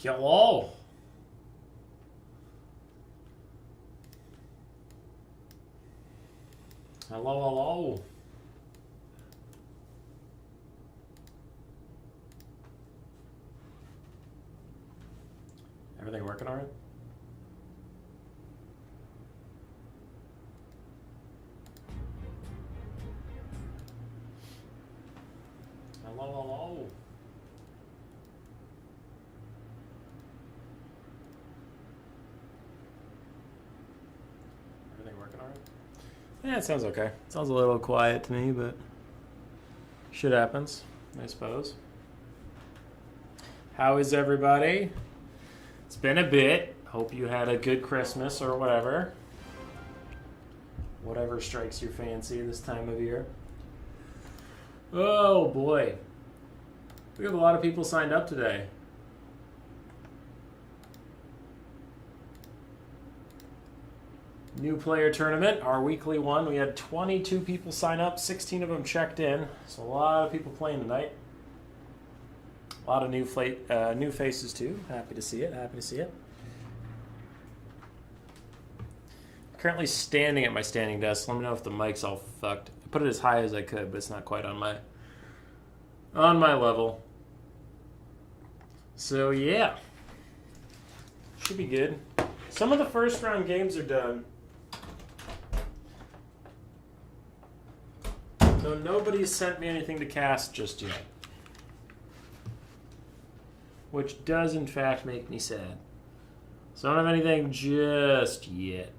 Hello. Hello, hello. Everything working all right? Hello, hello. Everything working all right? Yeah, it sounds okay. Sounds a little quiet to me, but shit happens, I suppose. How is everybody? It's been a bit. Hope you had a good Christmas or whatever. Whatever strikes your fancy this time of year. Oh boy. We have a lot of people signed up today. New player tournament, our weekly one. We had 22 people sign up, 16 of them checked in. So a lot of people playing tonight. A lot of new faces too. Happy to see it. Happy to see it. Currently standing at my standing desk. Let me know if the mic's all fucked. I put it as high as I could, but it's not quite on my level. So yeah, should be good. Some of the first round games are done. So nobody's sent me anything to cast just yet. Which does in fact make me sad. So I don't have anything just yet.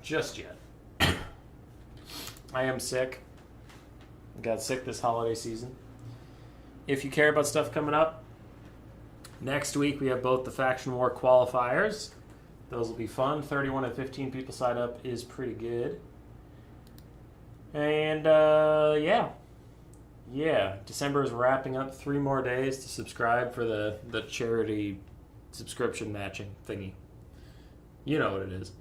Just yet. I am sick. Got sick this holiday season. If you care about stuff coming up, next week we have both the Faction War qualifiers. Those will be fun. 31 and 15 people signed up is pretty good. And yeah, December is wrapping up. 3 more days to subscribe for the charity subscription matching thingy. You know what it is.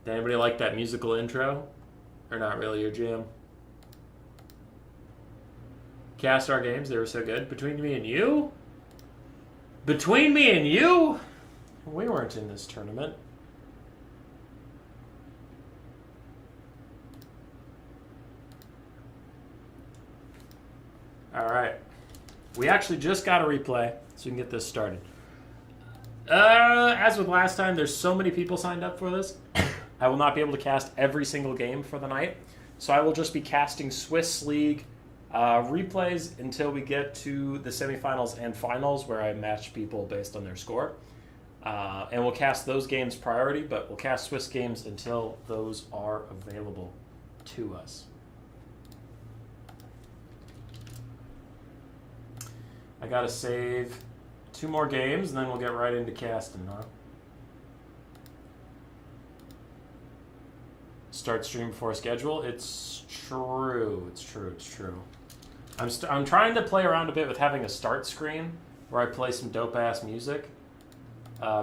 Did anybody like that musical intro? Or not really your jam? Cast our games, they were so good. Between me and you? Between me and you? We weren't in this tournament. Alright. We actually just got a replay, so we can get this started. As with last time, there's so many people signed up for this. I will not be able to cast every single game for the night. So I will just be casting Swiss League replays until we get to the semifinals and finals, where I match people based on their score. And we'll cast those games priority, but we'll cast Swiss games until those are available to us. I gotta save 2 more games, and then we'll get right into casting, huh? Start stream before schedule. It's true. It's true. It's true. I'm trying to play around a bit with having a start screen where I play some dope ass music,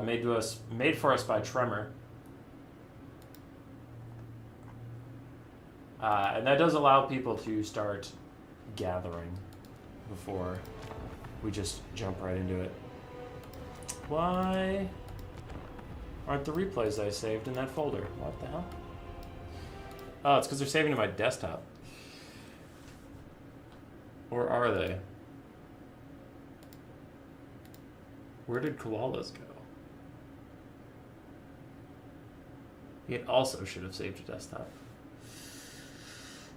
made for us by Tremor, and that does allow people to start gathering before we just jump right into it. Why aren't the replays I saved in that folder? What the hell? Oh, it's because they're saving to my desktop. Or are they? Where did Koalas go? It also should have saved to desktop.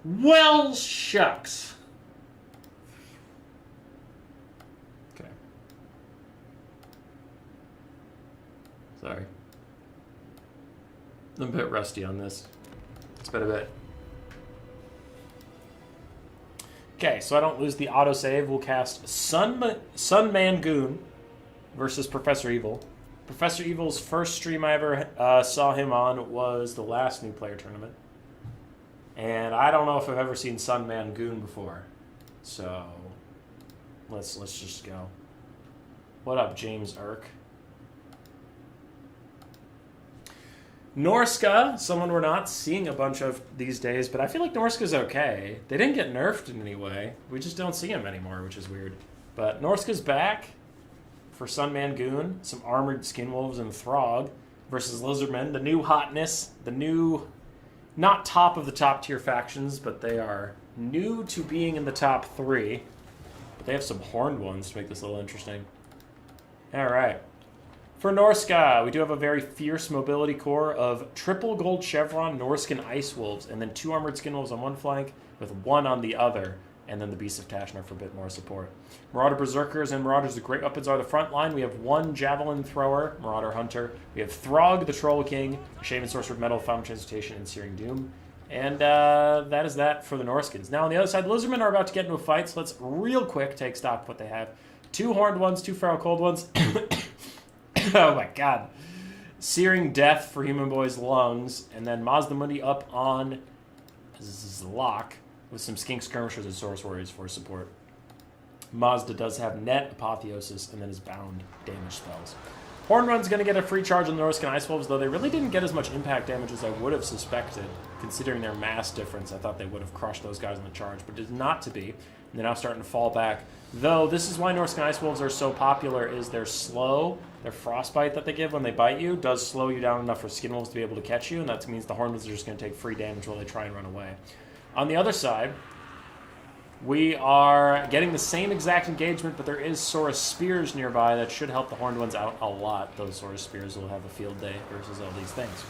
Well, shucks. Okay. Sorry. I'm a bit rusty on this. It's been a bit. Okay, so I don't lose the autosave, we'll cast Sunman Goon versus Professor Evil. Professor Evil's first stream I ever saw him on was the last new player tournament. And I don't know if I've ever seen Sunman Goon before. So let's just go. What up, James Irk? Norska, someone we're not seeing a bunch of these days, but I feel like Norska's okay. They didn't get nerfed in any way. We just don't see him anymore, which is weird. But Norska's back for Sunman Goon, some armored skinwolves and Throg versus Lizardmen, the new hotness, the new, not top of the top tier factions, but they are new to being in the top 3. But they have some horned ones to make this a little interesting. All right. For Norska, we do have a very fierce mobility core of triple gold chevron Norskan ice wolves, and then 2 armored skin wolves on one flank with 1 on the other, and then the Beasts of Tashnar for a bit more support. Marauder Berserkers and Marauders the Great Weapons are the front line. We have 1 Javelin Thrower, Marauder Hunter. We have Throg the Troll King, Shaman Sorcerer of Metal, Fountain Transmutation, and Searing Doom. And that is that for the Norskins. Now on the other side, the Lizardmen are about to get into a fight, so let's real quick take stock of what they have. 2 horned ones, 2 feral cold ones. Oh my god. Searing Death for Human Boy's lungs, and then Mazda Mundi up on Zlok with some Skink Skirmishers and Source Warriors for support. Mazda does have Net, Apotheosis, and then his bound damage spells. Horn Run's going to get a free charge on the Norskan Ice Wolves, though they really didn't get as much impact damage as I would have suspected, considering their mass difference. I thought they would have crushed those guys on the charge, but it is not to be. And they're now starting to fall back. Though, this is why Norskan Ice Wolves are so popular, is they're slow. Their frostbite that they give when they bite you does slow you down enough for skin wolves to be able to catch you, and that means the Horneds are just going to take free damage while they try and run away. On the other side, we are getting the same exact engagement, but there is Saurus Spears nearby that should help the Horned ones out a lot. Those Saurus Spears will have a field day versus all these things.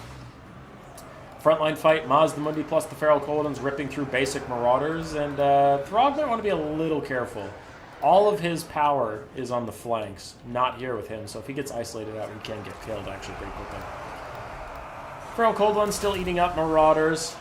Frontline fight, Maz the Mundi plus the Feral Coldens ripping through basic Marauders, and Throg might want to be a little careful. All of his power is on the flanks, not here with him, so if he gets isolated out, he can get killed actually pretty quickly. Feral Cold One's still eating up Marauders,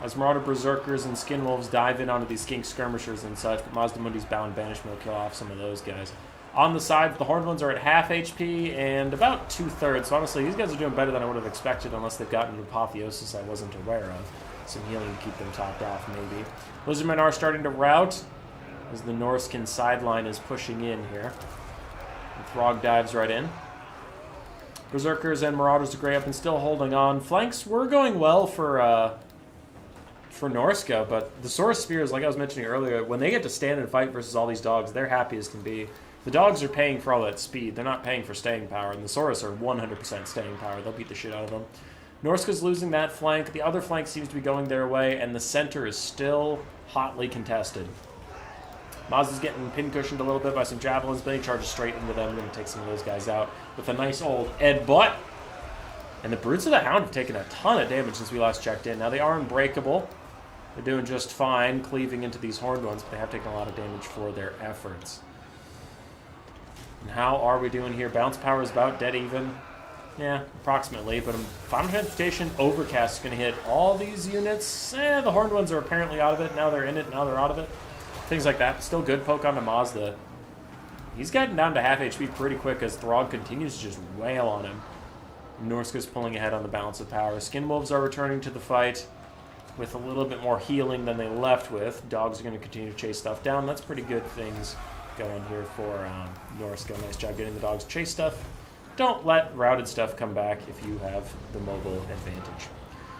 as Marauder Berserkers and Skinwolves dive in onto these Skink Skirmishers and such, but Mazda Mundi's Bound Banishment will kill off some of those guys. On the side, the Horned ones are at half HP and about 2/3, so honestly, these guys are doing better than I would have expected unless they've gotten an Apotheosis I wasn't aware of. Some healing to keep them topped off, maybe. Lizardmen are starting to rout, as the Norskan sideline is pushing in here. And Throg dives right in. Berserkers and Marauders of Grey up and still holding on. Flanks were going well for Norska, but the Saurus Spears, like I was mentioning earlier, when they get to stand and fight versus all these dogs, they're happy as can be. The dogs are paying for all that speed. They're not paying for staying power, and the Saurus are 100% staying power. They'll beat the shit out of them. Norska's losing that flank. The other flank seems to be going their way, and the center is still hotly contested. Maz is getting pincushioned a little bit by some javelins, but he charges straight into them. Going to take some of those guys out with a nice old Ed butt. And the Brutes of the Hound have taken a ton of damage since we last checked in. Now they are unbreakable. They're doing just fine, cleaving into these Horned ones, but they have taken a lot of damage for their efforts. And how are we doing here? Bounce power is about dead even. Yeah, approximately, but Final Transmutation Overcast is going to hit all these units. The Horned ones are apparently out of it. Now they're in it, now they're out of it. Things like that. Still good poke onto Mazda. He's gotten down to half HP pretty quick as Throg continues to just wail on him. Norska's pulling ahead on the balance of power. Skinwolves are returning to the fight with a little bit more healing than they left with. Dogs are going to continue to chase stuff down. That's pretty good things going here for Norska. Nice job getting the dogs to chase stuff. Don't let routed stuff come back if you have the mobile advantage.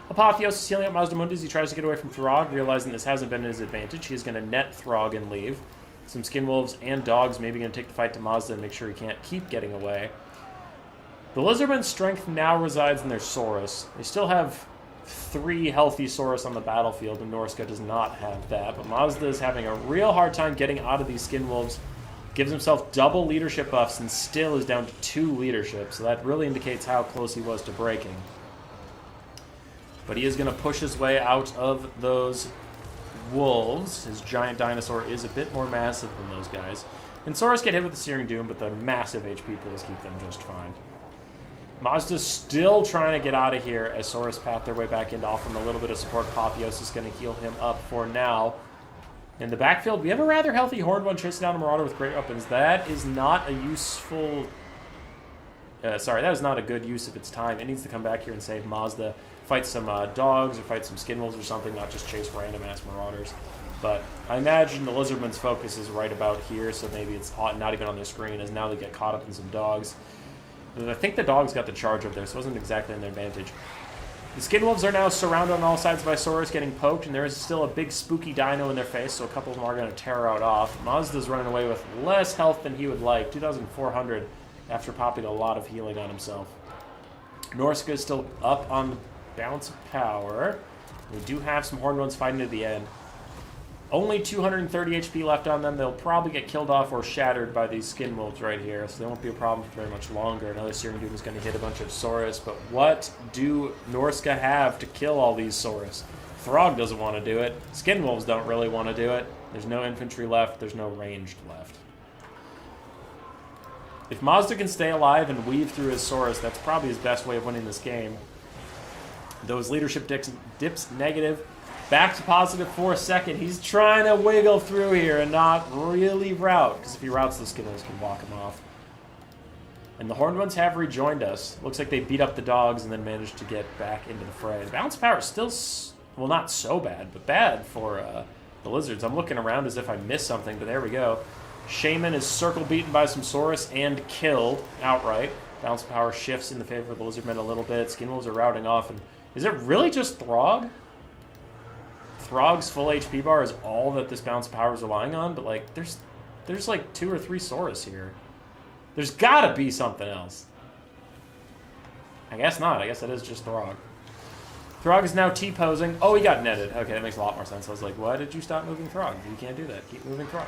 Apotheosis is healing up Mazda Mundi as he tries to get away from Throg, realizing this hasn't been his advantage. He's going to net Throg and leave. Some Skinwolves and dogs maybe going to take the fight to Mazda and make sure he can't keep getting away. The Lizardmen's strength now resides in their Saurus. They still have 3 healthy Saurus on the battlefield, and Norska does not have that. But Mazda is having a real hard time getting out of these Skinwolves. Gives himself double leadership buffs and still is down to 2 leadership, so that really indicates how close he was to breaking. But he is going to push his way out of those wolves. His giant dinosaur is a bit more massive than those guys. And Saurus get hit with the Searing Doom, but the massive HP pools keep them just fine. Mazda's still trying to get out of here as Saurus path their way back in to offer him a little bit of support. Apotheosis is going to heal him up for now. In the backfield, we have a rather healthy Horned one chasing down a Marauder with great weapons. That is not a useful... that is not a good use of its time. It needs to come back here and save Mazda. Fight some dogs or fight some Skinwolves or something, not just chase random ass Marauders. But I imagine the Lizardman's focus is right about here, so maybe it's not even on their screen, as now they get caught up in some dogs. I think the dogs got the charge up there, so it wasn't exactly an advantage. The Skinwolves are now surrounded on all sides by Saurus, getting poked, and there is still a big spooky dino in their face, so a couple of them are going to tear out off. Mazda's running away with less health than he would like, 2,400 after popping a lot of healing on himself. Norska is still up on the bounce of power. We do have some Horned Ones fighting to the end. Only 230 HP left on them. They'll probably get killed off or shattered by these Skinwolves right here, so they won't be a problem for very much longer. Another Searing Doom is going to hit a bunch of Saurus, but what do Norska have to kill all these Saurus? Throg doesn't want to do it. Skinwolves don't really want to do it. There's no infantry left. There's no ranged left. If Mazda can stay alive and weave through his Saurus, that's probably his best way of winning this game. Those leadership dips negative. Back to positive for a second. He's trying to wiggle through here and not really rout, because if he routs, the Skinwolves can walk him off. And the Horned Ones have rejoined us. Looks like they beat up the dogs and then managed to get back into the fray. The bounce power is still, well, not so bad, but bad for the Lizards. I'm looking around as if I missed something, but there we go. Shaman is circle beaten by some Saurus and killed outright. Bounce power shifts in the favor of the Lizardmen a little bit. Skinwolves are routing off. And is it really just Throg? Throg's full HP bar is all that this bounce power is relying on, but like there's like 2 or 3 Saurus here. There's gotta be something else. I guess not. I guess that is just Throg. Throg is now T-posing. Oh, he got netted. Okay, that makes a lot more sense. I was like, why did you stop moving Throg? You can't do that. Keep moving Throg.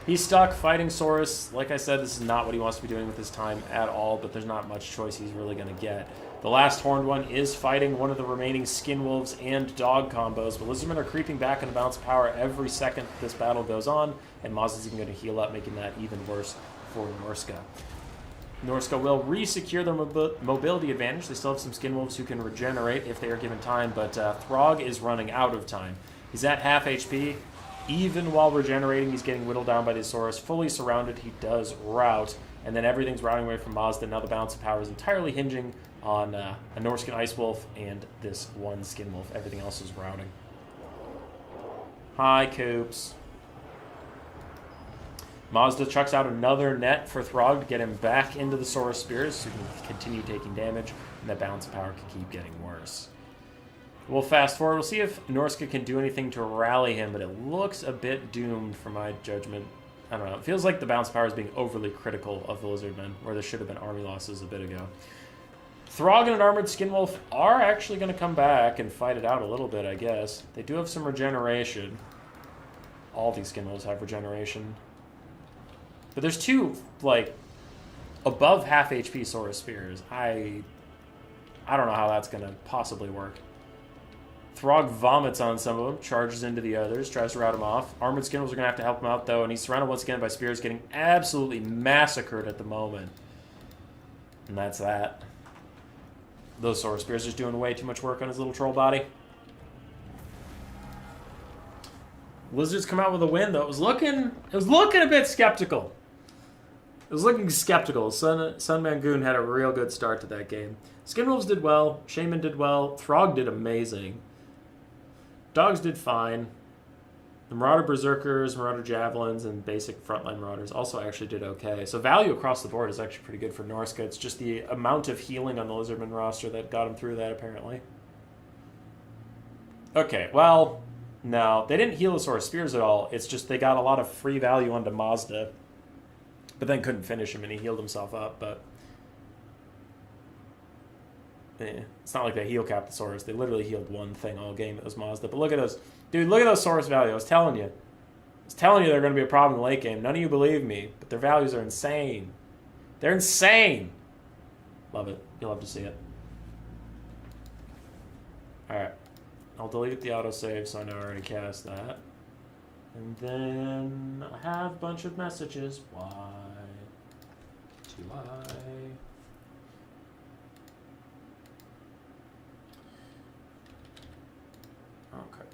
He's stuck fighting Saurus. Like I said, this is not what he wants to be doing with his time at all, but there's not much choice he's really going to get. The last Horned One is fighting one of the remaining Skinwolves and Dog combos, but Lizardmen are creeping back in the bounce power every second this battle goes on, and Maz is even going to heal up, making that even worse for Norska. Norska will re-secure their mobility advantage. They still have some Skinwolves who can regenerate if they are given time, but Throg is running out of time. He's at half HP. Even while regenerating, he's getting whittled down by the Saurus. Fully surrounded, he does rout, and then everything's routing away from Mazda. Now the bounce of power is entirely hinging on a Norscan Ice Wolf and this one Skin Wolf. Everything else is routing. Hi, Coops. Mazda chucks out another net for Throg to get him back into the Saurus Spears so he can continue taking damage, and that bounce of power can keep getting worse. We'll fast forward. We'll see if Norska can do anything to rally him, but it looks a bit doomed for my judgment. I don't know. It feels like the bounce power is being overly critical of the Lizardmen, where there should have been army losses a bit ago. Throg and an armored Skinwolf are actually going to come back and fight it out a little bit, I guess. They do have some regeneration. All these Skinwolves have regeneration. But there's 2, like, above half HP Saurus Spears. I don't know how that's going to possibly work. Throg vomits on some of them, charges into the others, tries to rout him off. Armored Skinwolves are going to have to help him out, though, and he's surrounded once again by Spears, getting absolutely massacred at the moment. And that's that. Those Saurus Spears just doing way too much work on his little troll body. Lizards come out with a win, though. It was looking a bit skeptical. It was looking skeptical. Sunman Goon had a real good start to that game. Skinwolves did well. Shaman did well. Throg did amazing. Dogs did fine. The Marauder Berserkers, Marauder Javelins, and basic frontline Marauders also actually did okay. So value across the board is actually pretty good for Norska. It's just the amount of healing on the Lizardman roster that got him through that, apparently. Okay, well, no. They didn't heal the Saurus Spears at all. It's just they got a lot of free value onto Mazda, but then couldn't finish him, and he healed himself up, but... It's not like they heal capped the Saurus. They literally healed one thing all game. It was Mazda. But look at those. Dude, look at those Saurus values. I was telling you. They're going to be a problem in the late game. None of you believe me, but their values are insane. They're insane. Love it. You'll love to see it. Alright. I'll delete the autosave so I know I already cast that. And then I have a bunch of messages. Why do I... Okay.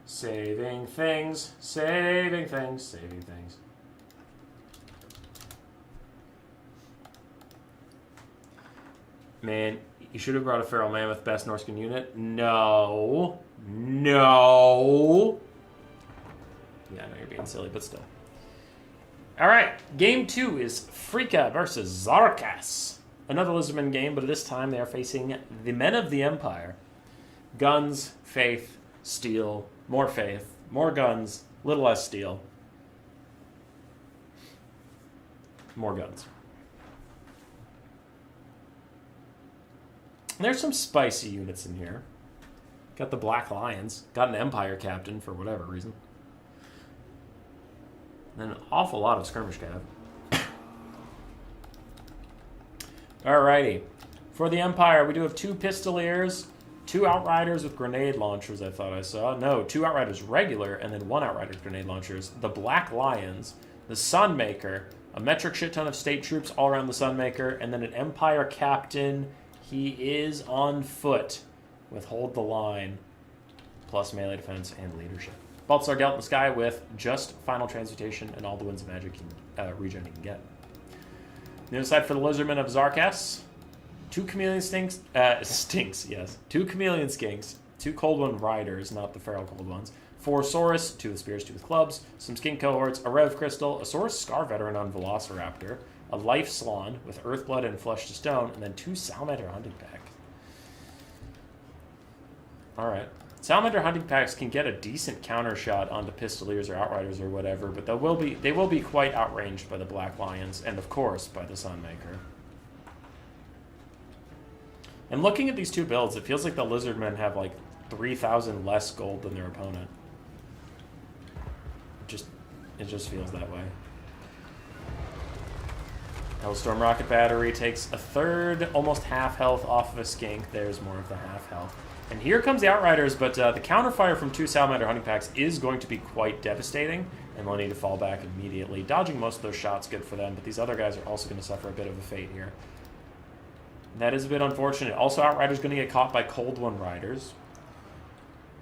Saving things, saving things, saving things. Man, you should have brought a Feral Mammoth best Norscan unit. No. No. Yeah, I know you're being silly, but still. Alright, game 2 is Frea versus Zarkas. Another Lizardman game, but this time they are facing the Men of the Empire. Guns, faith, steel, more faith, more guns, little less steel. More guns. And there's some spicy units in here. Got the Black Lions. Got an Empire captain for whatever reason. And an awful lot of skirmish cav. Alrighty. For the Empire, we do have 2 Pistoliers, 2 Outriders with grenade launchers, I thought I saw. No, 2 Outriders regular, and then 1 Outrider with grenade launchers. The Black Lions, the Sunmaker, a metric shit ton of state troops all around the Sunmaker, and then an Empire captain. He is on foot with Hold the Line, plus melee defense and leadership. Baltzar Gelt in the sky with just final transmutation and all the winds of magic regen you can get. The other side for the Lizardmen of Zarkas, 2 Chameleon Stinks, yes. 2 Chameleon Skinks, 2 Cold One Riders, not the feral cold ones, 4 Saurus, 2 with spears, 2 with clubs, some Skink cohorts, a Rev Crystal, a Saurus Scar Veteran on Velociraptor, a Life Slan with Earthblood and Flesh to Stone, and then 2 Salamander Hunting Pack. Alright. Salamander Hunting Packs can get a decent counter shot onto Pistoliers or Outriders or whatever, but they will be quite outranged by the Black Lions, and of course by the Sunmaker. And looking at these 2 builds, it feels like the Lizardmen have like 3,000 less gold than their opponent. It just feels that way. Hellstorm Rocket Battery takes a third, almost half health off of a Skink. There's more of the half health. And here comes the Outriders, but the counterfire from 2 Salamander Hunting Packs is going to be quite devastating, and they'll need to fall back immediately. Dodging most of those shots, good for them, but these other guys are also going to suffer a bit of a fate here. And that is a bit unfortunate. Also, Outriders going to get caught by Cold One Riders.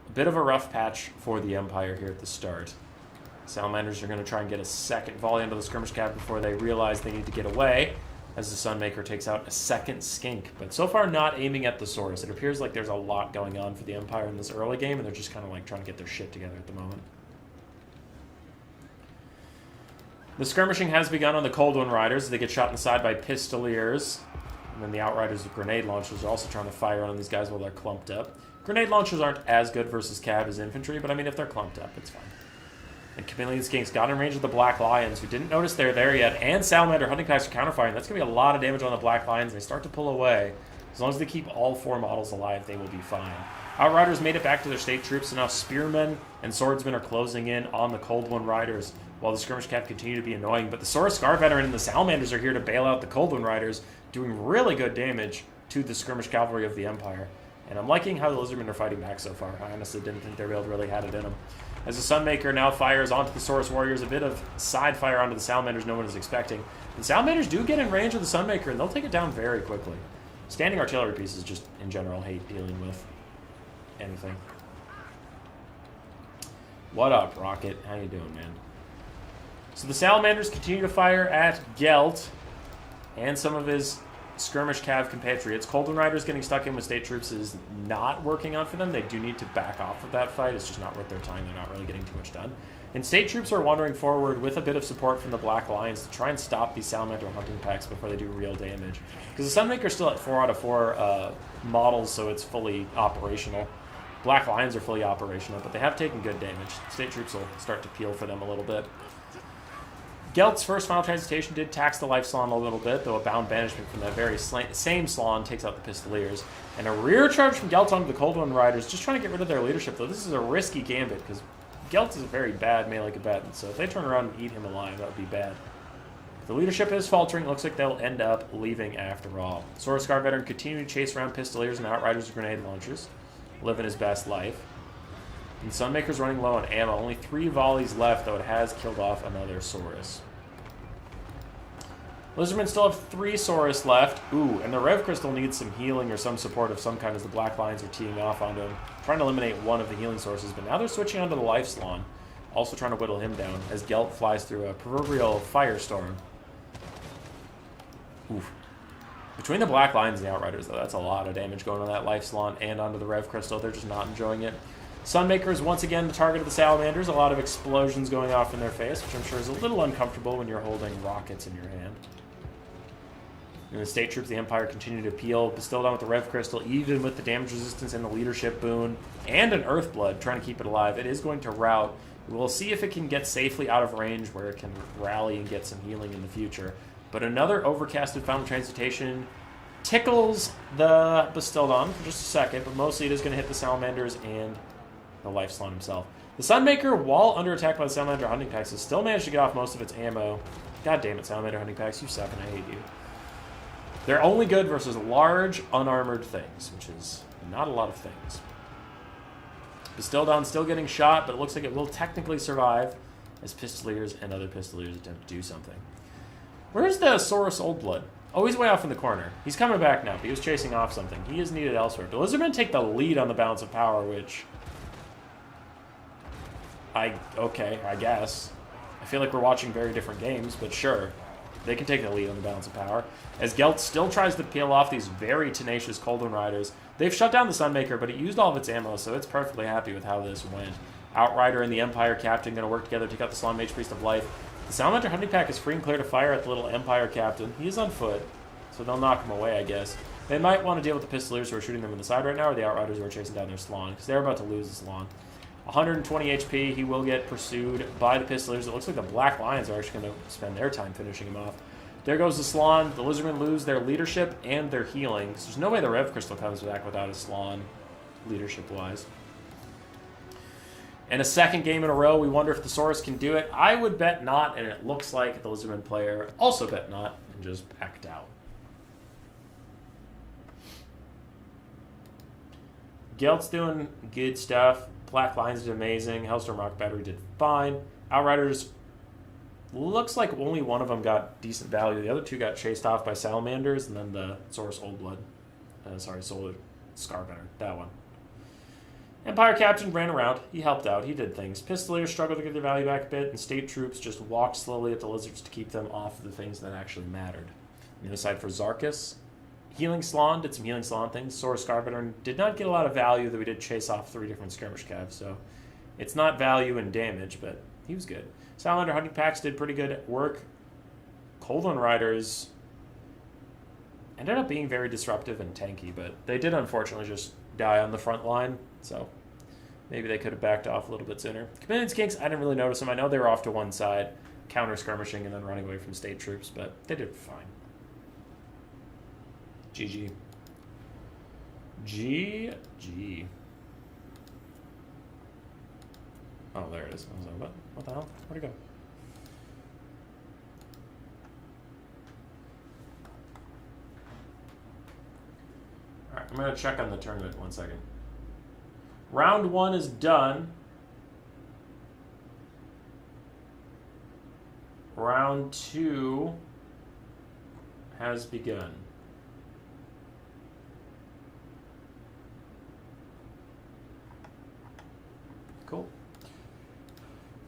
A bit of a rough patch for the Empire here at the start. Salamanders are going to try and get a second volley into the skirmish cab before they realize they need to get away, as the Sunmaker takes out a second Skink. But so far not aiming at the Saurus. It appears like there's a lot going on for the Empire in this early game, and they're just kind of like trying to get their shit together at the moment. The skirmishing has begun on the Cold One Riders. They get shot in the side by Pistoliers. And then the Outriders with grenade launchers are also trying to fire on these guys while they're clumped up. Grenade launchers aren't as good versus Cav as infantry, but I mean, if they're clumped up, it's fine. And Chameleon Skinks got in range of the Black Lions, who didn't notice they're there yet, and Salamander Hunting Packs are counterfiring. That's going to be a lot of damage on the Black Lions. They start to pull away. As long as they keep all 4 models alive, they will be fine. Outriders made it back to their state troops, and now Spearmen and Swordsmen are closing in on the Cold One Riders, while the skirmish cap continue to be annoying. But the Saurus Scar Veteran and the Salamanders are here to bail out the Cold One Riders, doing really good damage to the skirmish cavalry of the Empire. And I'm liking how the Lizardmen are fighting back so far. I honestly didn't think their build really had it in them. As the Sunmaker now fires onto the Saurus Warriors, a bit of side fire onto the Salamanders no one is expecting. The Salamanders do get in range of the Sunmaker, and they'll take it down very quickly. Standing artillery pieces just, in general, hate dealing with anything. What up, Rocket? How you doing, man? So the Salamanders continue to fire at Gelt and some of his skirmish cav compatriots. Cold One Riders getting stuck in with state troops is not working out for them. They do need to back off of that fight. It's just not worth their time. They're not really getting too much done. And state troops are wandering forward with a bit of support from the Black Lions to try and stop these Salamander Hunting Packs before they do real damage. Because the Sunmaker's still at 4 out of 4 models, so it's fully operational. Black Lions are fully operational, but they have taken good damage. State troops will start to peel for them a little bit. Gelt's first final transmutation did tax the Life Slan a little bit, though a bound banishment from that very same Slan takes out the Pistoliers. And a rear charge from Gelt onto the Cold One Riders, just trying to get rid of their leadership, though this is a risky gambit, because Gelt is a very bad melee combatant, so if they turn around and eat him alive, that would be bad. The leadership is faltering. It looks like they'll end up leaving after all. Saurus Scar Veteran continue to chase around Pistoliers and Outriders with grenade launchers, living his best life. And Sunmaker's running low on ammo. Only 3 volleys left, though it has killed off another Saurus. Lizardmen still have 3 Saurus left. Ooh, and the Rev Crystal needs some healing or some support of some kind as the Black Lions are teeing off onto him, trying to eliminate one of the healing sources, but now they're switching onto the Life Slan, also trying to whittle him down as Gelt flies through a proverbial firestorm. Oof. Between the Black Lions and the Outriders, though, that's a lot of damage going on that Life Slan and onto the Rev Crystal. They're just not enjoying it. Sunmaker is once again the target of the Salamanders. A lot of explosions going off in their face, which I'm sure is a little uncomfortable when you're holding rockets in your hand. And the state troops of the Empire continue to peel, still down with the Rev Crystal, even with the damage resistance and the leadership boon, and an Earthblood, trying to keep it alive. It is going to rout. We'll see if it can get safely out of range where it can rally and get some healing in the future. But another overcasted Final Transmutation tickles the Bastildon for just a second, but mostly it is going to hit the Salamanders and the Life Slon himself. The Sunmaker, while under attack by the Salamander Hunting Packs, has still managed to get off most of its ammo. God damn it, Salamander Hunting Packs, you suck and I hate you. They're only good versus large, unarmored things, which is not a lot of things. Bastildon's still getting shot, but it looks like it will technically survive as Pistoliers and other Pistoliers attempt to do something. Where's the Saurus Oldblood? Oh, he's way off in the corner. He's coming back now, but he was chasing off something. He is needed elsewhere. The Lizardmen take the lead on the balance of power, which... Okay, I guess. I feel like we're watching very different games, but sure. They can take the lead on the balance of power. As Gelt still tries to peel off these very tenacious Coldwind Riders. They've shut down the Sunmaker, but it used all of its ammo, so it's perfectly happy with how this went. Outrider and the Empire Captain going to work together to take out the Slon Mage Priest of Life. The Salamander Hunting Pack is free and clear to fire at the little Empire Captain. He is on foot, so they'll knock him away, I guess. They might want to deal with the Pistoliers who are shooting them in the side right now, or the Outriders who are chasing down their Slon, because they're about to lose the Slon. 120 HP, he will get pursued by the Pistoliers. It looks like the Black Lions are actually going to spend their time finishing him off. There goes the Slon. The Lizardmen lose their leadership and their healing. So there's no way the Rev Crystal comes back without a Slon, leadership-wise. And a second game in a row, we wonder if the Saurus can do it. I would bet not, and it looks like the Lizardman player also bet not, and just backed out. Gelt's doing good stuff. Black Lions did amazing. Hellstorm Rock Battery did fine. Outriders, looks like only one of them got decent value. The other two got chased off by Salamanders, and then the Saurus Oldblood. Solar Scarbetter. That one. Empire Captain ran around. He helped out. He did things. Pistoliers struggled to get their value back a bit, and state troops just walked slowly at the lizards to keep them off of the things that actually mattered. On the other side for Zarkus, Healing Slon did some Healing Slon things. Saurus Scarbetter did not get a lot of value, though we did chase off 3 different skirmish cavs, so it's not value and damage, but he was good. Salamander Hunting Packs did pretty good work. Coldwind Riders ended up being very disruptive and tanky, but they did unfortunately just die on the front line, so maybe they could have backed off a little bit sooner. Chameleon Skinks, I didn't really notice them. I know they were off to one side, counter-skirmishing and then running away from state troops, but they did fine. GG. GG. Oh, there it is. I was like, what the hell? Where'd it go? Alright, I'm going to check on the tournament 1 second. Round 1 is done. Round 2 has begun. Cool.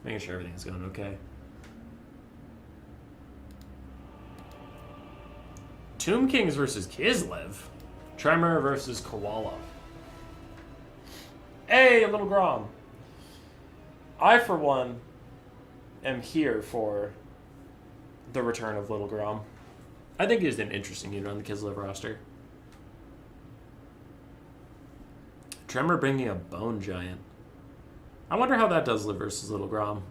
Making sure everything's going okay. Tomb Kings versus Kislev. Tremor versus Koala. Hey, Little Grom. I, for one, am here for the return of Little Grom. I think he's an interesting unit on the Kislev roster. Tremor bringing a Bone Giant. I wonder how that does live versus Little Grom.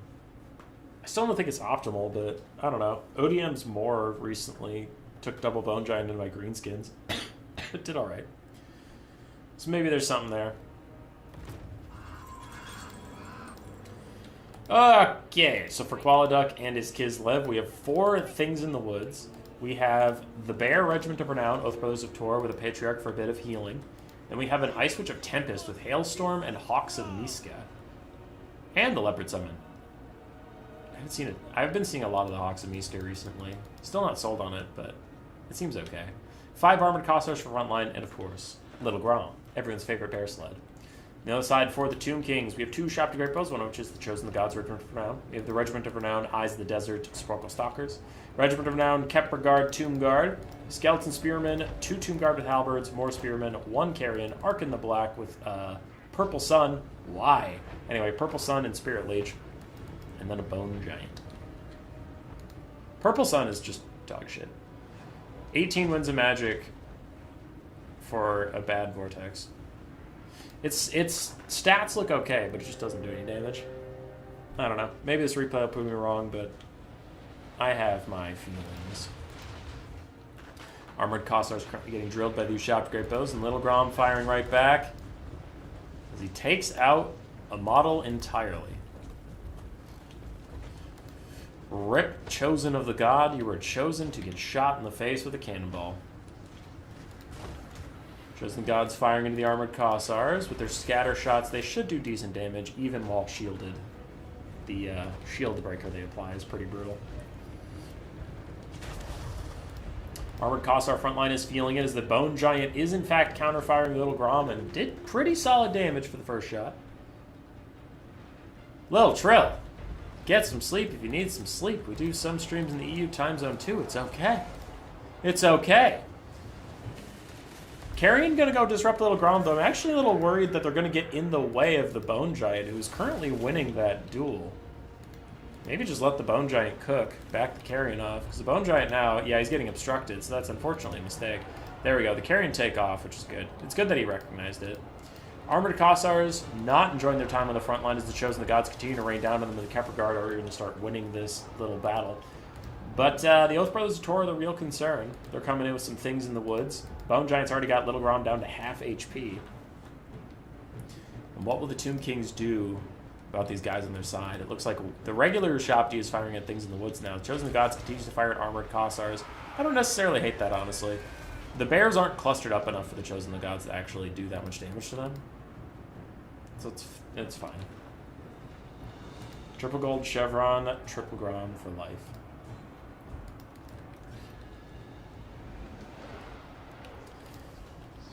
I still don't think it's optimal, but I don't know. ODM's more recently took double Bone Giant into my greenskins. It did alright. So maybe there's something there. Okay, so for Koala Duck and his Kislev, we have 4 things in the woods. We have the Bear, Regiment of Renown, Oath Brothers of Tor, with a Patriarch for a bit of healing. Then we have an Ice Witch of Tempest with Hailstorm and Hawks of Niska. And the Leopard Summon. I haven't seen it. I've been seeing a lot of the Hawks of Niska recently. Still not sold on it, but it seems okay. 5 Armored Cossars for frontline, and of course, Little Grom, everyone's favorite bear sled. On the other side, for the Tomb Kings, we have 2 Shop to Great Bows, one of which is the Chosen of the Gods Regiment of Renown. We have the Regiment of Renown, Eyes of the Desert, Sporkle Stalkers. Regiment of Renown, Kepler Guard, Tomb Guard. Skeleton Spearmen, 2 Tomb Guard with Halberds, more Spearmen, 1 Carrion, Arc in the Black with Purple Sun. Why? Anyway, Purple Sun and Spirit Leech. And then a Bone Giant. Purple Sun is just dog shit. 18 winds of magic for a bad vortex. Its stats look okay, but it just doesn't do any damage. I don't know. Maybe this replay will prove me wrong, but I have my feelings. Armored Kossar's currently getting drilled by the Ushabti Great Bows, and Little Grom firing right back as he takes out a model entirely. Rip, chosen of the god, you were chosen to get shot in the face with a cannonball. Chosen gods firing into the Armored Kossars. With their scatter shots, they should do decent damage, even while shielded. The shield breaker they apply is pretty brutal. Armored Kossar frontline is feeling it as the Bone Giant is in fact counter-firing Little Grom and did pretty solid damage for the first shot. Lil Trill, get some sleep if you need some sleep. We do some streams in the EU time zone too. It's okay. It's okay. Carrion gonna go disrupt Little Grom, though I'm actually a little worried that they're gonna get in the way of the Bone Giant, who's currently winning that duel. Maybe just let the Bone Giant cook, back the Carrion off, because the Bone Giant now, yeah, he's getting obstructed, so that's unfortunately a mistake. There we go, the Carrion take off, which is good. It's good that he recognized it. Armored Kossars not enjoying their time on the front line as the Chosen the Gods continue to rain down on them with the Kepler Guard, or going to start winning this little battle. But the Oath Brothers of Tor are the real concern. They're coming in with some things in the woods. Bone Giant's already got Little Grom down to half HP. And what will the Tomb Kings do about these guys on their side? It looks like the regular Ushabti is firing at things in the woods now. The Chosen of the Gods continues to fire at Armored Kossars. I don't necessarily hate that, honestly. The bears aren't clustered up enough for the Chosen of the Gods to actually do that much damage to them. So it's fine. Triple gold chevron, triple Grom for life.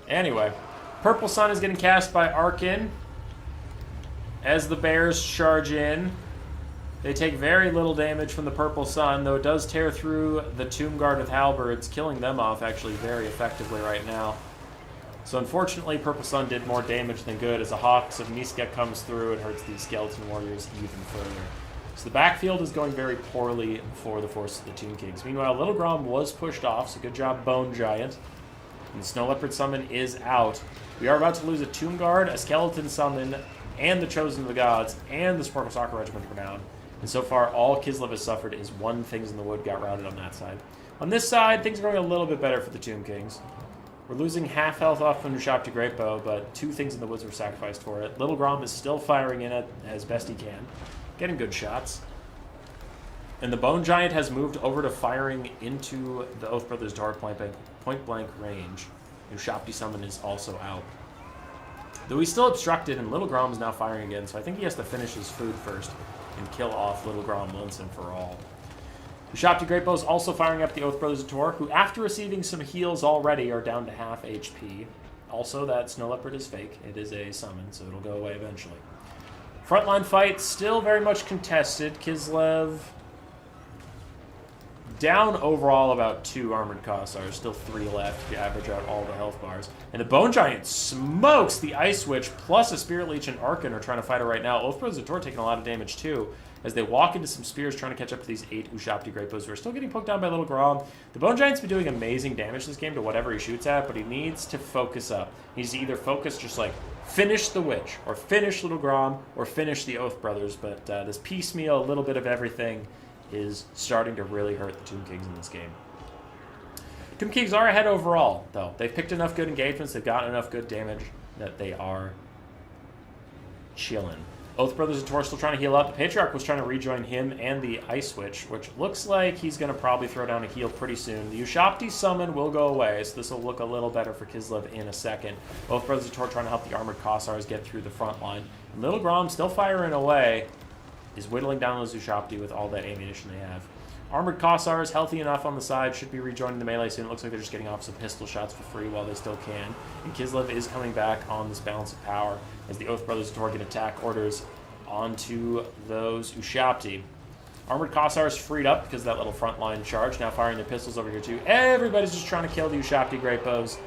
Anyway, Purple Sun is getting cast by Arkin. As the bears charge in, they take very little damage from the Purple Sun, though it does tear through the Tomb Guard with halberds, killing them off actually very effectively right now. So unfortunately, Purple Sun did more damage than good as the Hawks of Niska comes through and hurts these Skeleton Warriors even further. So the backfield is going very poorly for the Force of the Tomb Kings. Meanwhile, Little Grom was pushed off, so good job, Bone Giant. And the Snow Leopard Summon is out. We are about to lose a Tomb Guard, a Skeleton Summon, and the Chosen of the Gods, and the Sparkle Soccer Regiment are down. And so far, all Kislev has suffered is one Things in the Wood got routed on that side. On this side, things are going a little bit better for the Tomb Kings. We're losing half health off from Ushabti Great Bow, but two Things in the Woods were sacrificed for it. Little Grom is still firing in it as best he can, getting good shots. And the Bone Giant has moved over to firing into the Oath Brothers' Tor point blank range. Ushabti Summon is also out. Though he's still obstructed, and Little Grom is now firing again, so I think he has to finish his food first and kill off Little Grom once and for all. Ushabti Great Bow is also firing up the Oath Brothers of Tor, who after receiving some heals already are down to half HP. Also, that Snow Leopard is fake. It is a summon, so it'll go away eventually. Frontline fight still very much contested. Kislev down overall about 2 Armored Kossars, still 3 left if you average out all the health bars. And the Bone Giant smokes the Ice Witch, plus a Spirit Leech and Arkin are trying to fight her right now. Oath Brothers of Tor taking a lot of damage too, as they walk into some spears trying to catch up to these 8 Ushabti Great Bows who are still getting poked down by Little Grom. The Bone Giant's been doing amazing damage this game to whatever he shoots at, but he needs to focus up. He needs to either focus just like finish the Witch, or finish Little Grom, or finish the Oath Brothers, but this piecemeal, a little bit of everything, is starting to really hurt the Tomb Kings in this game. Tomb Kings are ahead overall, though. They've picked enough good engagements, they've gotten enough good damage that they are chilling. Oath Brothers of Tor still trying to heal up. The Patriarch was trying to rejoin him and the Ice Witch, which looks like he's going to probably throw down a heal pretty soon. The Ushabti Summon will go away, so this will look a little better for Kislev in a second. Oath Brothers of Tor trying to help the Armored Kossars get through the front line. And Little Grom still firing away, is whittling down those Ushabti with all that ammunition they have. Armored Kossars, healthy enough on the side, should be rejoining the melee soon. It looks like they're just getting off some pistol shots for free while they still can. And Kislev is coming back on this balance of power as the Oath Brothers of Tor get attack orders onto those Ushabti. Armored Kossars freed up because of that little frontline charge, now firing their pistols over here too. Everybody's just trying to kill the Ushabti Great Bows,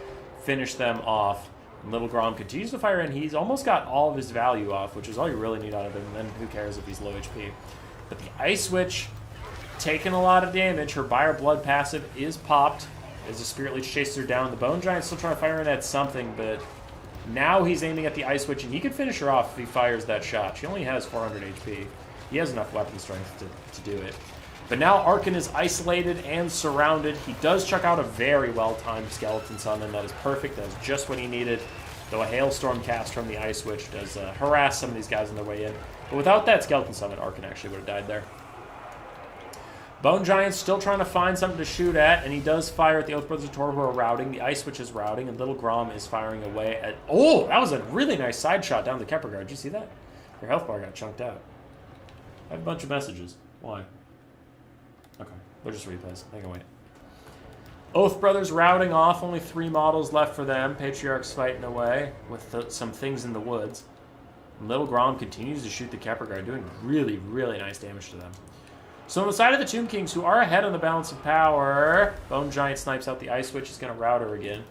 finish them off. And Little Grom continues to fire in. He's almost got all of his value off, which is all you really need out of him, and then who cares if he's low HP. But the Ice Witch taking a lot of damage. Her Buyer Blood passive is popped. as the Spirit Leech chases her down. The Bone Giant's still trying to fire in at something, but now he's aiming at the Ice Witch, and he can finish her off if he fires that shot. She only has 400 HP. He has enough weapon strength to do it. But now Arkin is isolated and surrounded. He does chuck out a very well-timed Skeleton Summon. That is perfect. That is just what he needed. Though a Hailstorm cast from the Ice Witch does harass some of these guys on their way in. But without that Skeleton Summon, Arkin actually would have died there. Bone Giant's still trying to find something to shoot at, and he does fire at the Oath Brothers of Tor, who are routing. The Ice Witch is routing, and Little Grom is firing away at... Oh, that was a really nice side shot down the Kepler Guard. Did you see that? Your health bar got chunked out. I have a bunch of messages. Why? Okay, they're just replays. I can wait. Oath Brothers routing off. Only 3 models left for them. Patriarch's fighting away with some things in the woods. And Little Grom continues to shoot the Kepler Guard, doing really, really nice damage to them. So on the side of the Tomb Kings, who are ahead on the balance of power, Bone Giant snipes out the Ice Witch. He's going to rout her again.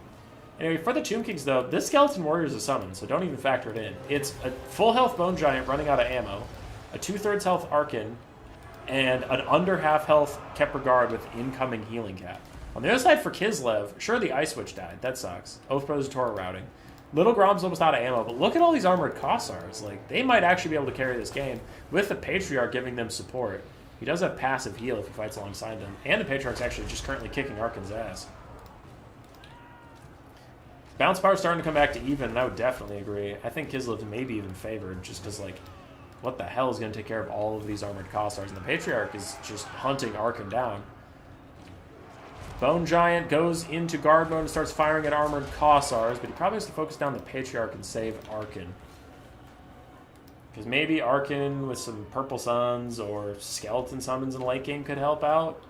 Anyway, for the Tomb Kings, though, this Skeleton Warrior is a summon, so don't even factor it in. It's a full health Bone Giant running out of ammo, a 2/3 health Arkin, and an under half health Kepler Guard with incoming healing cap. On the other side for Kislev, sure, the Ice Witch died. That sucks. Oath Brothers Tor routing. Little Grom's almost out of ammo, but look at all these armored Kossars. Like, they might actually be able to carry this game with the Patriarch giving them support. He does have passive heal if he fights alongside them. And the Patriarch's actually just currently kicking Arkin's ass. Bounce power's starting to come back to even, and I would definitely agree. I think Kislev's maybe even favored, just because, like, what the hell is going to take care of all of these armored Kossars? And the Patriarch is just hunting Arkin down. Bone Giant goes into guard mode and starts firing at armored Kossars, but he probably has to focus down the Patriarch and save Arkin. Because maybe Arkin with some Purple Suns or Skeleton Summons in the late game could help out.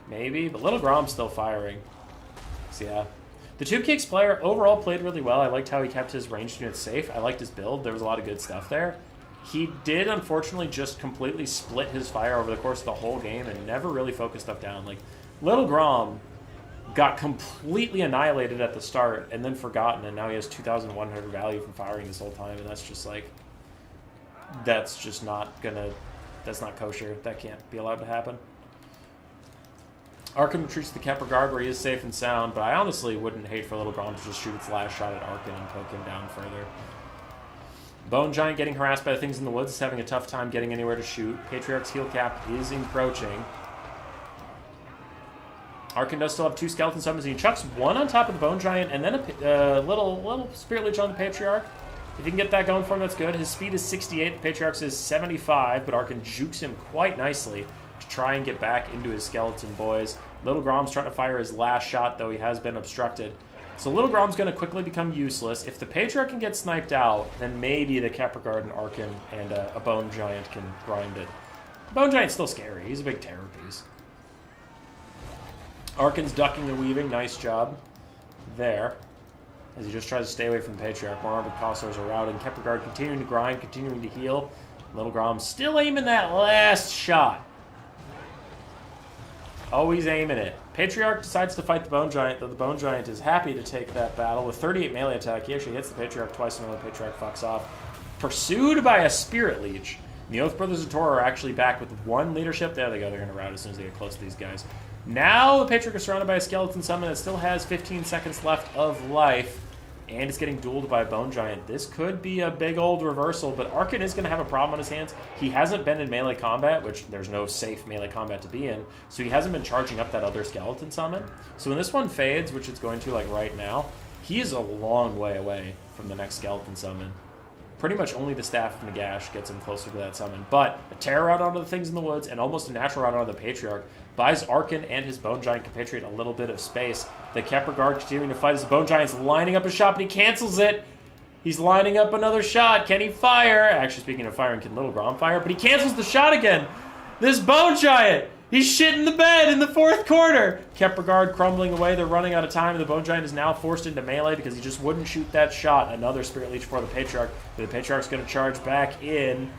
Maybe, but Little Grom's still firing. So yeah. The Tomb Kings player overall played really well. I liked how he kept his ranged units safe. I liked his build. There was a lot of good stuff there. He did, unfortunately, just completely split his fire over the course of the whole game and never really focused stuff down. Like, Little Grom got completely annihilated at the start and then forgotten, and now he has 2,100 value from firing this whole time, and that's just like... That's just not gonna... That's not kosher. That can't be allowed to happen. Arkin retreats to the Kepler Guard where he is safe and sound, but I honestly wouldn't hate for Little Grom to just shoot its last shot at Arkin and poke him down further. Bone Giant getting harassed by the things in the woods is having a tough time getting anywhere to shoot. Patriarch's heal cap is encroaching. Arkin does still have 2 Skeleton Summons, and he chucks 1 on top of the Bone Giant and then a little Spirit Leech on the Patriarch. If you can get that going for him, that's good. His speed is 68, the Patriarch's is 75, but Arkin jukes him quite nicely to try and get back into his Skeleton boys. Little Grom's trying to fire his last shot, though he has been obstructed. So Little Grom's going to quickly become useless. If the Patriarch can get sniped out, then maybe the Kepler Guard and Arkin and a Bone Giant can grind it. Bone Giant's still scary. He's a big terror piece. Arkin's ducking and weaving. Nice job there. As he just tries to stay away from the Patriarch. More armored Kossars are routing. Kepler Guard continuing to grind, continuing to heal. Little Grom still aiming that last shot. Always aiming it. Patriarch decides to fight the Bone Giant, though the Bone Giant is happy to take that battle. With 38 melee attack, he actually hits the Patriarch twice and the Patriarch fucks off. Pursued by a Spirit Leech. And the Oath Brothers of Tor are actually back with 1 leadership. There they go. They're going to rout as soon as they get close to these guys. Now the Patriarch is surrounded by a Skeleton Summon that still has 15 seconds left of life. And it's getting dueled by a Bone Giant. This could be a big old reversal, but Arkin is going to have a problem on his hands. He hasn't been in melee combat, which there's no safe melee combat to be in, so he hasn't been charging up that other Skeleton Summon. So when this one fades, which it's going to like right now, he is a long way away from the next Skeleton Summon. Pretty much only the Staff of Nagash gets him closer to that summon. But a terror route onto the things in the woods and almost a natural route onto the Patriarch buys Arkin and his Bone Giant compatriot a little bit of space. The Kepler Guard continuing to fight as the Bone Giant's lining up a shot, but he cancels it. He's lining up another shot. Can he fire? Actually, speaking of firing, can Little Grom fire? But he cancels the shot again. This Bone Giant, he's shitting the bed in the 4th quarter. Kepler Guard crumbling away. They're running out of time. The Bone Giant is now forced into melee because he just wouldn't shoot that shot. Another Spirit Leech for the Patriarch. But the Patriarch's going to charge back in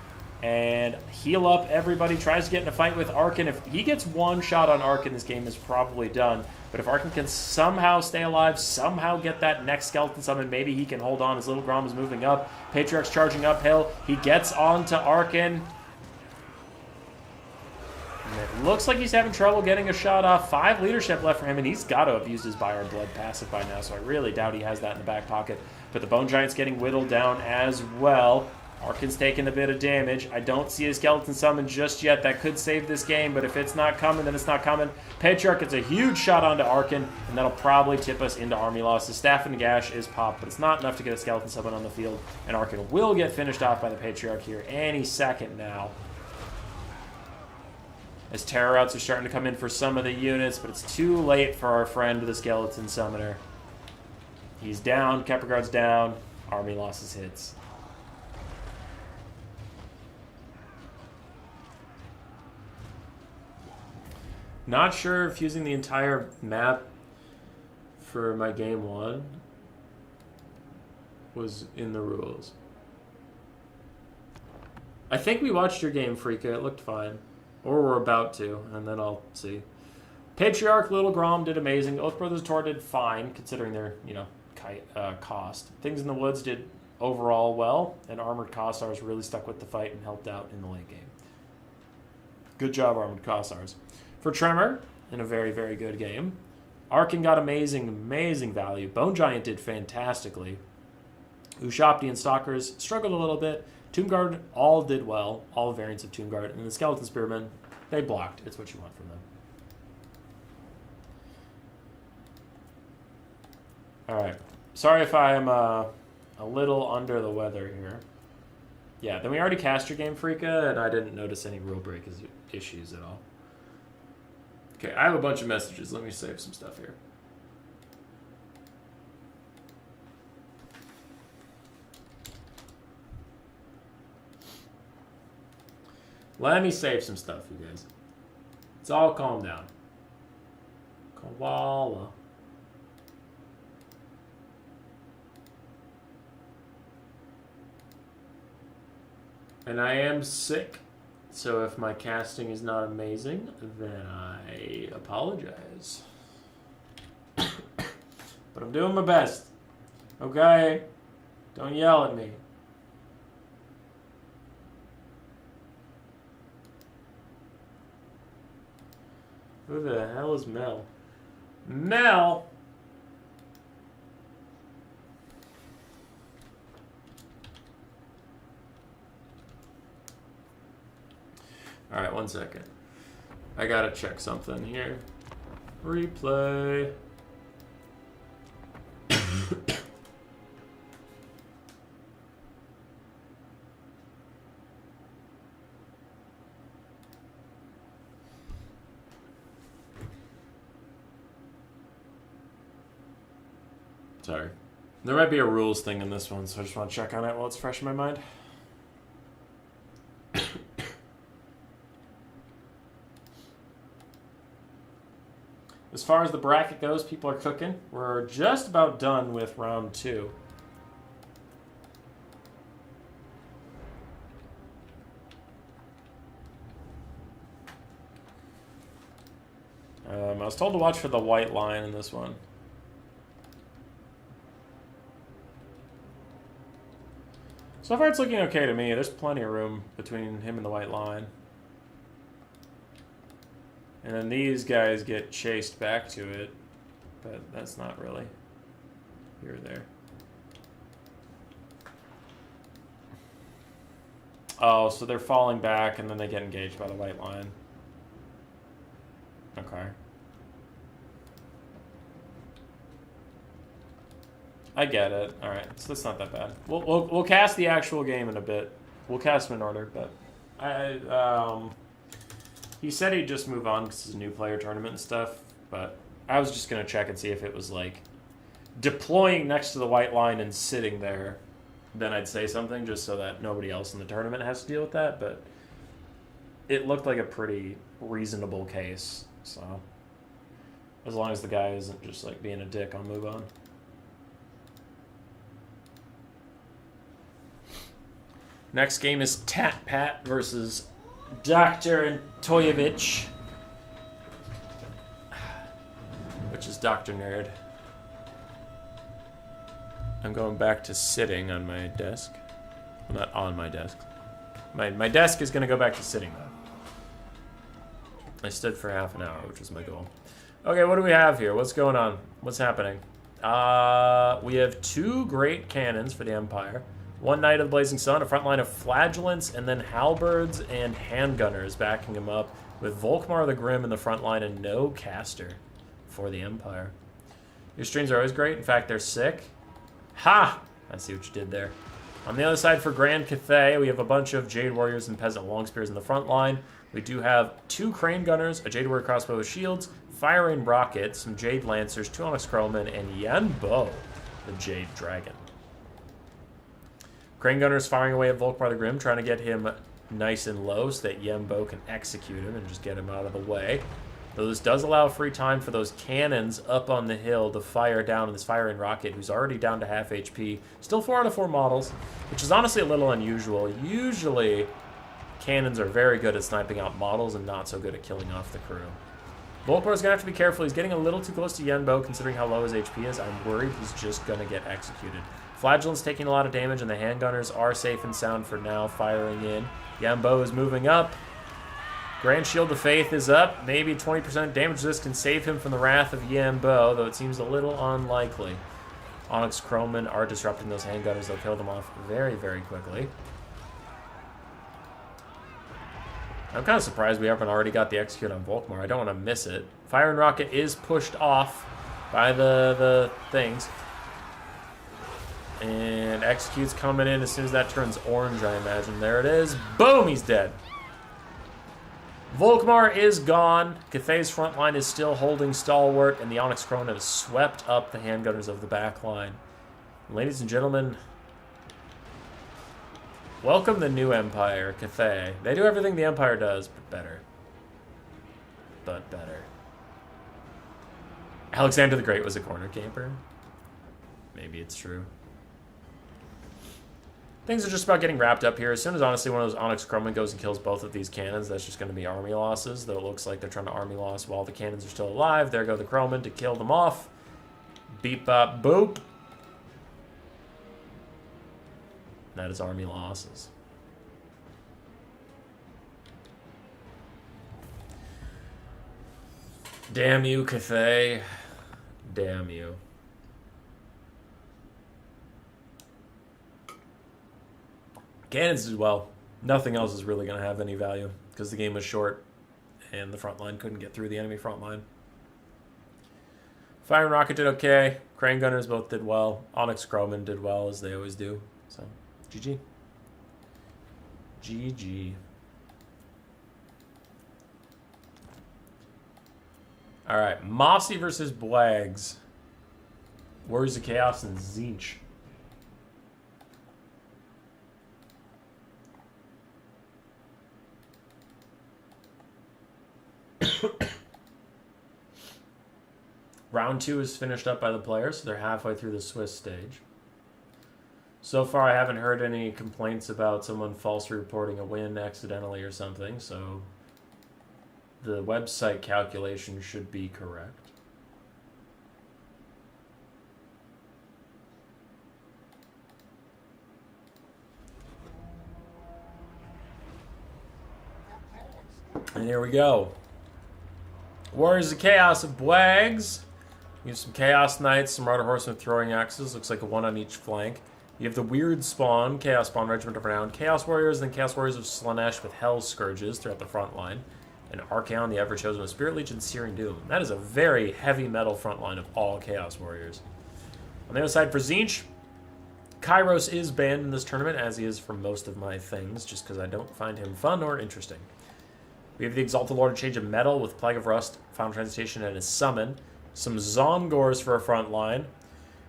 and heal up everybody. Tries to get in a fight with Arkin. If he gets 1 shot on Arkin, this game is probably done. But if Arkin can somehow stay alive, somehow get that next Skeleton Summon, maybe he can hold on as Little Grom is moving up. Patriarch's charging uphill. He gets onto Arkin. Looks like he's having trouble getting a shot off. 5 leadership left for him, and he's got to have used his Byron Blood passive by now, so I really doubt he has that in the back pocket. But the Bone Giant's getting whittled down as well. Arkin's taking a bit of damage. I don't see a Skeleton Summon just yet. That could save this game, but if it's not coming, then it's not coming. Patriarch gets a huge shot onto Arkin, and that'll probably tip us into army loss. The Staff and Gash is popped, but it's not enough to get a Skeleton Summon on the field, and Arkin will get finished off by the Patriarch here any second now. As Terror Outs are starting to come in for some of the units, but it's too late for our friend, the Skeleton Summoner. He's down, Kepler Guard's down, army losses hits. Not sure if using the entire map for my game 1 was in the rules. I think we watched your game, Freaka. It looked fine. Or we're about to, and then I'll see. Patriarch, Little Grom did amazing. Oath Brothers Tor did fine, considering their, cost. Things in the Woods did overall well, and Armored Kossars really stuck with the fight and helped out in the late game. Good job, Armored Kossars. For Tremor, in a very, very good game. Arkin got amazing, amazing value. Bone Giant did fantastically. Ushopti and Stalkers struggled a little bit. Tomb Guard all did well, all variants of Tomb Guard. And the Skeleton Spearmen, they blocked. It's what you want from them. Alright. Sorry if I'm a little under the weather here. Yeah, then we already cast your game, Freaka, and I didn't notice any rule break issues at all. Okay, I have a bunch of messages. Let me save some stuff here. Let me save some stuff, you guys. It's all calm down. Koala. And I am sick. So if my casting is not amazing, then I apologize. But I'm doing my best. Okay? Don't yell at me. Who the hell is Mel? Mel! Alright, 1 second. I gotta check something here. Replay. Sorry. There might be a rules thing in this one, so I just want to check on it while it's fresh in my mind. As far as the bracket goes, people are cooking. We're just about done with round 2. I was told to watch for the white line in this one. So far it's looking okay to me. There's plenty of room between him and the white line. And then these guys get chased back to it, but that's not really here or there. Oh, so they're falling back and then they get engaged by the white line. Okay. I get it. All right, so that's not that bad. We'll cast the actual game in a bit. We'll cast them in order, but he said he'd just move on because it's a new player tournament and stuff, but I was just going to check and see if it was like deploying next to the white line and sitting there. Then I'd say something just so that nobody else in the tournament has to deal with that, but it looked like a pretty reasonable case, so as long as the guy isn't just like being a dick, I'll move on. Next game is Tat Pat versus Dr. Antoyevich, which is Dr. Nerd. I'm going back to sitting on my desk. Well, not on my desk. My desk is going to go back to sitting, though. I stood for half an hour, which was my goal. Okay, what do we have here? What's going on? What's happening? We have 2 great cannons for the Empire. 1 Knight of the Blazing Sun, a front line of flagellants, and then halberds and handgunners backing him up, with Volkmar the Grim in the front line and no caster for the Empire. Your streams are always great. In fact, they're sick. Ha! I see what you did there. On the other side for Grand Cathay, we have a bunch of Jade Warriors and Peasant Longspears in the front line. We do have 2 Crane Gunners, a Jade Warrior crossbow with shields, firing rockets, some Jade Lancers, 2 Onyx Crowmen, and Yanbo, the Jade Dragon. Crane Gunners firing away at Volkmar the Grim, trying to get him nice and low so that Yembo can execute him and just get him out of the way. Though this does allow free time for those cannons up on the hill to fire down this firing rocket, who's already down to half HP. Still 4 out of 4 models, which is honestly a little unusual. Usually, cannons are very good at sniping out models and not so good at killing off the crew. Volkmar's going to have to be careful. He's getting a little too close to Yenbo, considering how low his HP is. I'm worried he's just going to get executed. Flagellant's taking a lot of damage, and the handgunners are safe and sound for now, firing in. Yenbo is moving up. Grand Shield of Faith is up. Maybe 20% damage resist can save him from the wrath of Yembo, though it seems a little unlikely. Onyx Crowmen are disrupting those handgunners. They'll kill them off very, very quickly. I'm kind of surprised we haven't already got the execute on Volkmar. I don't want to miss it. Firing Rocket is pushed off by the things. And execute's coming in as soon as that turns orange, I imagine. There it is. Boom! He's dead. Volkmar is gone. Cathay's front line is still holding stalwart, and the Onyx Crone has swept up the handgunners of the back line. Ladies and gentlemen, welcome the new Empire, Cathay. They do everything the Empire does, but better. But better. Alexander the Great was a corner camper. Maybe it's true. Things are just about getting wrapped up here. As soon as, honestly, one of those Onyx Crowmen goes and kills both of these cannons, that's just going to be army losses, though it looks like they're trying to army loss while the cannons are still alive. There go the Crowmen to kill them off. Beep, bop, boop. That is army losses. Damn you, Cathay. Damn you. Cannons did well. Nothing else is really going to have any value because the game was short and the front line couldn't get through the enemy front line. Fire and Rocket did okay. Crane Gunners both did well. Onyx Crowmen did well, as they always do. So, GG. GG. Alright, Mossi versus Blags. Warriors of Chaos and Zinch. Round 2 is finished up by the players, so they're halfway through the Swiss stage. So far, I haven't heard any complaints about someone falsely reporting a win accidentally or something, so the website calculation should be correct. And here we go. Warriors of Chaos of Blags. You have some Chaos Knights, some Martyr Horsemen with throwing axes. Looks like a 1 on each flank. You have the Weird Spawn, Chaos Spawn Regiment of Renown, Chaos Warriors, then Chaos Warriors of Slanesh with Hell Scourges throughout the front line. And Archaon, the Ever-Chosen with Spirit Legion, Searing Doom. That is a very heavy metal front line of all Chaos Warriors. On the other side for Zinch, Kairos is banned in this tournament, as he is for most of my things, just because I don't find him fun or interesting. We have the Exalted Lord of Change of Metal with Plague of Rust, Final Transmutation, and his Summon. Some Zongors for a front line.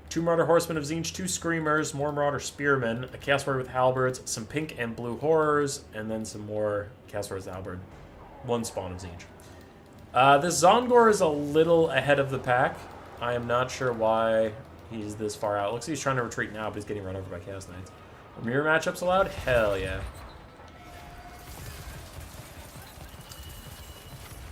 2 Martyr Horsemen of Zinch, 2 Screamers, more Marauder Spearmen, a Chaos Warrior with Halberds, some Pink and Blue Horrors, and then some more Chaos Warriors with Halberd. 1 spawn of Zinch. This Zongor is a little ahead of the pack. I am not sure why he's this far out. Looks like he's trying to retreat now, but he's getting run over by Chaos Knights. Are mirror matchups allowed? Hell yeah.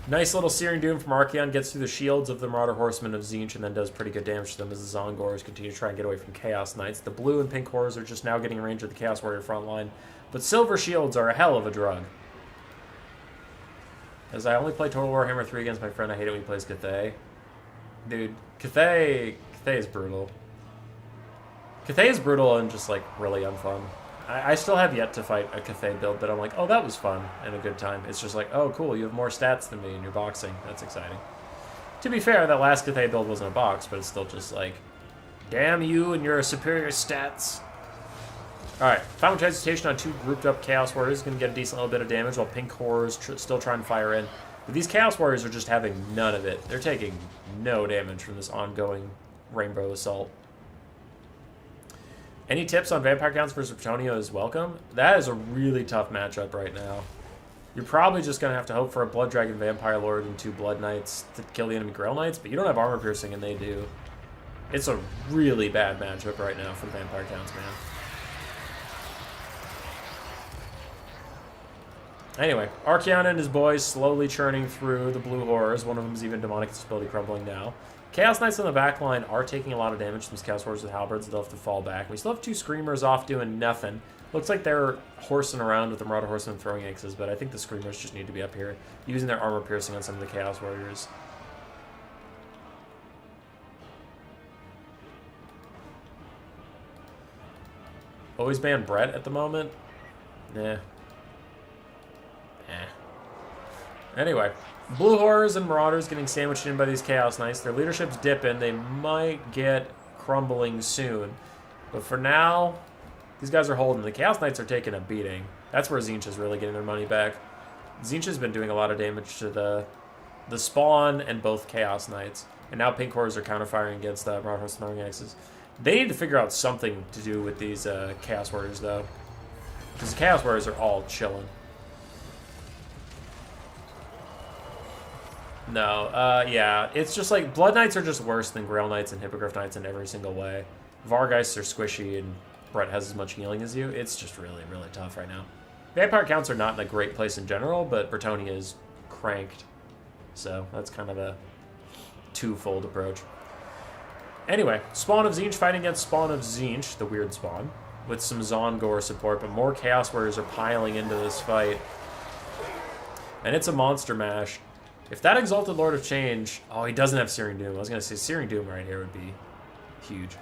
Nice little Searing Doom from Archaon, gets through the shields of the Marauder Horsemen of Zinch and then does pretty good damage to them as the Zongors continue to try and get away from Chaos Knights. The blue and pink horrors are just now getting in range of the Chaos Warrior front line, but silver shields are a hell of a drug. As I only play Total Warhammer 3 against my friend, I hate it when he plays Cathay. Dude, Cathay is brutal. Cathay is brutal and just, like, really unfun. I still have yet to fight a Cathay build that I'm like, oh, that was fun and a good time. It's just like, oh, cool, you have more stats than me and you're boxing. That's exciting. To be fair, that last Cathay build wasn't a box, but it's still just like, damn you and your superior stats. Alright, Final Transmutation on 2 grouped up Chaos Warriors is going to get a decent little bit of damage while Pink Horrors still trying to fire in. But these Chaos Warriors are just having none of it. They're taking no damage from this ongoing Rainbow Assault. Any tips on Vampire Counts versus Bretonnia is welcome. That is a really tough matchup right now. You're probably just going to have to hope for a Blood Dragon Vampire Lord and 2 Blood Knights to kill the enemy Grail Knights, but you don't have armor piercing and they do. It's a really bad matchup right now for the Vampire Counts, man. Anyway, Archaon and his boys slowly churning through the blue horrors. One of them is even demonic disability crumbling now. Chaos Knights on the back line are taking a lot of damage from these Chaos Warriors with halberds. They'll have to fall back. We still have 2 Screamers off doing nothing. Looks like they're horsing around with the Marauder Horsemen throwing axes, but I think the Screamers just need to be up here, using their armor piercing on some of the Chaos Warriors. Always ban Brett at the moment? Nah. Anyway, Blue Horrors and Marauders getting sandwiched in by these Chaos Knights. Their leadership's dipping. They might get crumbling soon. But for now, these guys are holding. The Chaos Knights are taking a beating. That's where Tzeentch is really getting their money back. Tzeentch has been doing a lot of damage to the spawn and both Chaos Knights. And now Pink Horrors are counterfiring against Marauder Horse throwing axes. They need to figure out something to do with these Chaos Warriors, though. Because the Chaos Warriors are all chilling. No, yeah, it's just like, Blood Knights are just worse than Grail Knights and Hippogriff Knights in every single way. Vargheists are squishy and Brett has as much healing as you. It's just really, really tough right now. Vampire counts are not in a great place in general, but Bretonnia is cranked. So that's kind of a twofold approach. Anyway, Spawn of Tzeentch fighting against Spawn of Tzeentch, the weird spawn, with some Zongor support, but more Chaos Warriors are piling into this fight. And it's a monster mash. If that Exalted Lord of Change... Oh, he doesn't have Searing Doom. I was going to say Searing Doom right here would be huge.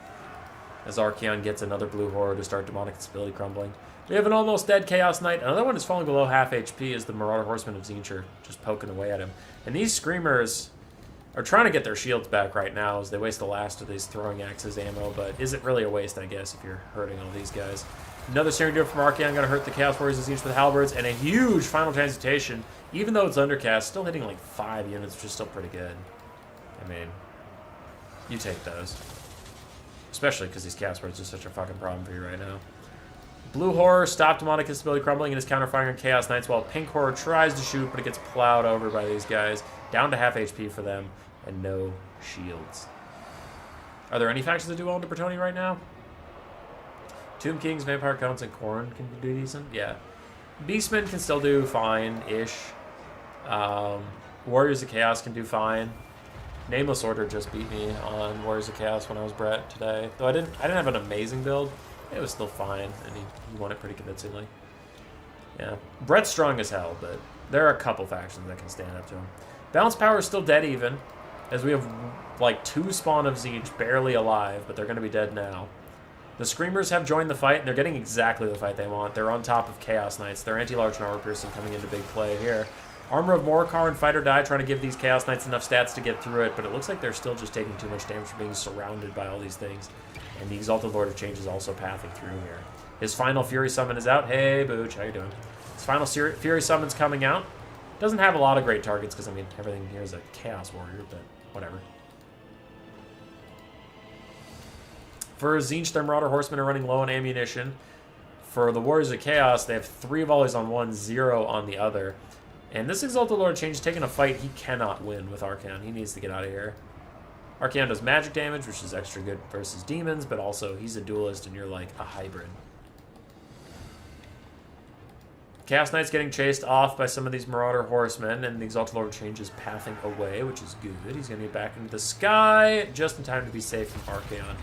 As Archaon gets another Blue Horror to start Demonic Disability crumbling. We have an almost dead Chaos Knight. Another one is falling below half HP as the Marauder Horsemen of Tzeentch are just poking away at him. And these Screamers are trying to get their shields back right now as they waste the last of these throwing axes ammo, but is it really a waste, I guess, if you're hurting all these guys? Another Searing Doom from Archaon going to hurt the Chaos Warriors of Tzeentch with halberds, and a huge Final Transmutation. Even though it's undercast, still hitting like 5 units, which is still pretty good. I mean, you take those. Especially because these Chaos Warriors are such a fucking problem for you right now. Blue Horror stopped Demonic Disability crumbling and is counterfiring on Chaos Knights, while Pink Horror tries to shoot, but it gets plowed over by these guys. Down to half HP for them, and no shields. Are there any factions that do well into Bretonnia right now? Tomb Kings, Vampire Counts, and Khorne can do decent? Yeah. Beastmen can still do fine-ish. Warriors of Chaos can do fine. Nameless Order just beat me on Warriors of Chaos when I was Brett today. Though I didn't have an amazing build. It was still fine, and he won it pretty convincingly. Yeah. Brett's strong as hell, but there are a couple factions that can stand up to him. Balance Power is still dead even, as we have like 2 Spawn of Tzeentch barely alive, but they're going to be dead now. The Screamers have joined the fight, and they're getting exactly the fight they want. They're on top of Chaos Knights. Their anti-large and armor piercing coming into big play here. Armor of Morcar and Fight or Die trying to give these Chaos Knights enough stats to get through it, but it looks like they're still just taking too much damage from being surrounded by all these things. And the Exalted Lord of Change is also pathing through here. His final Fury Summon is out. Hey, Booch, how you doing? His final Fury Summon's coming out. Doesn't have a lot of great targets, because, I mean, everything here is a Chaos Warrior, but whatever. For Tzeentch, their Marauder Horsemen are running low on ammunition. For the Warriors of Chaos, they have 3 volleys on one, 0 on the other. And this Exalted Lord of Change is taking a fight he cannot win with Archaon. He needs to get out of here. Archaon does magic damage, which is extra good versus demons, but also he's a duelist and you're like a hybrid. Chaos Knight's getting chased off by some of these Marauder Horsemen, and the Exalted Lord of Change is pathing away, which is good. He's going to get back into the sky just in time to be safe from Archaon,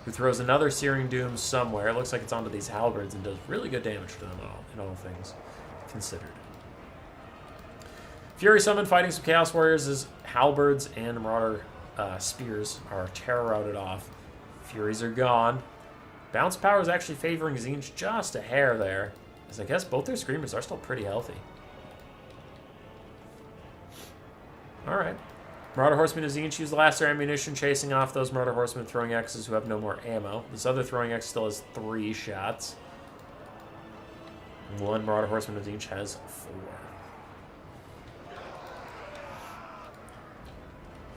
who throws another Searing Doom somewhere. It looks like it's onto these halberds and does really good damage to them in all things considered. Fury Summon fighting some Chaos Warriors is Halberds and Marauder Spears are terror-routed off. Furies are gone. Bounce power is actually favoring Tzeentch just a hair there, as I guess both their Screamers are still pretty healthy. Alright. Marauder Horseman and Tzeentch use the last of their ammunition, chasing off those Marauder Horsemen with throwing X's who have no more ammo. This other throwing X still has 3 shots. One Marauder Horseman of Tzeentch has 4.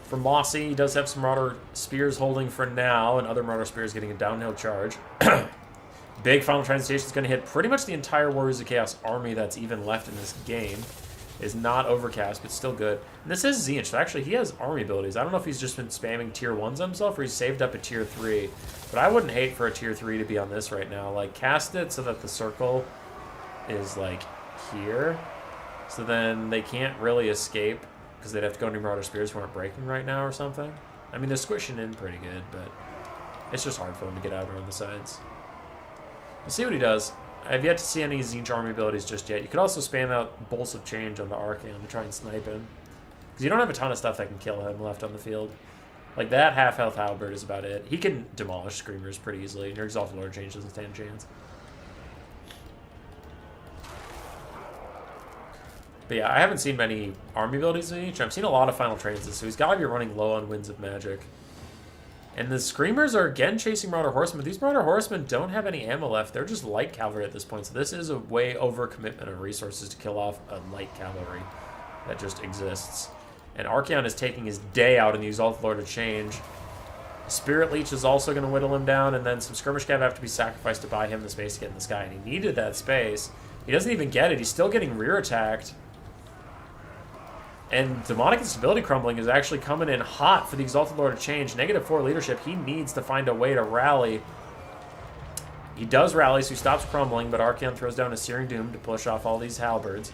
For Mossi, he does have some Marauder Spears holding for now, and other Marauder Spears getting a downhill charge. Big Final Transmutation is going to hit pretty much the entire Warriors of Chaos army that's even left in this game. Is not overcast, but still good. And this is Tzeentch, so actually he has army abilities. I don't know if he's just been spamming tier 1s on himself or he's saved up a tier 3. But I wouldn't hate for a tier 3 to be on this right now. Like, cast it so that the circle is, like, here. So then they can't really escape because they'd have to go into Marauder Spears who aren't breaking right now or something. I mean, they're squishing in pretty good, but it's just hard for them to get out around the sides. We'll see what he does. I have yet to see any Tzeentch army abilities just yet. You could also spam out Bolts of Change on the Archaon to try and snipe him. Because you don't have a ton of stuff that can kill him left on the field. Like, that half-health Halberd is about it. He can demolish Screamers pretty easily, and your Exalted Lord Change doesn't stand a chance. But yeah, I haven't seen many army abilities in each. I've seen a lot of Final Transits, so he's got to be running low on Winds of Magic. And the Screamers are again chasing Marauder Horsemen, but these Marauder Horsemen don't have any ammo left. They're just light cavalry at this point, so this is a way over commitment of resources to kill off a light cavalry that just exists. And Archaon is taking his day out in the Exalted Lord of Change. Spirit Leech is also going to whittle him down, and then some Skirmish Cav have to be sacrificed to buy him the space to get in the sky, and he needed that space. He doesn't even get it. He's still getting rear attacked. And Demonic Instability Crumbling is actually coming in hot for the Exalted Lord of Change. -4 leadership. He needs to find a way to rally. He does rally, so he stops crumbling, but Archaon throws down a Searing Doom to push off all these Halberds.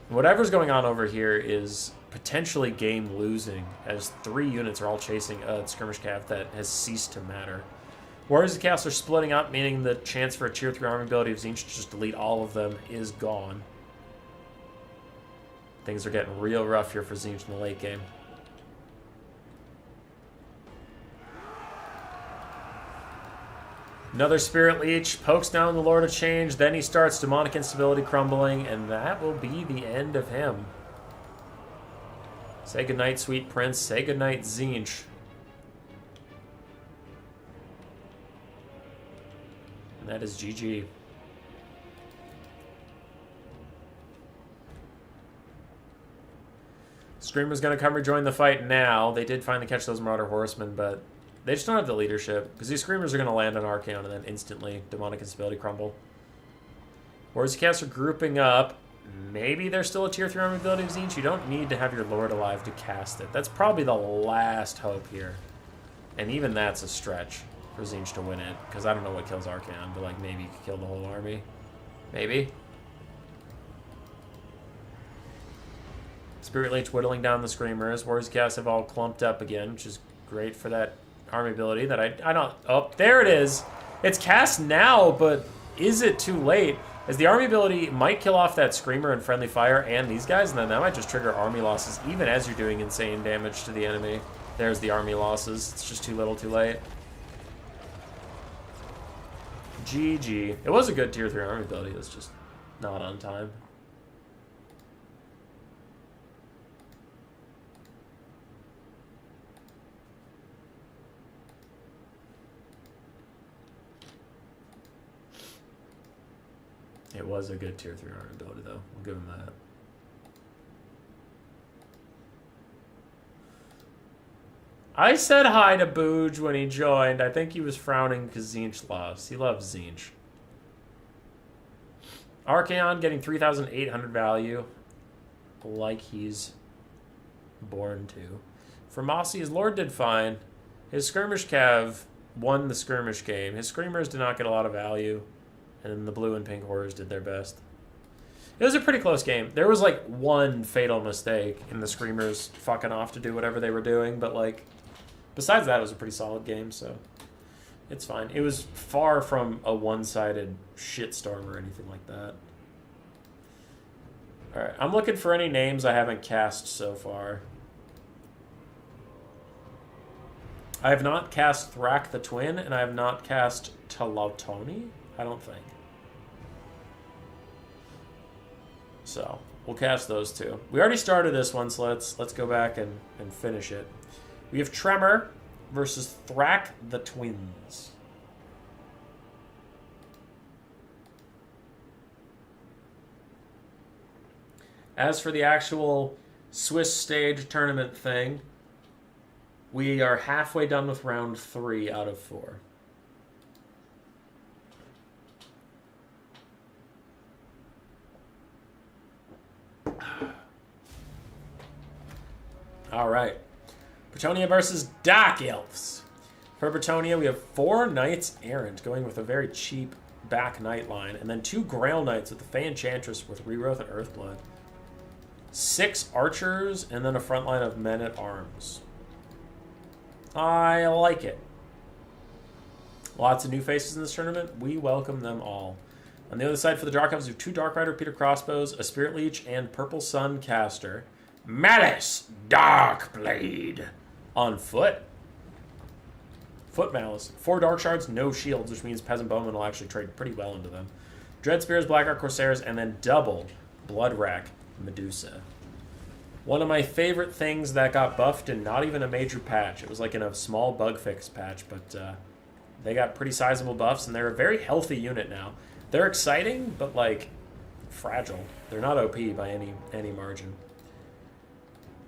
Whatever's going on over here is potentially game losing, as 3 units are all chasing a Skirmish Cav that has ceased to matter. Warriors of Chaos are splitting up, meaning the chance for a tier 3 army ability of Tzeentch to just delete all of them is gone. Things are getting real rough here for Tzeentch in the late game. Another Spirit Leech pokes down the Lord of Change, then he starts Demonic Instability Crumbling, and that will be the end of him. Say goodnight, sweet prince. Say goodnight, Tzeentch. And that is GG. Screamer's going to come rejoin the fight now. They did finally catch those Marauder Horsemen, but they just don't have the leadership. Because these Screamers are going to land on Archaon and then instantly Demonic Instability Crumble. Warriors of Chaos are grouping up. Maybe there's still a tier 3 army ability of Tzeentch. You don't need to have your Lord alive to cast it. That's probably the last hope here. And even that's a stretch for Tzeentch to win it. Because I don't know what kills Archaon, but like maybe you could kill the whole army. Maybe. Spirit Leech whittling down the Screamers. Warriors of Chaos have all clumped up again, which is great for that army ability that I don't... Oh, there it is! It's cast now, but is it too late? As the army ability might kill off that Screamer and Friendly Fire and these guys, and then that might just trigger army losses, even as you're doing insane damage to the enemy. There's the army losses. It's just too little too late. GG. It was a good tier 3 army ability. It was just not on time. It was a good tier 3 armor ability, though. We'll give him that. I said hi to Booj when he joined. I think he was frowning because Tzeentch lost. He loves Tzeentch. Archaon getting 3,800 value. Like he's born to. For Mossi, his Lord did fine. His Skirmish Cav won the skirmish game. His Screamers did not get a lot of value. And then the blue and pink horrors did their best. It was a pretty close game. There was like one fatal mistake in the Screamers fucking off to do whatever they were doing, but like besides that, it was a pretty solid game, so it's fine. It was far from a one-sided shitstorm or anything like that. Alright, I'm looking for any names I haven't cast so far. I have not cast Thrak the Twin, and I have not cast Talotoni, I don't think. So, we'll cast those two. We already started this one, so let's go back and finish it. We have Tremor versus Thrak the Twins. As for the actual Swiss stage tournament thing, we are halfway done with round 3 out of 4. All right. Bretonnia versus Dark Elves. For Bretonnia, we have 4 Knights Errant, going with a very cheap back Knight line, and then 2 Grail Knights with the Fey Enchantress with Regrowth and Earthblood. 6 Archers, and then a front line of Men-at-Arms. I like it. Lots of new faces in this tournament. We welcome them all. On the other side for the Dark Elves, we have 2 Dark Rider Peter Crossbows, a Spirit Leech, and Purple Sun Caster. Malice Darkblade on foot. Foot Malice. 4 Dark Shards, no shields, which means Peasant Bowmen will actually trade pretty well into them. Dread Spears, Blackguard Corsairs, and then double Blood Rack Medusa. One of my favorite things that got buffed in not even a major patch. It was like in a small bug fix patch, but they got pretty sizable buffs, and they're a very healthy unit now. They're exciting, but like fragile. They're not OP by any margin.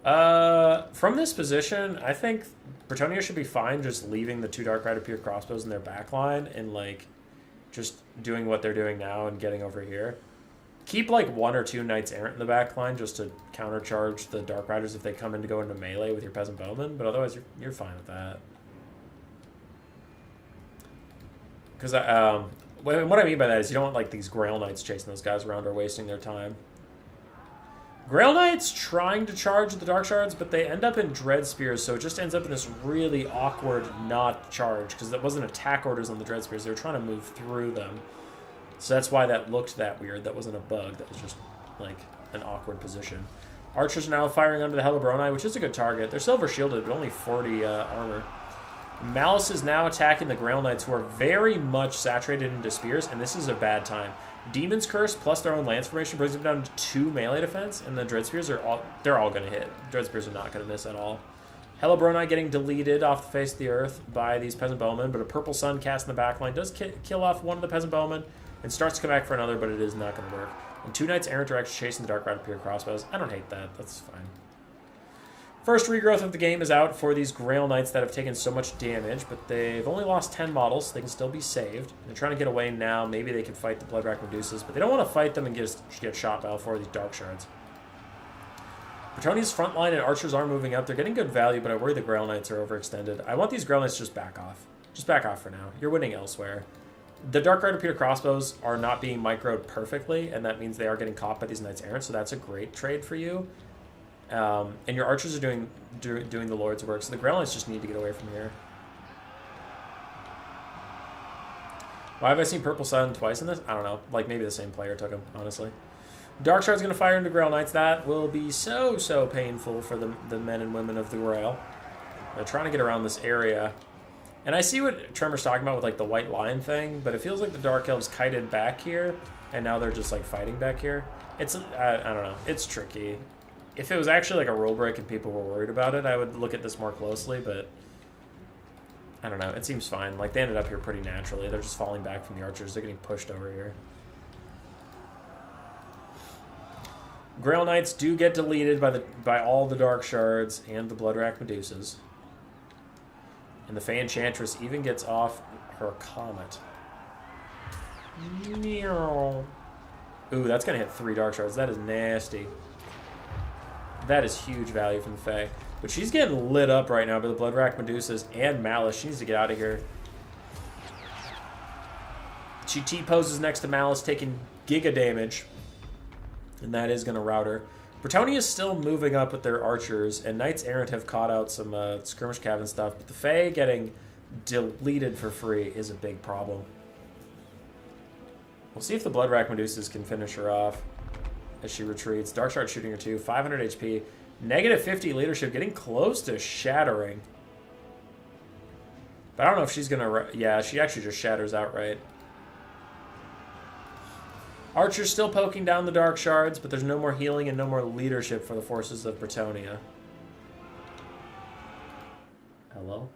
From this position, I think Bretonnia should be fine just leaving the 2 Dark Rider Peter Crossbows in their backline and like just doing what they're doing now and getting over here. Keep like 1 or 2 Knights Errant in the backline just to countercharge the Dark Riders if they come in to go into melee with your Peasant Bowman, but otherwise you're fine with that. Because what I mean by that is you don't want like these Grail Knights chasing those guys around or wasting their time. Grail Knights trying to charge the Dark Shards, but they end up in Dread Spears, so it just ends up in this really awkward not charge, because that wasn't attack orders on the Dread Spears. They were trying to move through them. So that's why that looked that weird. That wasn't a bug. That was just, like, an awkward position. Archers are now firing under the Hellebroni, which is a good target. They're silver shielded, but only 40 armor. Malice is now attacking the Grail Knights, who are very much saturated into spears, and this is a bad time. Demon's Curse plus their own Lance Formation brings them down to 2 melee defense, and the Dread Spears they're all going to hit. Dread Spears are not going to miss at all. Hellebroni getting deleted off the face of the earth by these Peasant Bowmen, but a Purple Sun cast in the backline does kill off one of the Peasant Bowmen, and starts to come back for another, but it is not going to work. And 2 Knights Errant are actually chasing the Dark Rider Peter Crossbows. I don't hate that. That's fine. First regrowth of the game is out for these Grail Knights that have taken so much damage, but they've only lost 10 models, so they can still be saved. They're trying to get away now. Maybe they can fight the Bloodrack Medusas, but they don't want to fight them and get shot by all 4 of these Dark Shards. Bretonnia's front line and Archers are moving up. They're getting good value, but I worry the Grail Knights are overextended. I want these Grail Knights to just back off. Just back off for now. You're winning elsewhere. The Dark Rider Peter Crossbows are not being microed perfectly, and that means they are getting caught by these Knights Errant, so that's a great trade for you. And your Archers are doing the Lord's work, so the Grail Knights just need to get away from here. Why have I seen Purple Sun twice in this? I don't know. Like, maybe the same player took him, honestly. Dark Shard's going to fire into Grail Knights. That will be so painful for the men and women of the Grail. They're trying to get around this area. And I see what Tremor's talking about with, like, the white line thing, but it feels like the Dark Elves kited back here, and now they're just, like, fighting back here. It's, I don't know. It's tricky. If it was actually, like, a rule break and people were worried about it, I would look at this more closely, but I don't know. It seems fine. Like, they ended up here pretty naturally. They're just falling back from the Archers. They're getting pushed over here. Grail Knights do get deleted by all the Dark Shards and the Bloodrack Medusas. And the Fey Enchantress even gets off her Comet. Ooh, that's going to hit 3 Dark Shards. That is nasty. That is huge value from the Fey. But she's getting lit up right now by the Bloodrack Medusas and Malice. She needs to get out of here. She T-poses next to Malice, taking giga damage. And that is going to rout her. Bretonnia is still moving up with their Archers, and Knights Errant have caught out some Skirmish Cav stuff, but the Fey getting deleted for free is a big problem. We'll see if the Bloodrack Medusas can finish her off. as she retreats. Dark Shard shooting her too. 500 HP. Negative 50 leadership. Getting close to shattering. But I don't know if she's going to... Yeah, she actually just shatters outright. Archer's still poking down the Dark Shards, but there's no more healing and no more leadership for the forces of Bretonnia. Hello?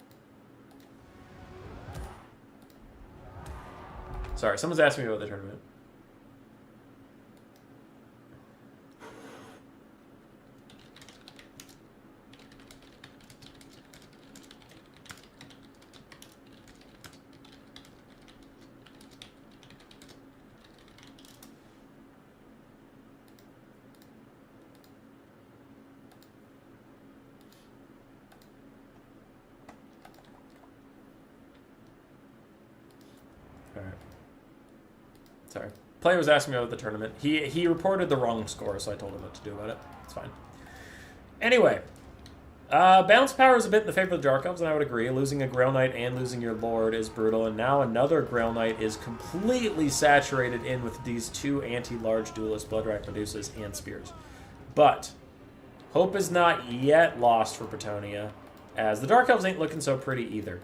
Sorry, someone's asking me about the tournament. Sorry. Player was asking me about the tournament. He reported the wrong score, so I told him what to do about it. It's fine. Anyway, bounce power is a bit in the favor of the Dark Elves, and I would agree. Losing a Grail Knight and losing your Lord is brutal, and now another Grail Knight is completely saturated in with these two anti-large duelist Bloodrack Medusas and Spears. But hope is not yet lost for Bretonnia, as the Dark Elves ain't looking so pretty either.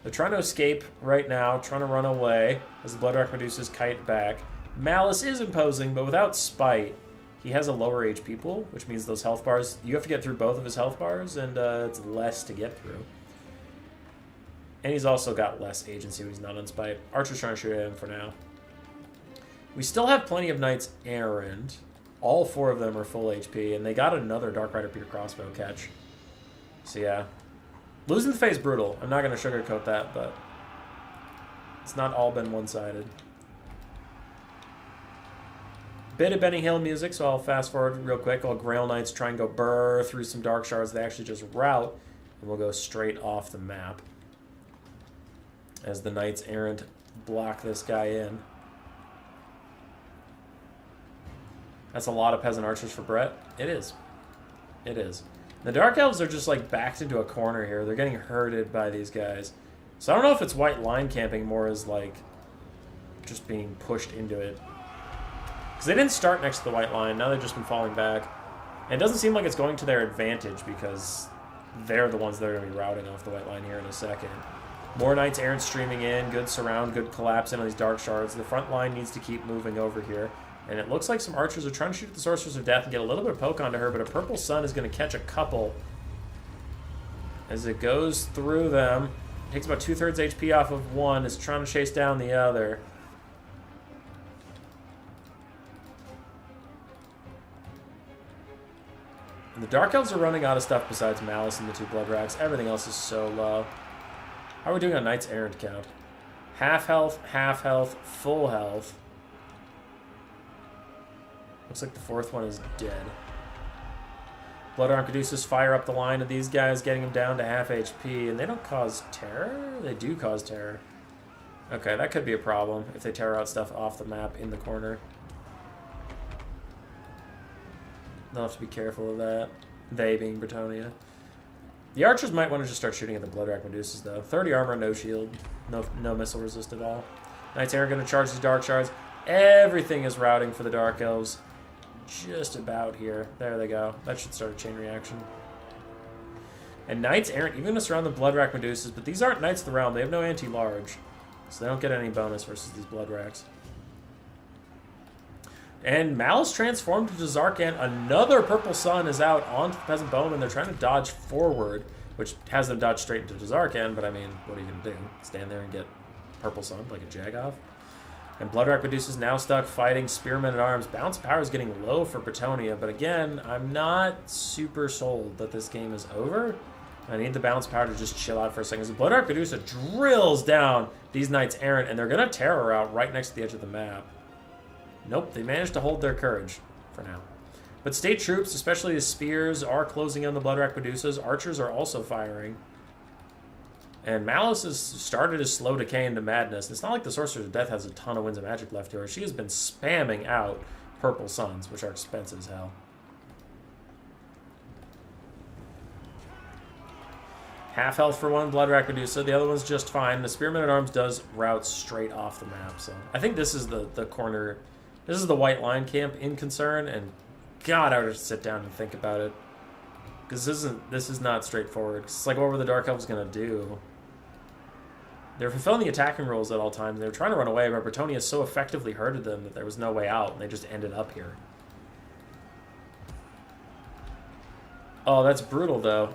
They're trying to escape right now, trying to run away as the Bloodrack Medusas kite back. Malice is imposing, but without Spite, he has a lower HP pool, which means those health bars, you have to get through both of his health bars, and it's less to get through. And he's also got less agency when he's not on Spite. Archer's trying to shoot at him for now. We still have plenty of Knights Errant. All four of them are full HP, and they got another Dark Rider Peter Crossbow catch. So yeah. Losing the phase brutal. I'm not going to sugarcoat that, but it's not all been one-sided. Bit of Benny Hill music, so I'll fast forward real quick while Grail Knights try and go burr through some Dark Shards. They actually just route, and we'll go straight off the map as the Knights Errant block this guy in. That's a lot of Peasant Archers for Brett. It is. It is. The Dark Elves are just, like, backed into a corner here. They're getting herded by these guys. So I don't know if it's white line camping more as, like, just being pushed into it. Because they didn't start next to the white line. Now they've just been falling back. And it doesn't seem like it's going to their advantage because they're the ones that are going to be routing off the white line here in a second. More Knights Errant streaming in. Good surround, good collapse in on these Dark Shards. The front line needs to keep moving over here. And it looks like some archers are trying to shoot at the Sorceress of Death and get a little bit of poke onto her, but a Purple Sun is going to catch a couple as it goes through them. Takes about 2/3 HP off of one, is trying to chase down the other. And the Dark Elves are running out of stuff besides Malice and the two Blood Racks. Everything else is so low. How are we doing on Knights Errant count? Half health, full health. Looks like the fourth one is dead. Blood Arcaduceus fire up the line of these guys, getting them down to half HP, and they don't cause terror? They do cause terror. Okay, that could be a problem if they tear out stuff off the map in the corner. They'll have to be careful of that. They being Bretonnia. The archers might want to just start shooting at the Bloodrack Medusas, though. 30 armor, no shield. No missile resist at all. Knights Errant going to charge these Dark Shards. Everything is routing for the Dark Elves. Just about here. There they go. That should start a chain reaction. And Knights Errant even going to surround the Bloodrack Medusas, but these aren't Knights of the Realm. They have no anti-large, so they don't get any bonus versus these Bloodracks. And Malice transformed to Zark, and another Purple Sun is out onto the Peasant Bowman. They're trying to dodge forward, which has them dodge straight into Zarkan, but I mean, what are you going to do? Stand there and get Purple Sun like a Jagoff? And Bloodrack Medusa's now stuck fighting Spearmen at Arms. Bounce power is getting low for Bretonnia, but again, I'm not super sold that this game is over. I need the bounce power to just chill out for a second. As the Bloodrack Medusa drills down these Knights Errant, and they're going to tear her out right next to the edge of the map. Nope, they managed to hold their courage for now. But state troops, especially the Spears, are closing on the Bloodrack Medusas. Archers are also firing. And Malice has started his slow decay into madness. It's not like the Sorceress of Death has a ton of Winds of Magic left to her. She has been spamming out Purple Suns, which are expensive as hell. Half health for one Bloodrack Medusa. The other one's just fine. The Spearman at Arms does route straight off the map. So I think this is the corner. This is the white line camp in concern, and God, I would have to sit down and think about it. Because this is not straightforward. It's like, what were the Dark Elves going to do? They're fulfilling the attacking roles at all times. They were trying to run away, but Bretonnia so effectively hurted them that there was no way out, and they just ended up here. Oh, that's brutal, though.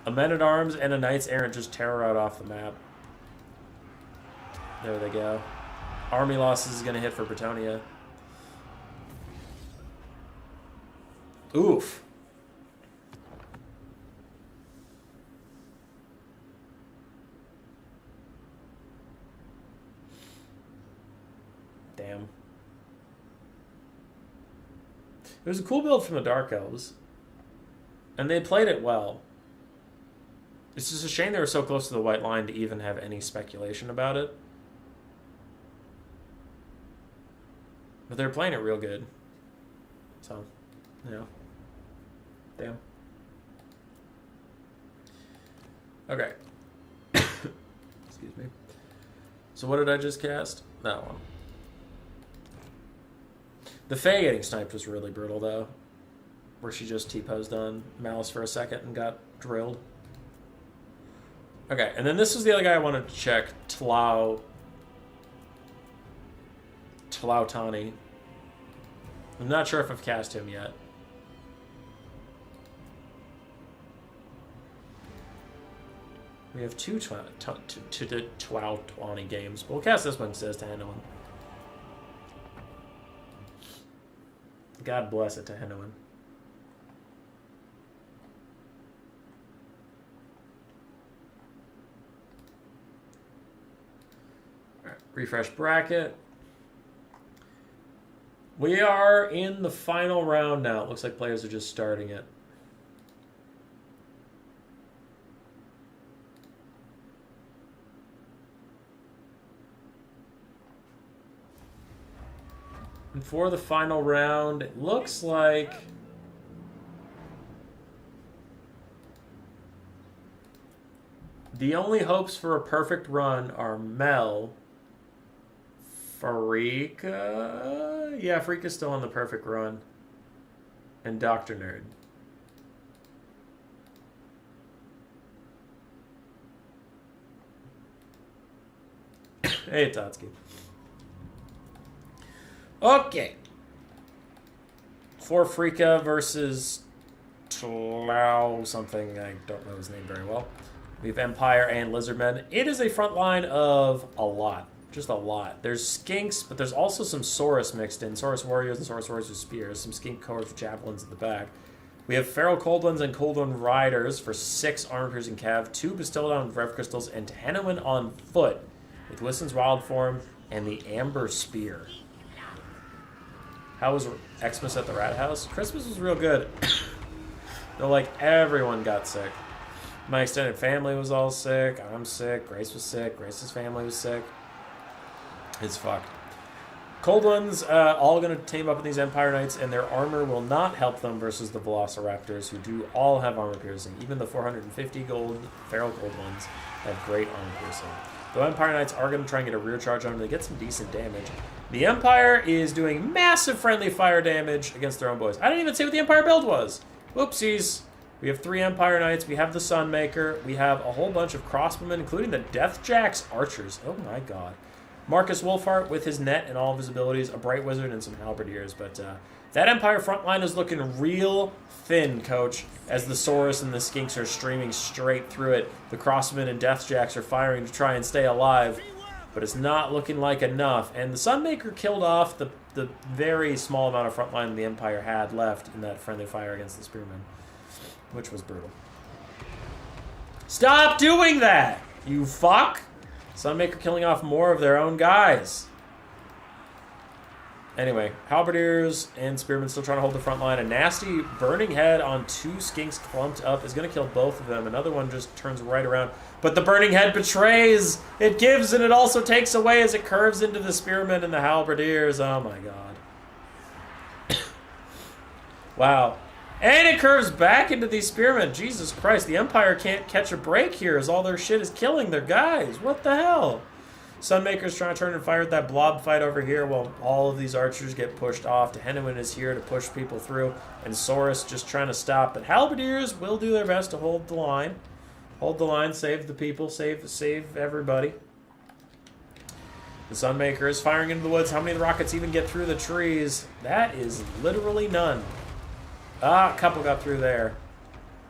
A Men-at-Arms and a Knights Errant just tear right off the map. There they go. Army losses is going to hit for Bretonnia. Oof. Damn. It was a cool build from the Dark Elves. And they played it well. It's just a shame they were so close to the white line to even have any speculation about it. But they're playing it real good. So, yeah. Damn. Okay. Excuse me. So what did I just cast? That one. The Frea getting sniped was really brutal, though. Where she just T-posed on Malice for a second and got drilled. Okay, and then this was the other guy I wanted to check. Tlautani. I'm not sure if I've cast him yet. We have two Tlautani games. We'll cast this one because it says to Henowin. God bless it to Henowin. Alright, refresh bracket. We are in the final round now. It looks like players are just starting it. And for the final round, it looks like the only hopes for a perfect run are Mel, Farika. Yeah, Farika's still on the perfect run. And Dr. Nerd. Hey, Totsky. Okay. For Frika versus Tlau something. I don't know his name very well. We have Empire and Lizardmen. It is a front line of a lot. Just a lot. There's Skinks, but there's also some Saurus mixed in. Saurus Warriors and Saurus Warriors with Spears. Some Skink Cohorts with Javelins at the back. We have Feral Coldwins and Coldwin Riders for 6 Armor-Piercing Cav, 2 Bastillodon Rev Crystals, and Henowin on foot with Whiston's Wild Form and the Amber Spear. How was Xmas at the Rat House? Christmas was real good. Though, like, everyone got sick. My extended family was all sick. I'm sick. Grace was sick. Grace's family was sick. It's fucked. Cold Ones all going to team up with these Empire Knights, and their armor will not help them versus the Velociraptors, who do all have armor piercing. Even the 450 gold Feral Cold Ones have great armor piercing. Though Empire Knights are going to try and get a rear charge on them, they get some decent damage. The Empire is doing massive friendly fire damage against their own boys. I didn't even say what the Empire build was. Whoopsies. We have 3 Empire Knights. We have the Sunmaker. We have a whole bunch of crossbowmen, including the Deathjax Archers. Oh my god. Marcus Wolfhart with his net and all of his abilities, a Bright Wizard, and some Halberdiers. But that Empire front line is looking real thin, Coach, as the Saurus and the Skinks are streaming straight through it. The Crossmen and Deathjacks are firing to try and stay alive, but it's not looking like enough. And the Sunmaker killed off the very small amount of front line the Empire had left in that friendly fire against the Spearmen, which was brutal. Stop doing that, you fuck! Sunmaker killing off more of their own guys. Anyway, Halberdiers and Spearmen still trying to hold the front line. A nasty burning head on 2 Skinks clumped up is going to kill both of them. Another one just turns right around. But the burning head betrays. It gives and it also takes away as it curves into the Spearmen and the Halberdiers. Oh my god. Wow. And it curves back into these Spearmen. Jesus Christ, the Empire can't catch a break here as all their shit is killing their guys. What the hell? Sunmaker's trying to turn and fire at that blob fight over here while all of these archers get pushed off. Henneman is here to push people through, and Zaras just trying to stop. But Halberdiers will do their best to hold the line. Hold the line, save the people, save everybody. The Sunmaker is firing into the woods. How many rockets even get through the trees? That is literally none. Ah, a couple got through there.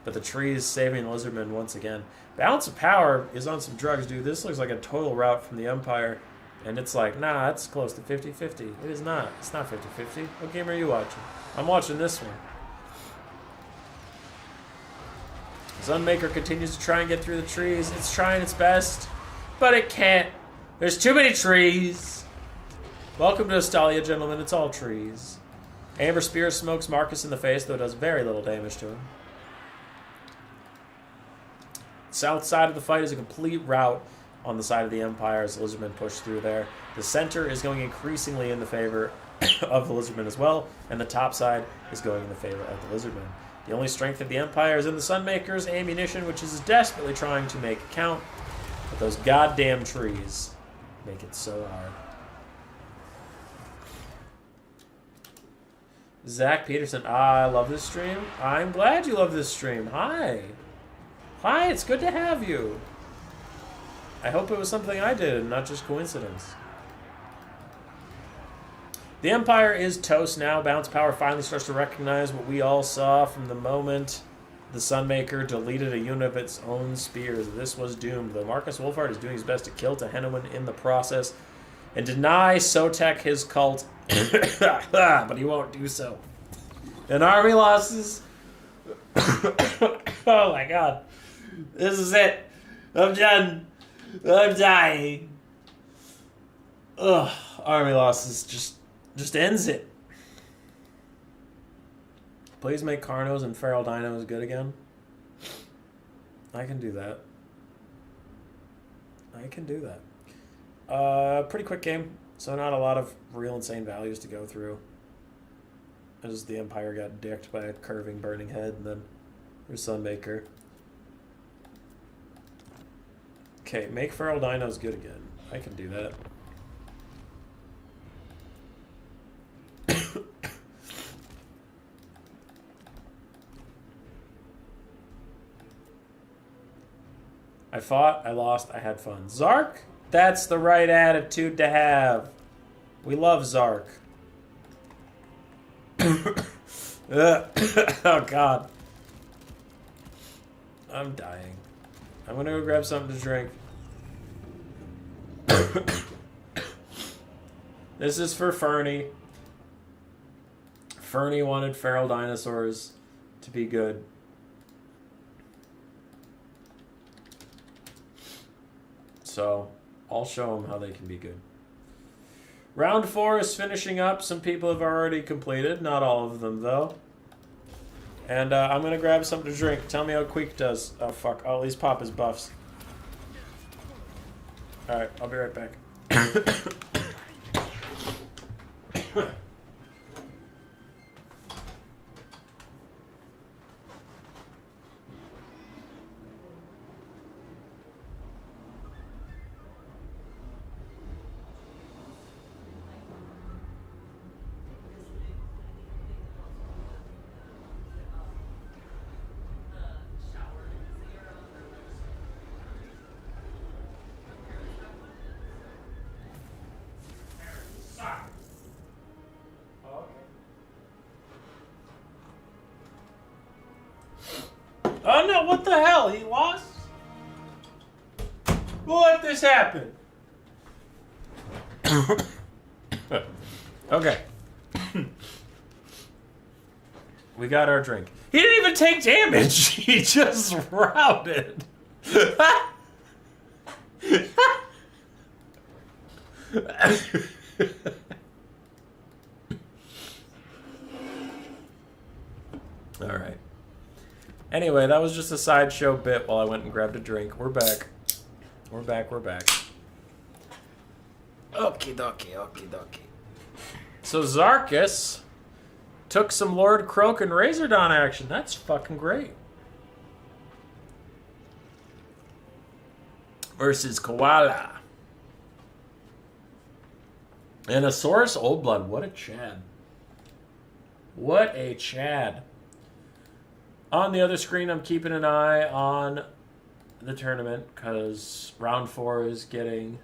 But the trees saving the Lizardmen once again. Balance of Power is on some drugs, dude. This looks like a total rout from the Empire. And it's like, nah, it's close to 50-50. It is not. It's not 50-50. What game are you watching? I'm watching this one. Sunmaker continues to try and get through the trees. It's trying its best, but it can't. There's too many trees. Welcome to Astalia, gentlemen. It's all trees. Amber Spear smokes Marcus in the face, though it does very little damage to him. South side of the fight is a complete rout on the side of the Empire as the Lizardmen push through there. The center is going increasingly in the favor of the Lizardmen as well, and the top side is going in the favor of the Lizardmen. The only strength of the Empire is in the Sunmaker's ammunition, which is desperately trying to make it count. But those goddamn trees make it so hard. Zach Peterson. I love this stream. I'm glad you love this stream. Hi. Hi, it's good to have you. I hope it was something I did and not just coincidence. The Empire is toast now. Bounce Power finally starts to recognize what we all saw from the moment the Sunmaker deleted a unit of its own spears. This was doomed, though Marcus Wolfhard is doing his best to kill Tehenowin in the process and deny Sotek his cult, but he won't do so. And army losses. Oh my god. This is it. I'm done. I'm dying. Ugh. Army losses just ends it. Please make Carnos and Feral Dinos good again. I can do that. I can do that. Pretty quick game, so not a lot of real insane values to go through. As the Empire got dicked by a curving burning head, and then there's Sunmaker. Okay, make Feral Dinos good again. I can do that. I fought, I lost, I had fun. Zark? That's the right attitude to have. We love Zark. Oh, God. I'm dying. I'm gonna go grab something to drink. This is for Fernie. Fernie wanted feral dinosaurs to be good. So, I'll show them how they can be good. Round 4 is finishing up. Some people have already completed. Not all of them, though. And I'm going to grab something to drink. Tell me how Queek does. Oh, fuck. Oh, at least pop his buffs. Alright, I'll be right back. Oh no, what the hell? He lost? Who let this happen? Okay. We got our drink. He didn't even take damage. He just routed. All right. Anyway, that was just a sideshow bit while I went and grabbed a drink. We're back. We're back. Okie dokie, okie dokie. So Zarkus took some Lord Croak and Razordon action. That's fucking great. Versus Koala. And a Saurus Old Blood. What a Chad. What a Chad. On the other screen, I'm keeping an eye on the tournament because round 4 is getting...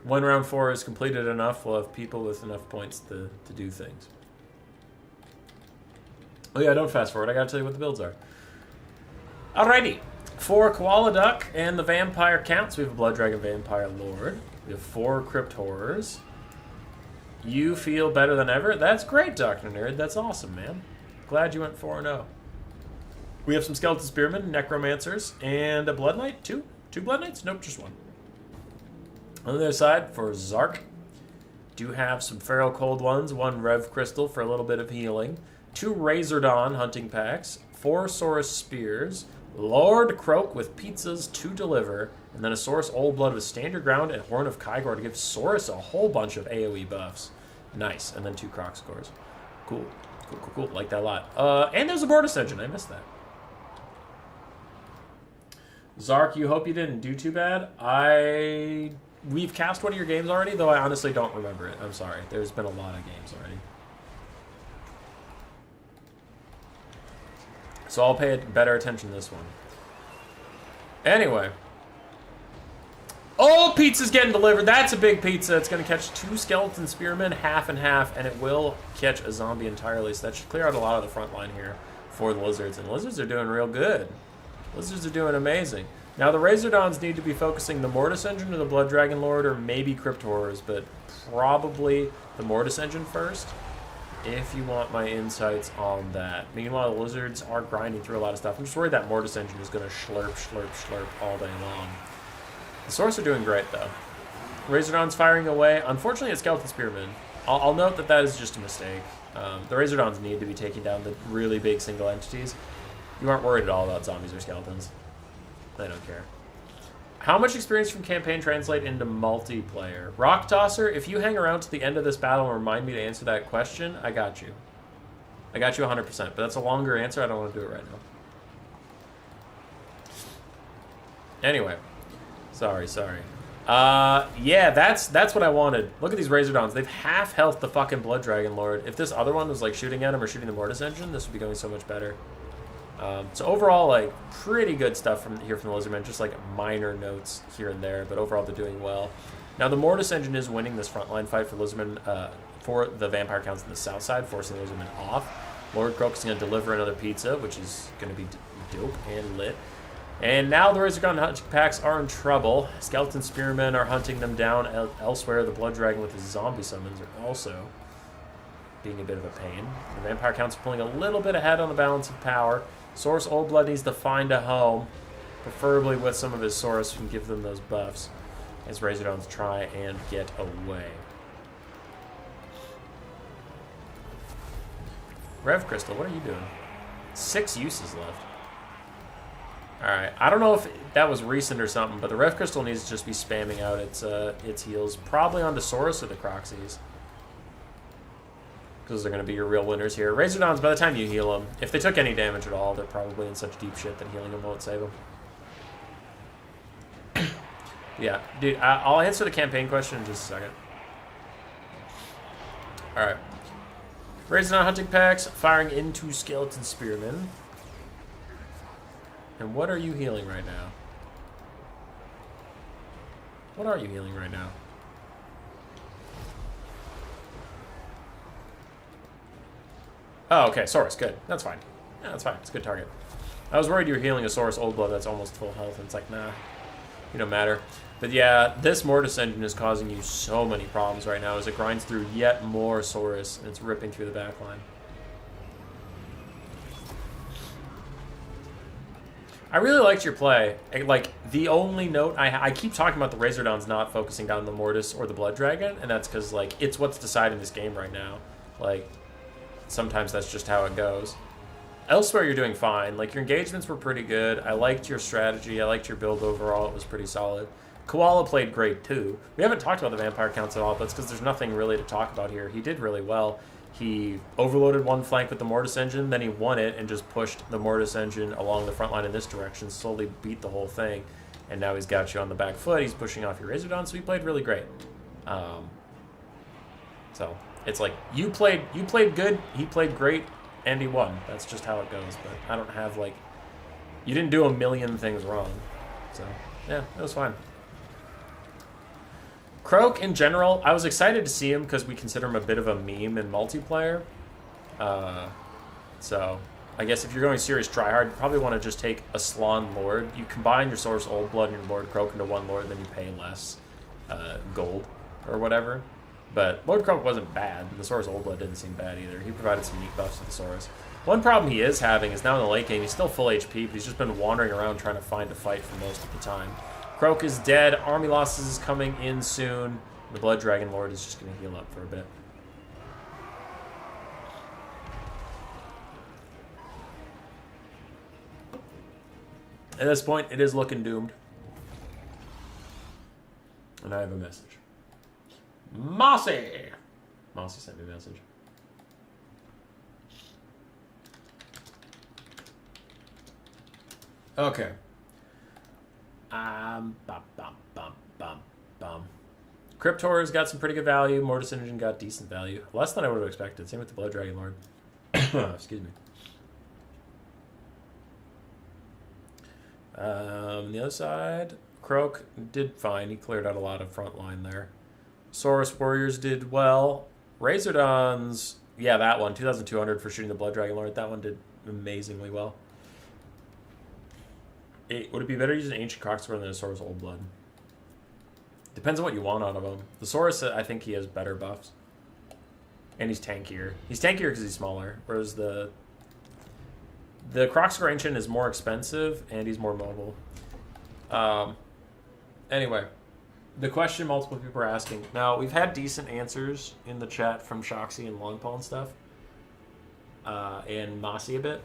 when round 4 is completed enough, we'll have people with enough points to do things. Oh yeah, don't fast forward. I gotta tell you what the builds are. Alrighty. For Koala Duck and the Vampire Counts, we have a Blood Dragon Vampire Lord. We have 4 Crypt Horrors. You feel better than ever? That's great, Dr. Nerd. That's awesome, man. Glad you went 4-0. We have some Skeleton Spearmen, Necromancers, and a Blood Knight. 2? 2 Blood Knights? Nope, just 1. On the other side, for Zark, do have some Feral Cold Ones, 1 Rev Crystal for a little bit of healing, 2 Razor Dawn hunting packs, 4 Saurus Spears, Lord Croak with pizzas to deliver, and then a Saurus Old Blood with Stand Your Ground and Horn of Kygor to give Saurus a whole bunch of AoE buffs. Nice. And then 2 Croc scores. Cool. Cool, cool, cool. Like that a lot. And there's a Mortis Engine. I missed that. Zark, you hope you didn't do too bad. We've cast one of your games already, though I honestly don't remember it. I'm sorry. There's been a lot of games already. So I'll pay better attention to this one. Anyway. Oh, pizza's getting delivered. That's a big pizza. It's going to catch 2 Skeleton Spearmen, half and half, and it will catch a zombie entirely. So that should clear out a lot of the front line here for the Lizards. And the Lizards are doing real good. Lizards are doing amazing. Now, the Razor Dawns need to be focusing the Mortis Engine or the Blood Dragon Lord or maybe Crypt Horrors, but probably the Mortis Engine first, if you want my insights on that. Meanwhile, the Lizards are grinding through a lot of stuff. I'm just worried that Mortis Engine is going to slurp, slurp, slurp all day long. The Saurus are doing great, though. Razor Dawn's firing away. Unfortunately, it's Skeleton Spearmen. I'll note that that is just a mistake. The Razor Dawns need to be taking down the really big single entities. You aren't worried at all about zombies or skeletons. They don't care. How much experience from campaign translate into multiplayer? Rock Tosser, if you hang around to the end of this battle and remind me to answer that question, I got you. I got you 100%, but that's a longer answer. I don't want to do it right now. Anyway. Sorry. Yeah, that's what I wanted. Look at these Razor Dawns. They've half health the fucking Blood Dragon Lord. If this other one was like shooting at him or shooting the Mortis Engine, this would be going so much better. So overall, like, pretty good stuff from the Lizardmen, just like minor notes here and there, but overall they're doing well. Now the Mortis Engine is winning this frontline fight for Lizardmen, for the Vampire Counts on the south side, forcing the Lizardmen off. Lord Croak is going to deliver another pizza, which is going to be dope and lit. And now the Razor Gun hunting packs are in trouble. Skeleton Spearmen are hunting them down elsewhere. The Blood Dragon with his zombie summons are also being a bit of a pain. The Vampire Counts are pulling a little bit ahead on the balance of power. Saurus Old Blood needs to find a home, preferably with some of his Saurus who can give them those buffs, as Razor Dawns try and get away. Rev Crystal, what are you doing? 6 uses left. Alright, I don't know if that was recent or something, but the Rev Crystal needs to just be spamming out its heals, probably onto Saurus or the Croxies. Because they're going to be your real winners here. Razor Dawns, by the time you heal them, if they took any damage at all, they're probably in such deep shit that healing them won't save them. Yeah, dude, I'll answer the campaign question in just a second. Alright. Razor Dawn hunting packs, firing into Skeleton Spearmen. And what are you healing right now? What are you healing right now? Oh, okay, Saurus, good. That's fine. Yeah, that's fine. It's a good target. I was worried you were healing a Saurus Old Blood that's almost full health, and it's like, nah, you don't matter. But yeah, this Mortis Engine is causing you so many problems right now as it grinds through yet more Saurus, and it's ripping through the back line. I really liked your play. Like, the only note, I keep talking about the Razor Dawns not focusing down the Mortis or the Blood Dragon, and that's because, like, it's what's deciding this game right now. Like, sometimes that's just how it goes. Elsewhere, you're doing fine. Like, your engagements were pretty good. I liked your strategy. I liked your build overall. It was pretty solid. Koala played great, too. We haven't talked about the Vampire Counts at all, but it's because there's nothing really to talk about here. He did really well. He overloaded one flank with the Mortis engine, then he won it and just pushed the Mortis engine along the front line in this direction, slowly beat the whole thing, and now he's got you on the back foot. He's pushing off your Razordon, so he played really great. So it's like you played good, he played great, and he won. That's just how it goes. But I don't have like, you didn't do a million things wrong. So yeah, it was fine. Croak, in general, I was excited to see him because we consider him a bit of a meme in multiplayer. So I guess if you're going serious tryhard, you probably want to just take a Slaane's Lord. You combine your Source Old Blood and your Lord Croak into one Lord, then you pay less gold or whatever. But Lord Croak wasn't bad. The Source Old Blood didn't seem bad either. He provided some neat buffs to the Source. One problem he is having is now in the late game, he's still full HP, but he's just been wandering around trying to find a fight for most of the time. Croak is dead. Army losses is coming in soon. The Blood Dragon Lord is just going to heal up for a bit. At this point, it is looking doomed. And I have a message. Mossi! Mossi sent me a message. Okay. Cryptor's got some pretty good value. Mortis Engine got decent value. Less than I would have expected. Same with the Blood Dragon Lord. Excuse me. The other side, Croak did fine. He cleared out a lot of front line there. Saurus Warriors did well. Razordons, yeah, that one. 2,200 for shooting the Blood Dragon Lord. That one did amazingly well. Would it be better using Ancient Cocksword than a Saurus Old Blood? Depends on what you want out of him. The Saurus, I think he has better buffs. And he's tankier. He's tankier because he's smaller. Whereas the Crocscore Ancient is more expensive and he's more mobile. Anyway, the question multiple people are asking. Now, we've had decent answers in the chat from Shoxy and Longpaw and stuff. And Mossi a bit.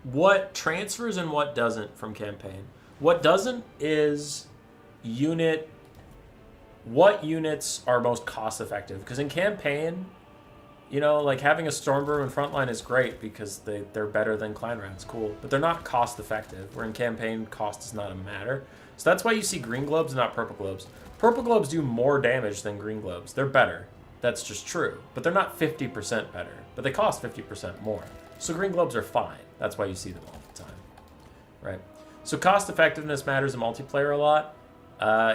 What transfers and what doesn't from campaign? What doesn't is what units are most cost effective. Because in campaign, you know, like having a Stormbrewer in frontline is great because they're better than Clan Rats, cool. But they're not cost effective, where in campaign cost is not a matter. So that's why you see Green Globes and not Purple Globes. Purple Globes do more damage than Green Globes. They're better. That's just true. But they're not 50% better. But they cost 50% more. So Green Globes are fine. That's why you see them all the time. Right? So cost effectiveness matters in multiplayer a lot.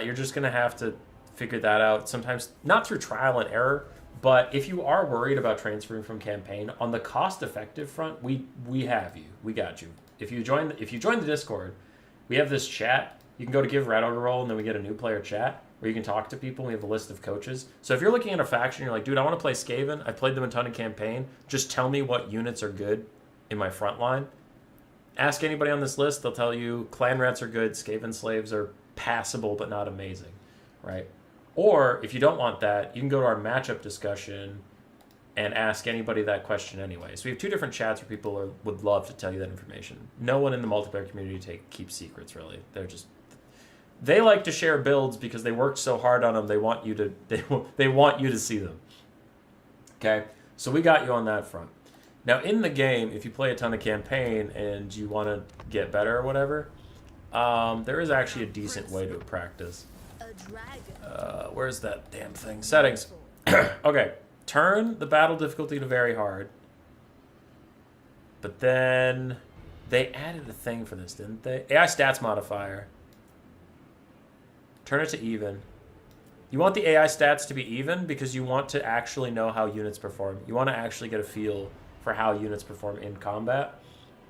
You're just going to have to figure that out. Sometimes not through trial and error, but if you are worried about transferring from campaign, on the cost-effective front, we have you. We got you. If you join the Discord, we have this chat. You can go to Give Rat Ogre Roll, and then we get a new player chat where you can talk to people. We have a list of coaches. So if you're looking at a faction, you're like, dude, I want to play Skaven. I played them a ton in campaign. Just tell me what units are good in my front line. Ask anybody on this list. They'll tell you Clan Rats are good. Skaven Slaves are passable but not amazing, right? Or, if you don't want that, you can go to our matchup discussion and ask anybody that question anyway. So we have two different chats where people would love to tell you that information. No one in the multiplayer community keeps secrets, really. They like to share builds because they worked so hard on them, they want you to see them. Okay? So we got you on that front. Now, in the game, if you play a ton of campaign and you want to get better or whatever, there is actually a decent way to practice. Where's that damn thing? Settings. Okay. Turn the battle difficulty to very hard. But then they added a thing for this, didn't they? AI stats modifier. Turn it to even. You want the AI stats to be even because you want to actually know how units perform. You want to actually get a feel for how units perform in combat.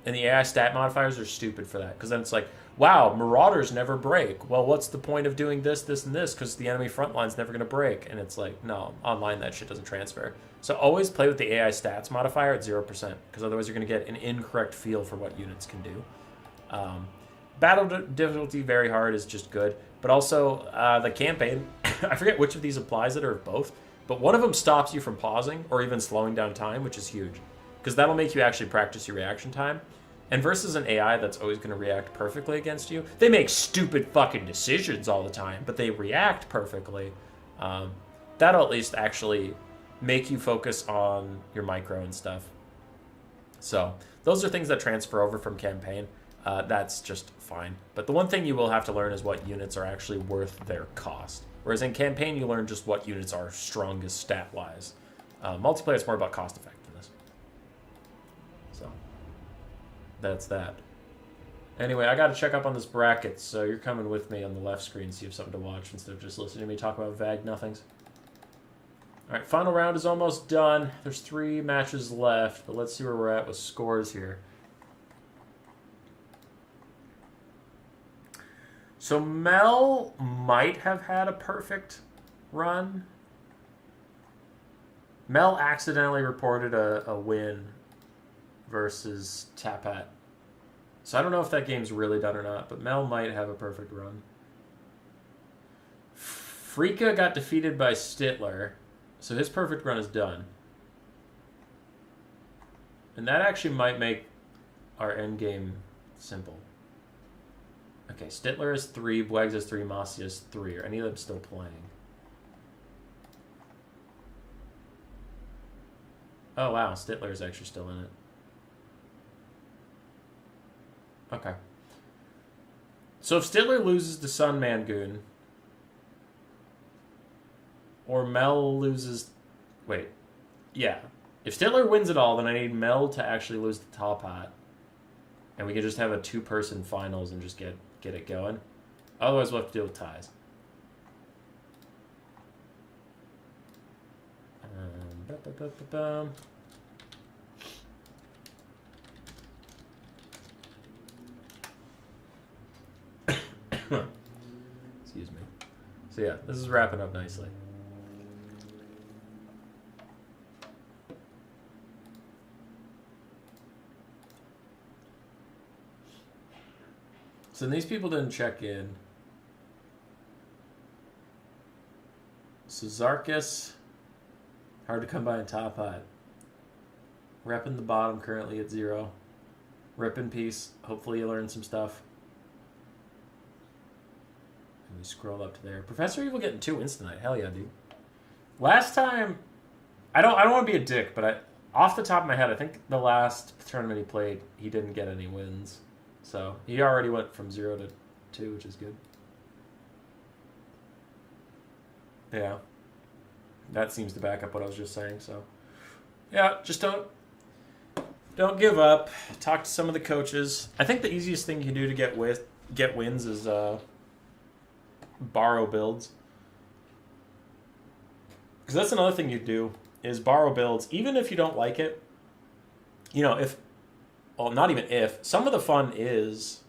And the AI stat modifiers are stupid for that. Because then it's like, wow, Marauders never break. Well, what's the point of doing this, this, and this? Because the enemy front line's never going to break. And it's like, no, online that shit doesn't transfer. So always play with the AI stats modifier at 0%. Because otherwise you're going to get an incorrect feel for what units can do. Battle difficulty very hard is just good. But also, the campaign, I forget which of these applies it or both. But one of them stops you from pausing or even slowing down time, which is huge. Because that'll make you actually practice your reaction time. And versus an AI that's always going to react perfectly against you, they make stupid fucking decisions all the time, but they react perfectly. that'll at least actually make you focus on your micro and stuff. So those are things that transfer over from campaign. That's just fine. But the one thing you will have to learn is what units are actually worth their cost. Whereas in campaign, you learn just what units are strongest stat-wise. Multiplayer is more about cost effectiveness. So that's that. Anyway, I got to check up on this bracket, so you're coming with me on the left screen, so you have something to watch instead of just listening to me talk about vague nothings. All right, final round is almost done. There's 3 matches left, but let's see where we're at with scores here. So Mel might have had a perfect run. Mel accidentally reported a win versus Tat Pat. So I don't know if that game's really done or not, but Mel might have a perfect run. Frea got defeated by Stitler, so his perfect run is done. And that actually might make our end game simple. Okay, Stitler is 3, Bwags is 3, Mossi is 3. Are any of them still playing? Oh wow, Stitler is actually still in it. Okay. So if Stitler loses to Sunman Goon, or Mel loses... Wait. Yeah. If Stitler wins it all, then I need Mel to actually lose the Tat Pat. And we can just have a 2-person finals and just get it going. Otherwise, we'll have to deal with ties. Excuse me. So yeah, this is wrapping up nicely. So these people didn't check in. So Zarkus, hard to come by in Tat Pat. Repping the bottom currently at 0. Rip in peace. Hopefully you learned some stuff. And we scroll up to there. Professor Evil getting 2 wins tonight. Hell yeah, dude. Last time, I don't want to be a dick, but off the top of my head, I think the last tournament he played, he didn't get any wins. So he already went from 0 to 2, which is good. Yeah. That seems to back up what I was just saying, so. Yeah, just don't give up. Talk to some of the coaches. I think the easiest thing you can do to get wins is borrow builds. Because that's another thing you do, is borrow builds. Even if you don't like it, you know, well, not even if. Some of the fun is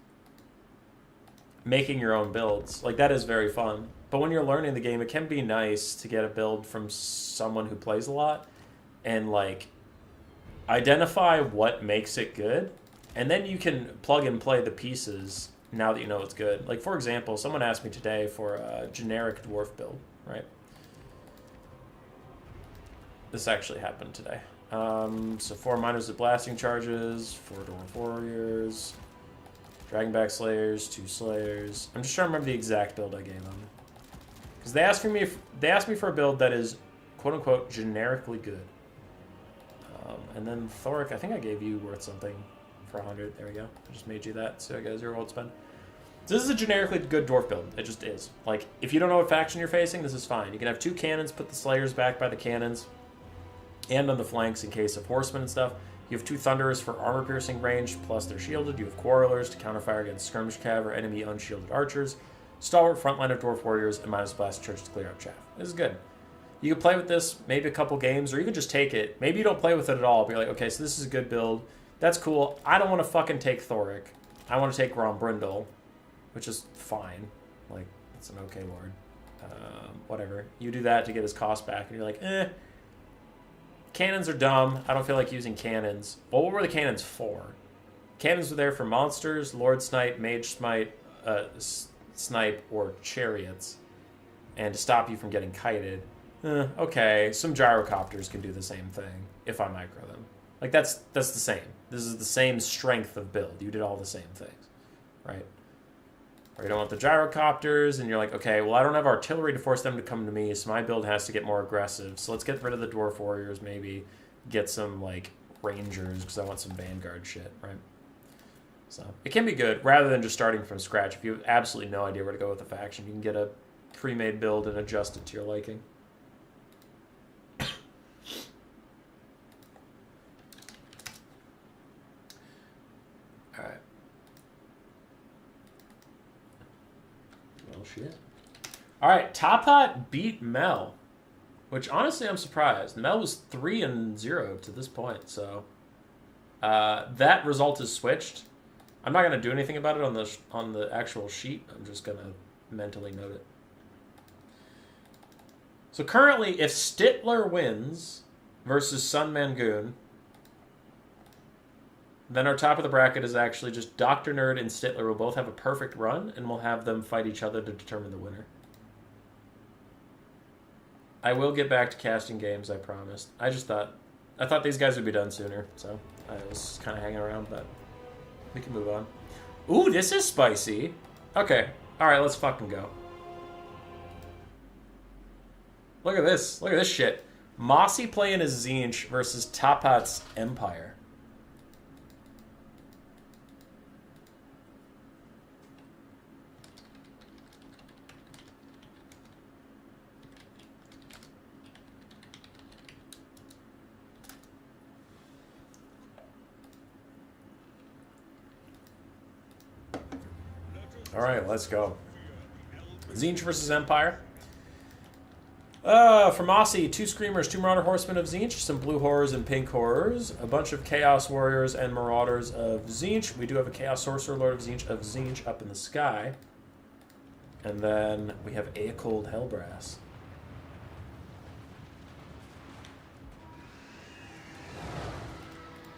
making your own builds. Like, that is very fun. But when you're learning the game, it can be nice to get a build from someone who plays a lot and, like, identify what makes it good. And then you can plug and play the pieces now that you know it's good. Like, for example, someone asked me today for a generic dwarf build, right? This actually happened today. So 4 miners with blasting charges, 4 dwarf warriors, dragonback slayers, 2 slayers. I'm just trying to remember the exact build I gave them, because they asked me for a build that is quote unquote generically good. And then Thoric, I think I gave you worth something for 100. There we go. I just made you that, so I got 0 gold spend. So this is a generically good dwarf build. It just is. Like, if you don't know what faction you're facing, this is fine. You can have 2 cannons, put the slayers back by the cannons, and on the flanks in case of horsemen and stuff. You have 2 thunderers for armor piercing range, plus they're shielded. You have quarrelers to counterfire against skirmish cav or enemy unshielded archers, stalwart frontline of dwarf warriors, and minus blast church to clear up chaff. This is good. You can play with this maybe a couple games, or even just take it. Maybe you don't play with it at all, but you're like, okay, so this is a good build. That's cool. I don't want to fucking take Thoric. I want to take Grombrindle, which is fine. Like, it's an okay lord. Whatever. You do that to get his cost back, and you're like, eh. Cannons are dumb. I don't feel like using cannons. Well, what were the cannons for? Cannons were there for monsters, Lord Snipe, Mage Smite, Snipe, or chariots, and to stop you from getting kited. Okay, some gyrocopters can do the same thing if I micro them. Like, that's the same. This is the same strength of build. You did all the same things, right? Or you don't want the gyrocopters, and you're like, okay, well, I don't have artillery to force them to come to me, so my build has to get more aggressive. So let's get rid of the dwarf warriors, maybe get some, like, rangers, because I want some vanguard shit, right? So it can be good, rather than just starting from scratch. If you have absolutely no idea where to go with the faction, you can get a pre-made build and adjust it to your liking. Alright. Well, shit. Alright, Tat Pat beat Mel, which honestly I'm surprised. Mel was 3-0 to this point, so that result is switched. I'm not going to do anything about it on the actual sheet. I'm just going to mentally note it. So currently, if Stitler wins versus Sunman Goon, then our top of the bracket is actually just Dr. Nerd and Stitler will both have a perfect run, and we'll have them fight each other to determine the winner. I will get back to casting games, I promised. I thought these guys would be done sooner, so I was kind of hanging around, but we can move on. Ooh, this is spicy. Okay, alright, let's fucking go. Look at this. Look at this shit. Mossi playing as Tzeentch versus Tat Pat's Empire. Alright, let's go. Tzeentch versus Empire. For Mossi, 2 Screamers, 2 Marauder Horsemen of Tzeentch, some Blue Horrors and Pink Horrors, a bunch of Chaos Warriors and Marauders of Tzeentch. We do have a Chaos Sorcerer Lord of Tzeentch up in the sky. And then we have Aecold Hellbrass.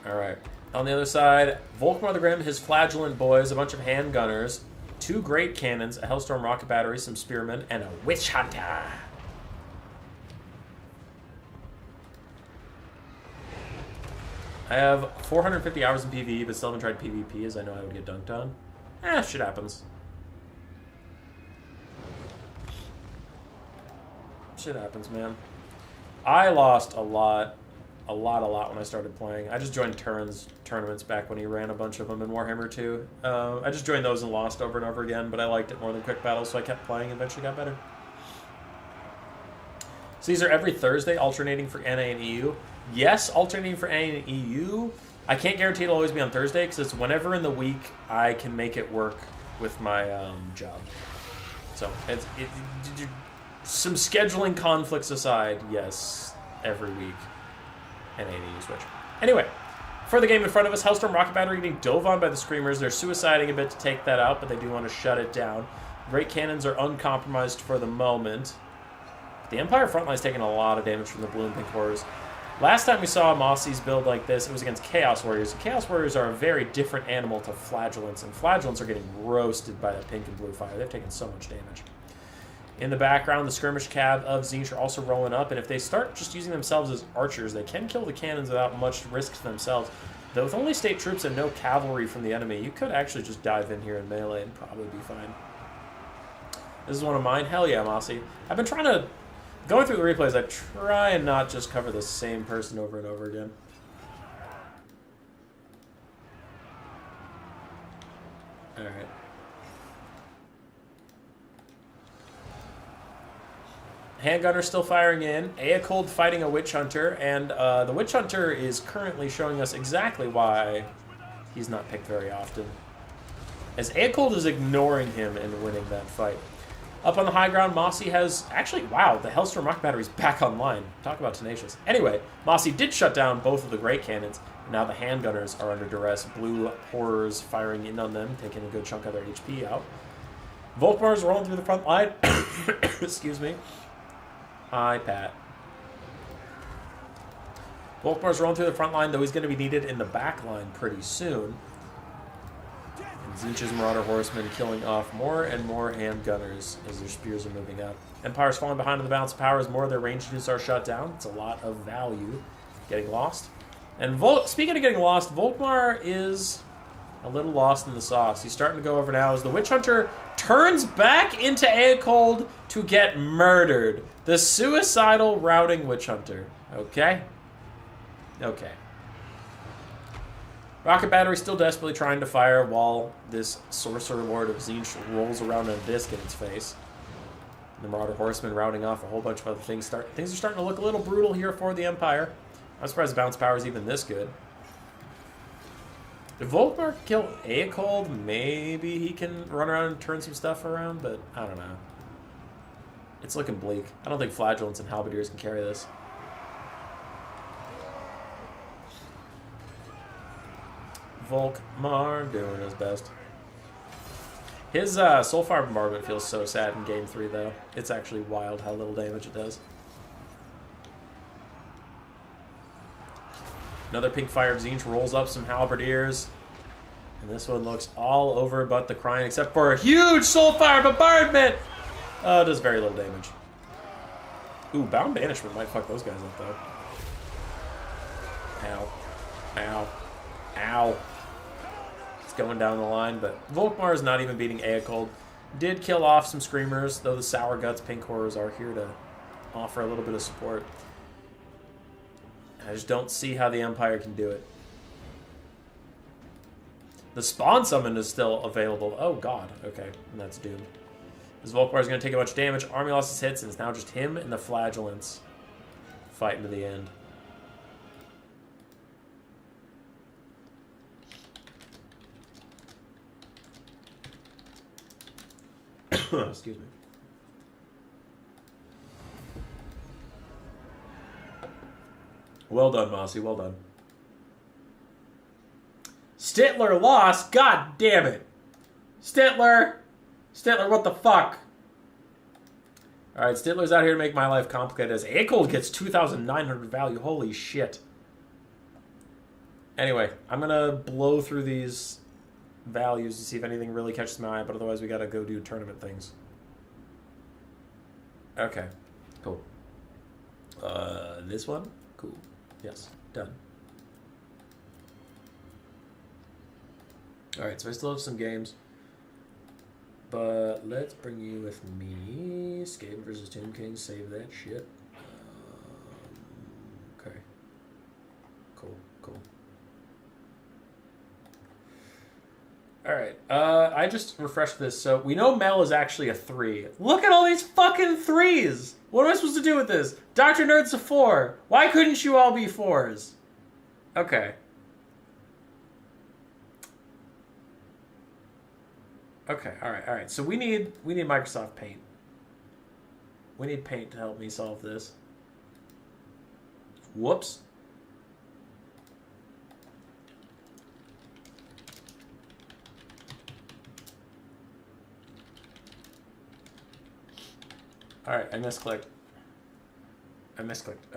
Alright. On the other side, Volkmar the Grim, his Flagellant Boys, a bunch of Handgunners, 2 Great Cannons, a Hellstorm Rocket Battery, some Spearmen, and a Witch Hunter. I have 450 hours in PvE, but still haven't tried PvP as I know I would get dunked on. Shit happens. Shit happens, man. I lost a lot when I started playing. I just joined Turin's tournaments back when he ran a bunch of them in Warhammer 2. I just joined those and lost over and over again, but I liked it more than Quick Battles, so I kept playing and eventually got better. So these are every Thursday, alternating for NA and EU. Yes, alternating for NA and EU. I can't guarantee it'll always be on Thursday, because it's whenever in the week I can make it work with my job. So, some scheduling conflicts aside, yes, every week. NA and EU switch. Anyway, for the game in front of us, Hellstorm Rocket Battery getting dove on by the Screamers. They're suiciding a bit to take that out, but they do want to shut it down. Great Cannons are uncompromised for the moment. The Empire frontline is taking a lot of damage from the Blue and Pink Horrors. Last time we saw Mossi's build like this, it was against Chaos Warriors. Chaos Warriors are a very different animal to Flagellants, and Flagellants are getting roasted by that pink and blue fire. They've taken so much damage. In the background, the skirmish cab of Tzeentch are also rolling up, and if they start just using themselves as archers, they can kill the cannons without much risk to themselves. Though with only state troops and no cavalry from the enemy, you could actually just dive in here and melee and probably be fine. This is one of mine. Hell yeah, Mossi. I've been trying to... Going through the replays, I try and not just cover the same person over and over again. Alright. Handgunner still firing in. Aecold fighting a Witch Hunter, and the Witch Hunter is currently showing us exactly why he's not picked very often. As Aecold is ignoring him and winning that fight. Up on the high ground, Mossi has... Actually, wow, the Hellstorm Rocket Battery is back online. Talk about tenacious. Anyway, Mossi did shut down both of the Great Cannons. And now the Handgunners are under duress. Blue Horrors firing in on them, taking a good chunk of their HP out. Volkmar's rolling through the front line. Excuse me. Hi, Pat. Volkmar's rolling through the front line, though he's going to be needed in the back line pretty soon. Tzeentch's Marauder Horsemen killing off more and more Handgunners as their spears are moving up. Empire's falling behind on the balance of power as more of their ranged units are shut down. It's a lot of value getting lost. And speaking of getting lost, Volkmar is A little lost in the sauce. He's starting to go over now as the Witch Hunter turns back into Aecold to get murdered. The suicidal routing Witch Hunter. Okay? Okay. Rocket Battery still desperately trying to fire while this Sorcerer Lord of Tzeentch rolls around in a disc in its face. And the Marauder Horseman routing off a whole bunch of other things. Things are starting to look a little brutal here for the Empire. I'm surprised the bounce power is even this good. If Volkmar can kill Aecold, maybe he can run around and turn some stuff around, but I don't know. It's looking bleak. I don't think Flagellants and Halberdiers can carry this. Volkmar doing his best. His Soulfire Bombardment feels so sad in Game 3, though. It's actually wild how little damage it does. Another pink fire of Tzeentch rolls up some Halberdiers. And this one looks all over but the crying, except for a huge Soulfire Bombardment! It does very little damage. Ooh, Bound Banishment might fuck those guys up, though. Ow. Ow. Ow. It's going down the line, but Volkmar is not even beating Aecold. Did kill off some Screamers, though the Sour Guts Pink Horrors are here to offer a little bit of support. I just don't see how the Empire can do it. The Spawn Summon is still available. Oh god, okay, and that's doomed. This Volkmar is going to take a bunch of damage. Army losses hits, and it's now just him and the Flagellants fighting to the end. Excuse me. Well done, Mossi. Well done. Stitler lost? God damn it. Stitler! Stitler, what the fuck? Alright, Stitler's out here to make my life complicated as Aecold gets 2,900 value. Holy shit. Anyway, I'm gonna blow through these values to see if anything really catches my eye, but otherwise we gotta go do tournament things. Okay, cool. This one? Cool. Yes, done. Alright, so I still have some games. But let's bring you with me. Skaven versus Tomb King, save that shit. Okay. Cool, cool. Alright, I just refreshed this, so we know Mel is actually a 3. Look at all these fucking 3s! What am I supposed to do with this? Dr. Nerd's a 4. Why couldn't you all be 4s? Okay. Okay, alright. So we need Microsoft Paint. We need Paint to help me solve this. Whoops. Alright, I misclicked.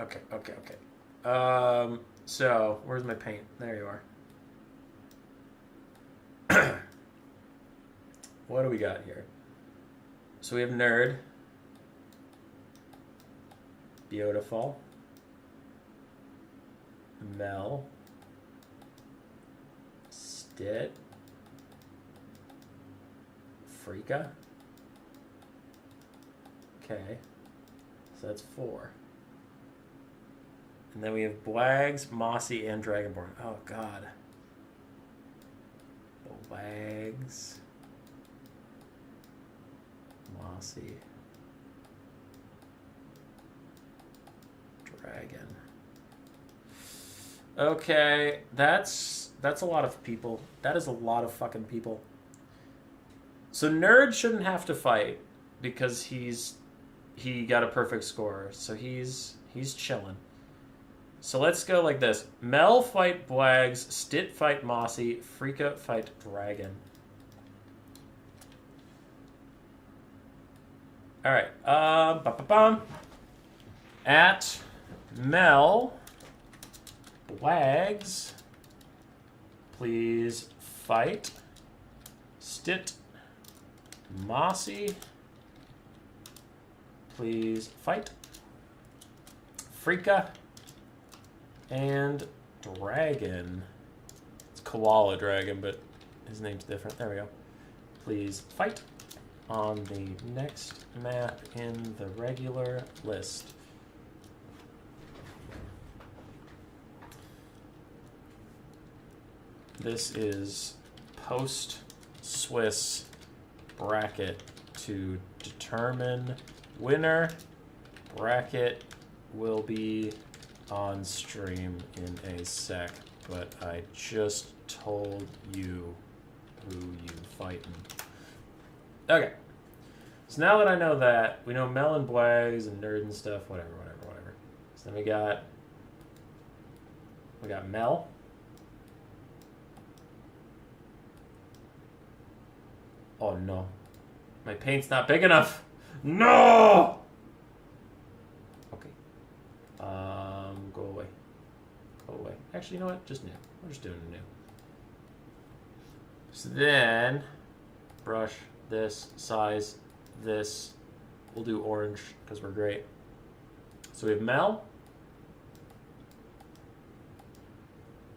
Okay. So, where's my paint? There you are. What do we got here? So we have Nerd. Beautiful. Mel. Stit. Frea. Okay. So that's 4. And then we have Blags, Mossi, and Dragonborn. Oh, God. Blags. Mossi. Dragon. Okay, that's a lot of people. That is a lot of fucking people. So Nerd shouldn't have to fight because he got a perfect score. So he's chilling. So let's go like this. Mel fight Blags, Stit fight Mossi, Frea fight Dragon. Alright, At Mel, Blags, please fight. Stit, Mossi, please fight. Frea, and Dragon. It's Koala Dragon, but his name's different. There we go. Please fight on the next map in the regular list. This is post-Swiss bracket to determine winner. Bracket will be on stream in a sec, but I just told you who you fighting. Okay. So now that I know that, we know Mel and Bwags and Nerd and stuff, whatever. So then we got Mel. Oh no. My paint's not big enough. No! Okay. Go away. Go away. Actually, you know what? Just new. We're just doing new. So then, brush this, size this. We'll do orange because we're great. So we have Mel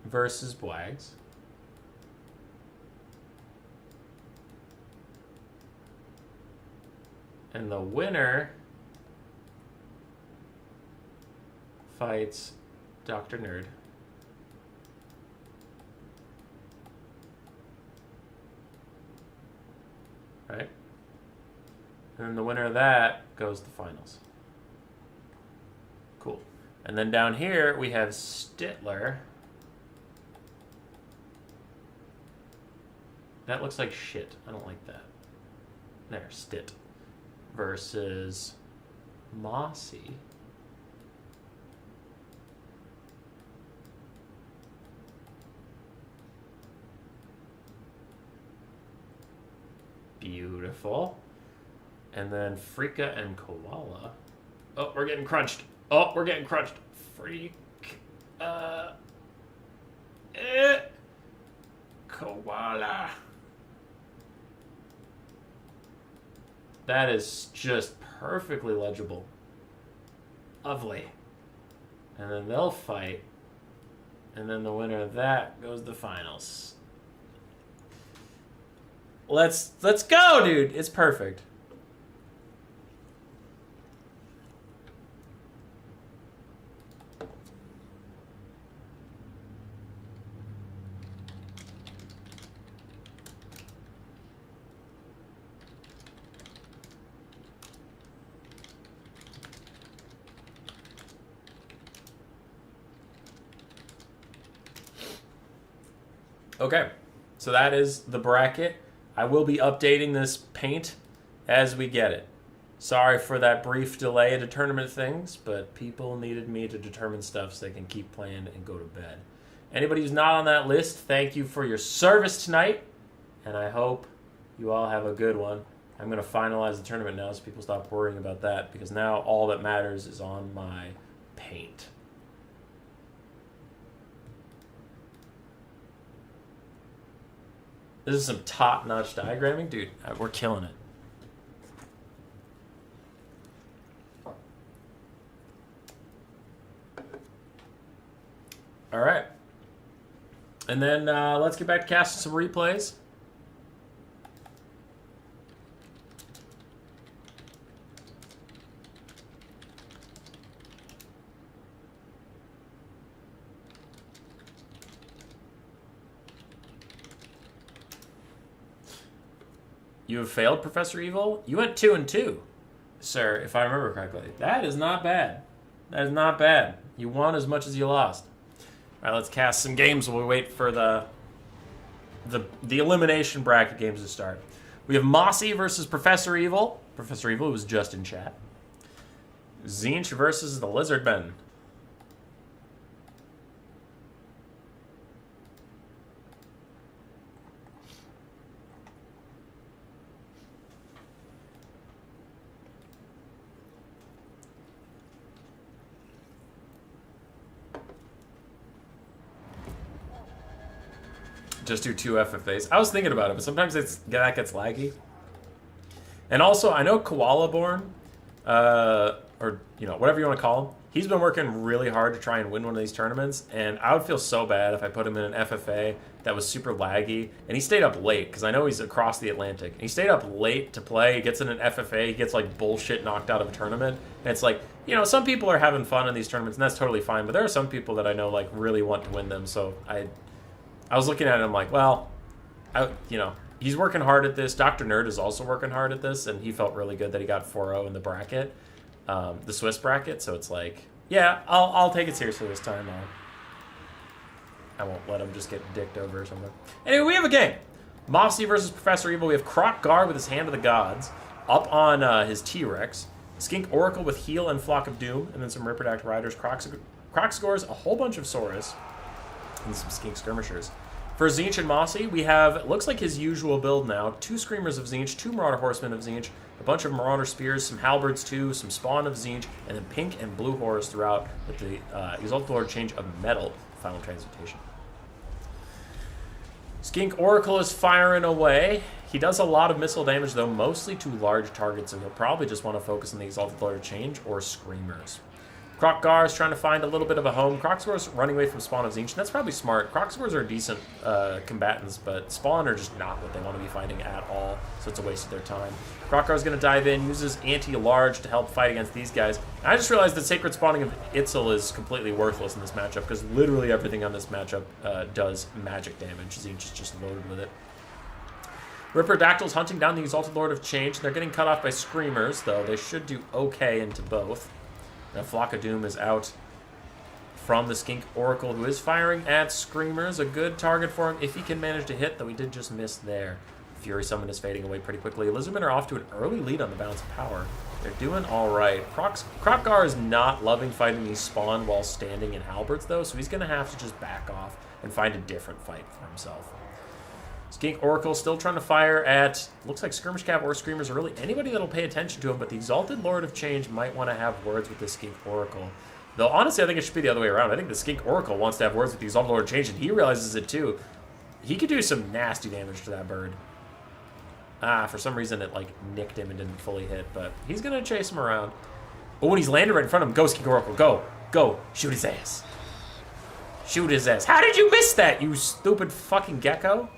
versus Bwags. And the winner fights Dr. Nerd. Right? And then the winner of that goes to the finals. Cool. And then down here we have Stitler. That looks like shit. I don't like that. There, Stit. Versus Mossi. Beautiful. And then Frea and Koala. Oh, we're getting crunched. Oh, we're getting crunched. Freak. Koala. That is just perfectly legible. Lovely. And then they'll fight. And then the winner of that goes to the finals. Let's go, dude. It's perfect. Okay, so that is the bracket. I will be updating this paint as we get it. Sorry for that brief delay into tournament things, but people needed me to determine stuff so they can keep playing and go to bed. Anybody who's not on that list, thank you for your service tonight, and I hope you all have a good one. I'm going to finalize the tournament now so people stop worrying about that, because now all that matters is on my paint. This is some top-notch diagramming. Dude, we're killing it. All right. And then let's get back to casting some replays. You have failed, Professor Evil? You went 2-2, sir, if I remember correctly. That is not bad. That is not bad. You won as much as you lost. All right, let's cast some games while we wait for the elimination bracket games to start. We have Mossi versus Professor Evil. Professor Evil was just in chat. Zinch versus the Lizardmen. Just do 2 FFAs. I was thinking about it, but sometimes that gets laggy. And also, I know Koala Born, or whatever you want to call him, He's been working really hard to try and win one of these tournaments, and I would feel so bad if I put him in an FFA that was super laggy, and he stayed up late, because I know he's across the Atlantic. And he stayed up late to play, he gets in an FFA, he gets like bullshit knocked out of a tournament, and it's like, you know, some people are having fun in these tournaments, and that's totally fine, but there are some people that I know like really want to win them, so I was looking at him like, well, you know, he's working hard at this. Dr. Nerd is also working hard at this, and he felt really good that he got 4-0 in the bracket. The Swiss bracket, so it's like, yeah, I'll take it seriously this time. I won't let him just get dicked over or something. Anyway, we have a game. Mossi versus Professor Evil. We have Kroq-Gar with his Hand of the Gods up on his T-Rex. Skink Oracle with Heal and Flock of Doom, and then some Ripperdact Riders. Croc scores a whole bunch of Zaras, and some Skink Skirmishers. For Tzeentch and Mossi, we have, looks like his usual build now, 2 Screamers of Tzeentch, 2 Marauder Horsemen of Tzeentch, a bunch of Marauder Spears, some Halberds too, some Spawn of Tzeentch, and then pink and blue horrors throughout with the Exalted Lord Change of Metal Final Transmutation. Skink Oracle is firing away. He does a lot of missile damage, though, mostly to large targets, and he'll probably just want to focus on the Exalted Lord Change or Screamers. Kroq-Gar is trying to find a little bit of a home. Kroq-Gar's running away from Spawn of Tzeentch, and that's probably smart. Kroq-Gars are decent combatants, but Spawn are just not what they want to be fighting at all, so it's a waste of their time. Kroq-Gar's going to dive in, uses anti-large to help fight against these guys. And I just realized that Sacred Spawning of Itzel is completely worthless in this matchup, because literally everything on this matchup does magic damage. Tzeentch is just loaded with it. Ripperdactyl's hunting down the Exalted Lord of Change, and they're getting cut off by Screamers, though they should do okay into both. Now, Flock of Doom is out from the Skink Oracle, who is firing at Screamers. A good target for him if he can manage to hit, though he did just miss there. Fury Summon is fading away pretty quickly. Lizardmen are off to an early lead on the Balance of Power. They're doing all right. Kroq-Gar is not loving fighting these Spawn while standing in Halberds, though, so he's going to have to just back off and find a different fight for himself. Skink Oracle still trying to fire at, looks like Skirmish Cav or Screamers, or really anybody that'll pay attention to him, but the Exalted Lord of Change might want to have words with the Skink Oracle. Though, honestly, I think it should be the other way around. I think the Skink Oracle wants to have words with the Exalted Lord of Change, and he realizes it too. He could do some nasty damage to that bird. For some reason it, like, nicked him and didn't fully hit, but he's going to chase him around. Oh, when he's landed right in front of him, go, Skink Oracle, go. Go. Shoot his ass. Shoot his ass. How did you miss that, you stupid fucking gecko?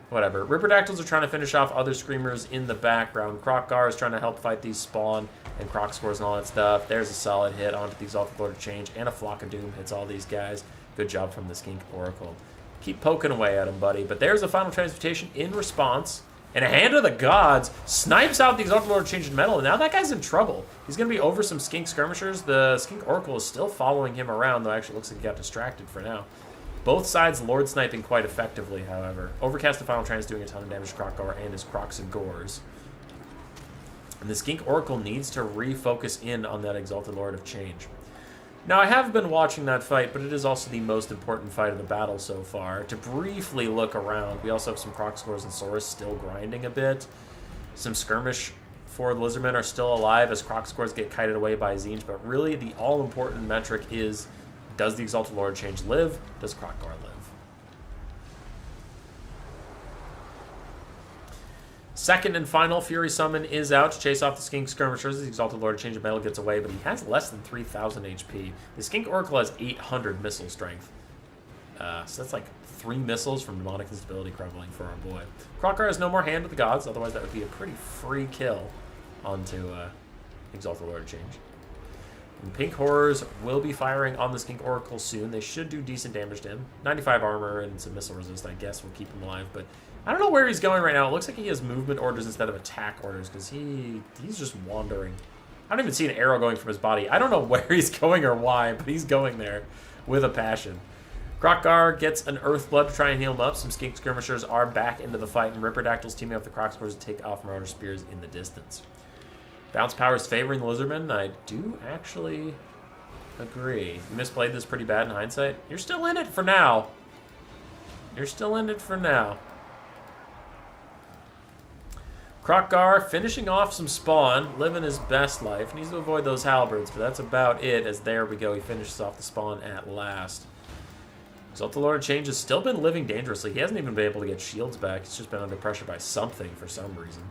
Whatever. Ripperdactyls are trying to finish off other Screamers in the background. Kroq-Gar is trying to help fight these Spawn and Croc scores and all that stuff. There's a solid hit onto the Exalted Lord of Change, and a Flock of Doom hits all these guys. Good job from the Skink Oracle. Keep poking away at him, buddy. But there's a Final Transmutation in response. And a Hand of the Gods snipes out the Exalted Lord of Change and Metal, and now that guy's in trouble. He's going to be over some Skink Skirmishers. The Skink Oracle is still following him around, though actually looks like he got distracted for now. Both sides Lord sniping quite effectively, however. Overcast the Final Trans doing a ton of damage to Kroq-Gar and his Crocs and Gores. And the Skink Oracle needs to refocus in on that Exalted Lord of Change. Now, I have been watching that fight, but it is also the most important fight of the battle so far. To briefly look around, we also have some Croc scores and Zaras still grinding a bit. Some skirmish for the Lizardmen are still alive as Croc scores get kited away by Tzeentch, but really the all-important metric is, does the Exalted Lord Change live? Does Kroq-Gar live? Second and final Fury Summon is out to chase off the Skink Skirmishers. The Exalted Lord Change of Metal gets away, but he has less than 3,000 HP. The Skink Oracle has 800 missile strength. So that's like 3 missiles from Demonic Instability crumbling for our boy. Kroq-Gar has no more Hand of the Gods, otherwise that would be a pretty free kill onto Exalted Lord Change. And Pink Horrors will be firing on the Skink Oracle soon. They should do decent damage to him. 95 armor and some missile resist, I guess, will keep him alive. But I don't know where he's going right now. It looks like he has movement orders instead of attack orders because he's just wandering. I don't even see an arrow going from his body. I don't know where he's going or why, but he's going there with a passion. Kroq-Gar gets an Earthblood to try and heal him up. Some Skink Skirmishers are back into the fight, and Ripperdactyls teaming up with the Croc Spores to take off Marauder Spears in the distance. Bounce power is favoring the Lizardmen. I do actually agree. You misplayed this pretty bad in hindsight. You're still in it for now. You're still in it for now. Kroq-Gar finishing off some spawn, living his best life. Needs to avoid those halberds, but that's about it, as there we go. He finishes off the spawn at last. Exalted Lord of Change has still been living dangerously. He hasn't even been able to get shields back. He's just been under pressure by something for some reason.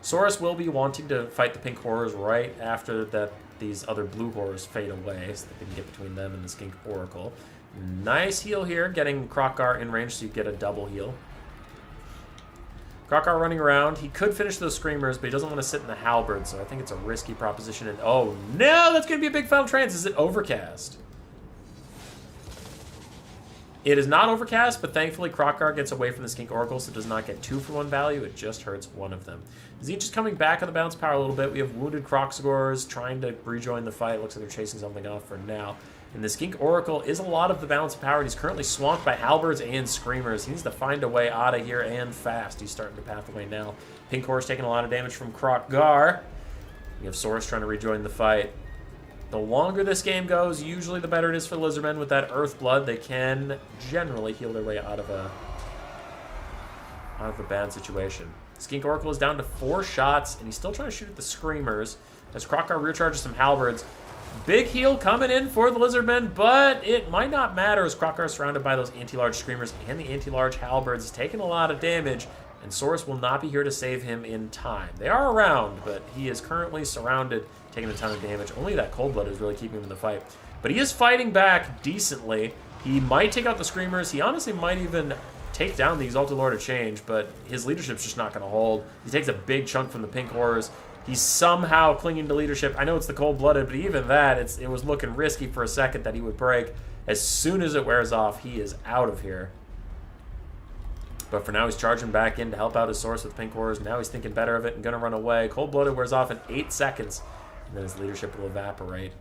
Saurus will be wanting to fight the pink horrors right after that these other blue horrors fade away, so they can get between them and the Skink Oracle. Nice heal here, getting Krokgar in range so you get a double heal. Krokgar running around. He could finish those Screamers, but he doesn't want to sit in the Halberd, so I think it's a risky proposition. And oh no, that's going to be a big Final Trance. Is it Overcast? It is not Overcast, but thankfully Krokgar gets away from the Skink Oracle, so it does not get 2-for-1 value. It just hurts one of them. Tzeentch is coming back on the bounce power a little bit. We have wounded Kroxigors trying to rejoin the fight. Looks like they're chasing something off for now. And the Skink Oracle is a lot of the balance of power. He's currently swamped by Halberds and Screamers. He needs to find a way out of here and fast. He's starting to path away now. Pink Horse taking a lot of damage from Krokgar. We have Saurus trying to rejoin the fight. The longer this game goes, usually the better it is for Lizardmen. With that Earth Blood, they can generally heal their way out of a bad situation. Skink Oracle is down to 4 shots, and he's still trying to shoot at the Screamers as Krokgar rear charges some Halberds. Big heal coming in for the Lizardmen, but it might not matter as Krokgar is surrounded by those anti-large Screamers and the anti-large Halberds. He's taking a lot of damage, and Saurus will not be here to save him in time. They are around, but he is currently surrounded, taking a ton of damage. Only that Cold Blood is really keeping him in the fight. But he is fighting back decently. He might take out the Screamers. He honestly might even take down the Exalted Lord of Change, but his leadership's just not going to hold. He takes a big chunk from the Pink Horrors. He's somehow clinging to leadership. I know it's the Cold-Blooded, but even that, it was looking risky for a second that he would break. As soon as it wears off, he is out of here. But for now, he's charging back in to help out his source with Pink Horrors. Now he's thinking better of it and going to run away. Cold-Blooded wears off in 8 seconds, and then his leadership will evaporate.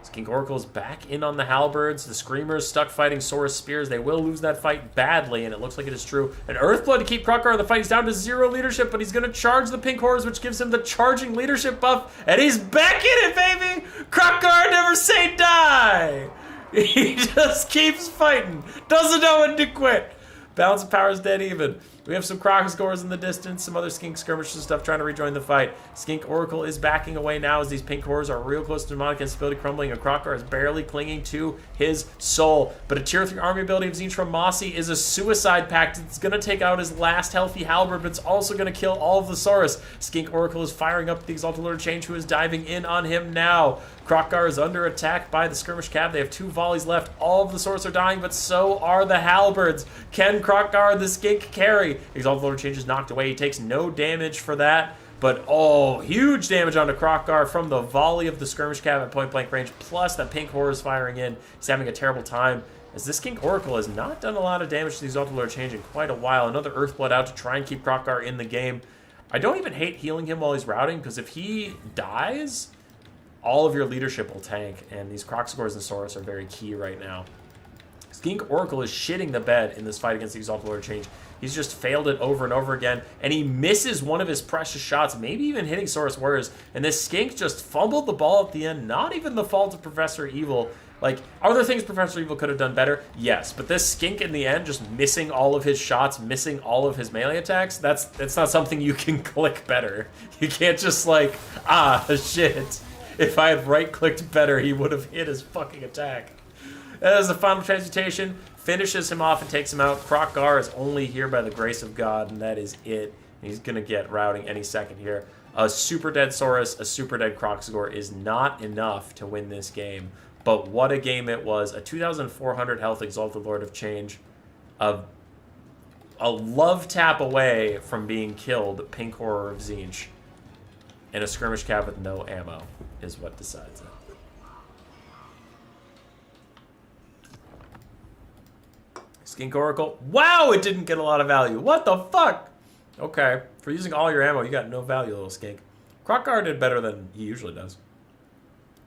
Skink Oracle's back in on the Halberds. The Screamers stuck fighting Saurus Spears. They will lose that fight badly, and it looks like it is true. An Earthblood to keep Krokgar in the fight. He's down to 0 leadership, but he's going to charge the Pink Horrors, which gives him the charging leadership buff, and he's back in it, baby! Krokgar never say die! He just keeps fighting. Doesn't know when to quit. Balance of power is dead even. We have some Kroxigors in the distance, some other Skink skirmishes and stuff trying to rejoin the fight. Skink Oracle is backing away now as these Pink Horrors are real close to demonic instability crumbling, and Krokgar is barely clinging to his soul. But a tier 3 army ability of Tzeentch from Mossi is a suicide pact. It's going to take out his last healthy Halberd, but it's also going to kill all of the Saurus. Skink Oracle is firing up the Exalted Lord of Change, who is diving in on him now. Krokgar is under attack by the Skirmish Cab. They have 2 volleys left. All of the Saurus are dying, but so are the Halberds. Can Krokgar the Skink carry? Exalted Lord of Change is knocked away. He takes no damage for that, but oh, huge damage onto Krokgar from the volley of the Skirmish Cab at point-blank range, plus the Pink Horror is firing in. He's having a terrible time, as this Skink Oracle has not done a lot of damage to the Exalted Lord of Change in quite a while. Another Earthblood out to try and keep Krokgar in the game. I don't even hate healing him while he's routing, because if he dies, all of your leadership will tank, and these Kroxigors and Saurus are very key right now. Skink Oracle is shitting the bed in this fight against the Exalted Lord of Change. He's just failed it over and over again, and he misses one of his precious shots, maybe even hitting Saurus Warriors, and this Skink just fumbled the ball at the end. Not even the fault of Professor Evil. Like, are there things Professor Evil could have done better? Yes, but this Skink in the end, just missing all of his shots, missing all of his melee attacks, that's not something you can click better. You can't just like, shit. If I had right-clicked better, he would have hit his fucking attack. As the final transmutation finishes him off and takes him out. Krokgar is only here by the grace of God, and that is it. He's going to get routing any second here. A super dead Saurus, a super dead Kroxigor is not enough to win this game. But what a game it was. A 2,400 health Exalted Lord of Change. A love tap away from being killed, Pink Horror of Tzeentch. And a Skirmish Cab with no ammo is what decides it. Skink Oracle. Wow, it didn't get a lot of value. What the fuck? Okay. For using all your ammo, you got no value, little Skink. Krokgar did better than he usually does.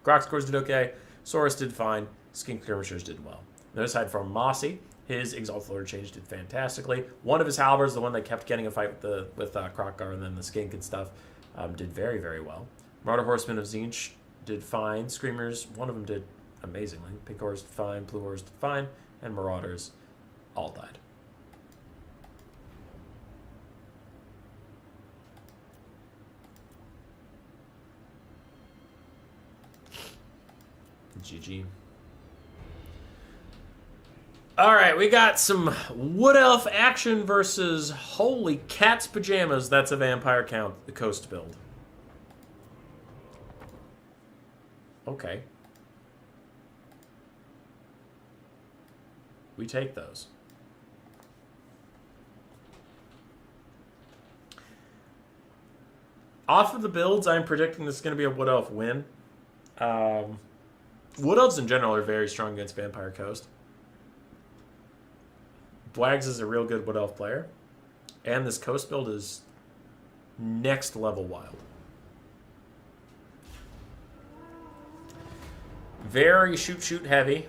Kroxigors did okay. Saurus did fine. Skink Skirmishers did well. On the other side, from Mossi, his Exalted Lord of Change did fantastically. One of his Halberds, the one that kept getting a fight with Krokgar and then the Skink and stuff, did very, very well. Martyr Horsemen of Tzeentch did fine. Screamers, one of them did amazingly. Pink Horse did fine. Blue Horse did fine. And Marauders all died. GG. All right, we got some Wood Elf action versus holy cat's pajamas. That's a Vampire Coast build. Okay. We take those. Off of the builds, I'm predicting this is going to be a Wood Elf win. Wood Elves in general are very strong against Vampire Coast. Bwags is a real good Wood Elf player. And this Coast build is next level wild. Very shoot heavy.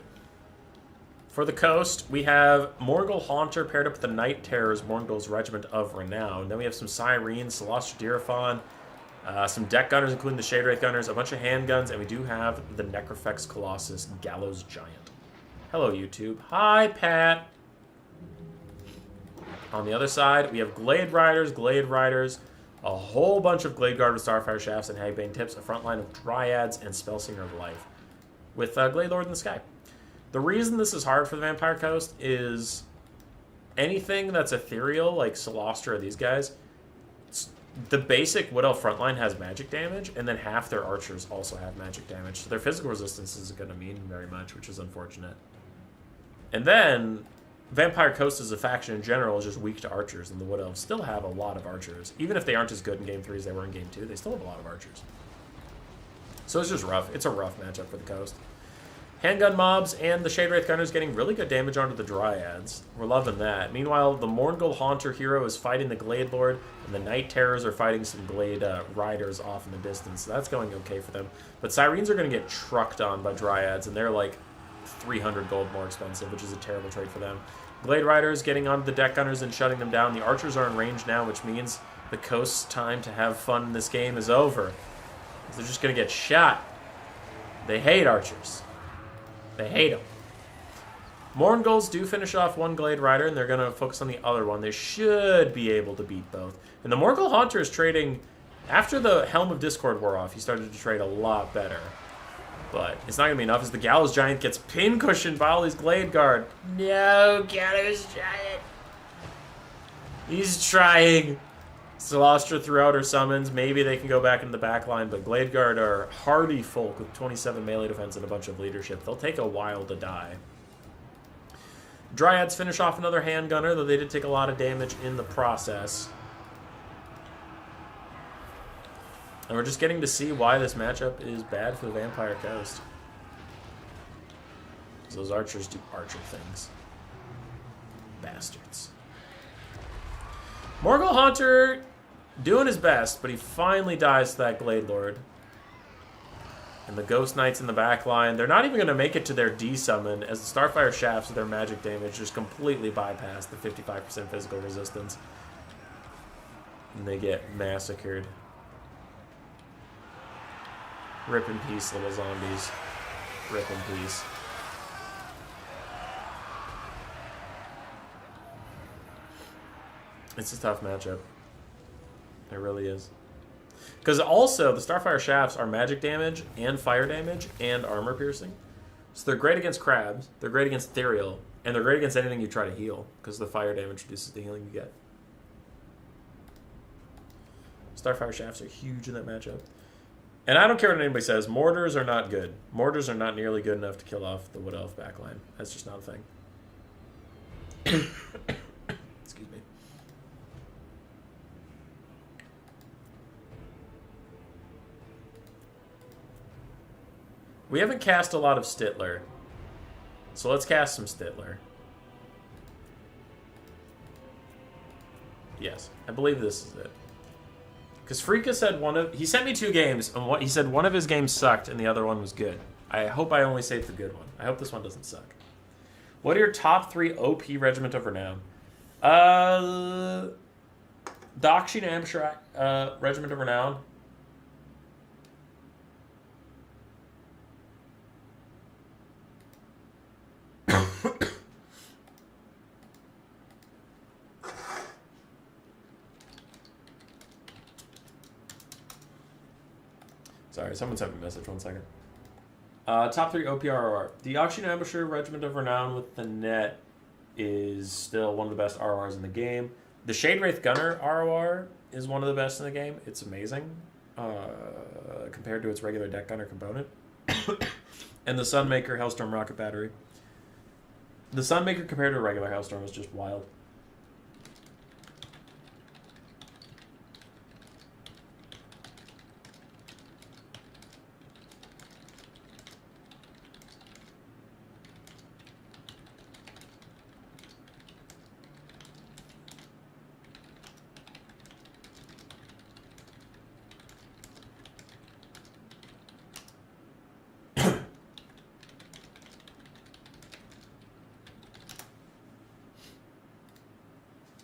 For the Coast, we have Morgul Haunter paired up with the Night Terrors, Morgul's Regiment of Renown. Then we have some Sirens, Celestial Deerathon, some Deck Gunners, including the Shade Wraith Gunners, a bunch of handguns, and we do have the Necrofex Colossus Gallows Giant. Hello, YouTube. Hi, Pat. On the other side, we have Glade Riders, a whole bunch of Glade Guard with Starfire Shafts and Hagbane Tips, a front line of Dryads and Spellsinger of Life, with Glade Lord in the sky. The reason this is hard for the Vampire Coast is anything that's ethereal, like Celostra or these guys, the basic Wood Elf frontline has magic damage, and then half their archers also have magic damage. So their physical resistance isn't going to mean very much, which is unfortunate. And then Vampire Coast as a faction in general is just weak to archers, and the Wood Elves still have a lot of archers. Even if they aren't as good in Game 3 as they were in Game 2, they still have a lot of archers. So it's just rough. It's a rough matchup for the Coast. Handgun mobs and the Shade Wraith Gunners getting really good damage onto the Dryads. We're loving that. Meanwhile, the Morgul Haunter hero is fighting the Glade Lord, and the Night Terrors are fighting some Glade Riders off in the distance. So that's going okay for them. But Sirens are going to get trucked on by Dryads, and they're like 300 gold more expensive, which is a terrible trade for them. Glade Riders getting onto the Deck Gunners and shutting them down. The Archers are in range now, which means the Coast's time to have fun in this game is over. They're just going to get shot. They hate Archers. They hate them. Morngulls do finish off one Glade Rider, and they're going to focus on the other one. They should be able to beat both. And the Morgul Haunter is trading... After the Helm of Discord wore off, he started to trade a lot better. But it's not going to be enough as the Gallows Giant gets pincushioned by all these Glade Guard. No, Gallows Giant. He's trying. Celostra threw out her summons. Maybe they can go back into the back line, but Glade Guard are hardy folk with 27 melee defense and a bunch of leadership. They'll take a while to die. Dryads finish off another handgunner, though they did take a lot of damage in the process. And we're just getting to see why this matchup is bad for the Vampire Coast. Because those archers do archer things. Bastards. Morgul Haunter doing his best, but he finally dies to that Glade Lord. And the Ghost Knights in the back line, they're not even going to make it to their D-summon, as the Starfire Shafts with their magic damage just completely bypass the 55% physical resistance. And they get massacred. Rip in peace, little zombies. Rip in peace. It's a tough matchup. It really is. Because also, the Starfire Shafts are magic damage and fire damage and armor piercing. So they're great against crabs, they're great against ethereal, and they're great against anything you try to heal, because the fire damage reduces the healing you get. Starfire Shafts are huge in that matchup. And I don't care what anybody says, mortars are not good. Mortars are not nearly good enough to kill off the Wood Elf backline. That's just not a thing. Excuse me. We haven't cast a lot of Stitler. So let's cast some Stitler. Yes, I believe this is it. Because Freaka said he sent me 2 games, and he said one of his games sucked and the other one was good. I hope I only saved the good one. I hope this one doesn't suck. What are your top 3 OP Regiment of Renown? Dakshin Amshrak Regiment of Renown. Sorry, someone sent me a message. 1 second. Top 3 OPROR. The Auction Ambusher Regiment of Renown with the net is still one of the best RORs in the game. The Shade Wraith Gunner ROR is one of the best in the game. It's amazing compared to its regular deck gunner component. And the Sunmaker Hellstorm Rocket Battery. The Sunmaker compared to a regular Hellstorm is just wild.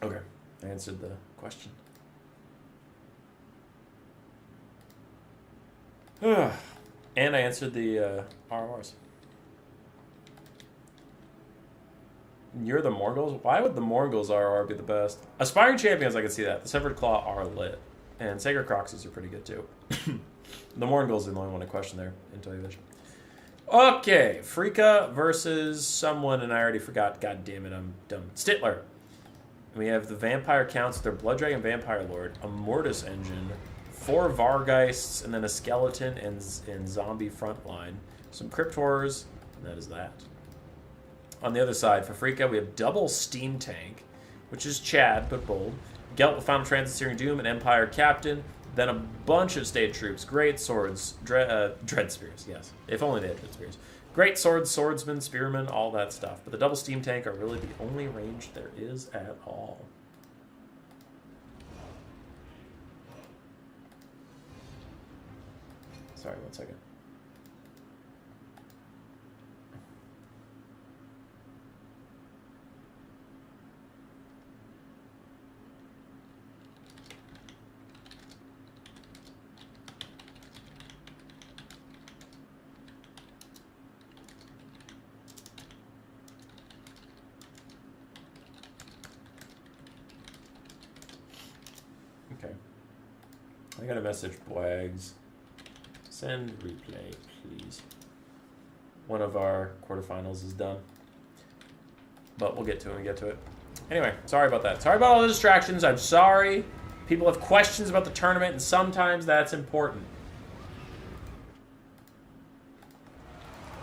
Okay, I answered the question. And I answered the RORs. You're the Morgul's? Why would the Morgul's ROR be the best? Aspiring Champions, I can see that. The Severed Claw are lit. And Sacred Croxes are pretty good too. The Morgul's is the only one I question there, until you vision. Okay, Frea versus someone, and I already forgot. God damn it, I'm dumb. Stitler. We have the Vampire Counts, their Blood Dragon Vampire Lord, a Mortis Engine, 4 Vargheists, and then a Skeleton and Zombie Frontline. Some Crypt Horrors, and that is that. On the other side, for Frea, we have double Steam Tank, which is Chad, but bold. Gelt with Final Transit Searing Doom, and Empire Captain. Then a bunch of State Troops, Great Swords, Dread Spears, yes. If only they had Dread Spears. Great Swords, Swordsman, Spearman, all that stuff. But the double Steam Tank are really the only range there is at all. Sorry, 1 second. Okay. I got a message, Bwags. Send replay, please. One of our quarterfinals is done. But we'll get to it when we get to it. Anyway, sorry about that. Sorry about all the distractions. I'm sorry. People have questions about the tournament, and sometimes that's important.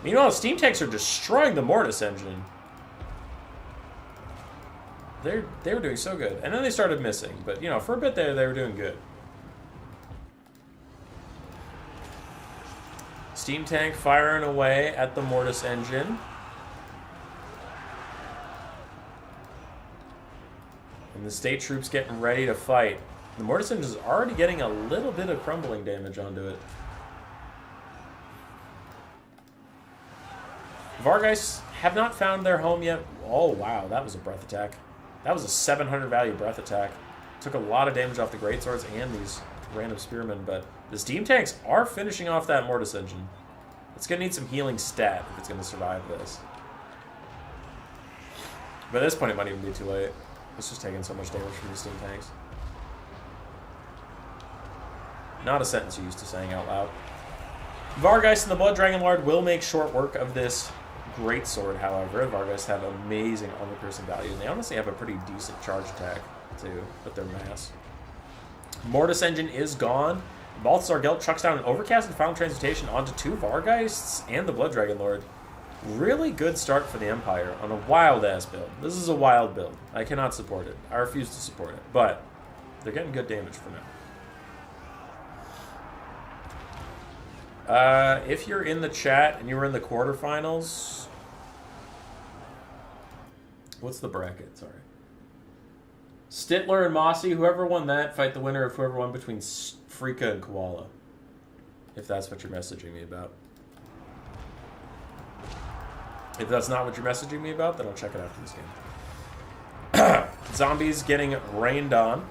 Meanwhile, Steam Tanks are destroying the Mortis Engine. They were doing so good. And then they started missing. But, you know, for a bit there, they were doing good. Steam Tank firing away at the Mortis Engine. And the State Troops getting ready to fight. The Mortis Engine is already getting a little bit of crumbling damage onto it. Vargheists have not found their home yet. Oh, wow. That was a breath attack. That was a 700 value breath attack. Took a lot of damage off the Greatswords and these random Spearmen, but the Steam Tanks are finishing off that Mortis Engine. It's going to need some healing stat if it's going to survive this. But at this point, it might even be too late. It's just taking so much damage from the Steam Tanks. Not a sentence you're used to saying out loud. Vargheist and the Blood Dragon Lord will make short work of this Greatsword, however. Vargheists have amazing armor piercing value, and they honestly have a pretty decent charge attack, too, with their mass. Mortis Engine is gone. Balthazar Gelt chucks down an Overcast and Final Transmutation onto 2 Vargheists and the Blood Dragon Lord. Really good start for the Empire on a wild-ass build. This is a wild build. I cannot support it. I refuse to support it, but they're getting good damage for now. If you're in the chat and you were in the quarterfinals... What's the bracket? Sorry. Stitler and Mossi, whoever won that, fight the winner of whoever won between Frea and Koala. If that's what you're messaging me about. If that's not what you're messaging me about, then I'll check it after this game. Zombies getting rained on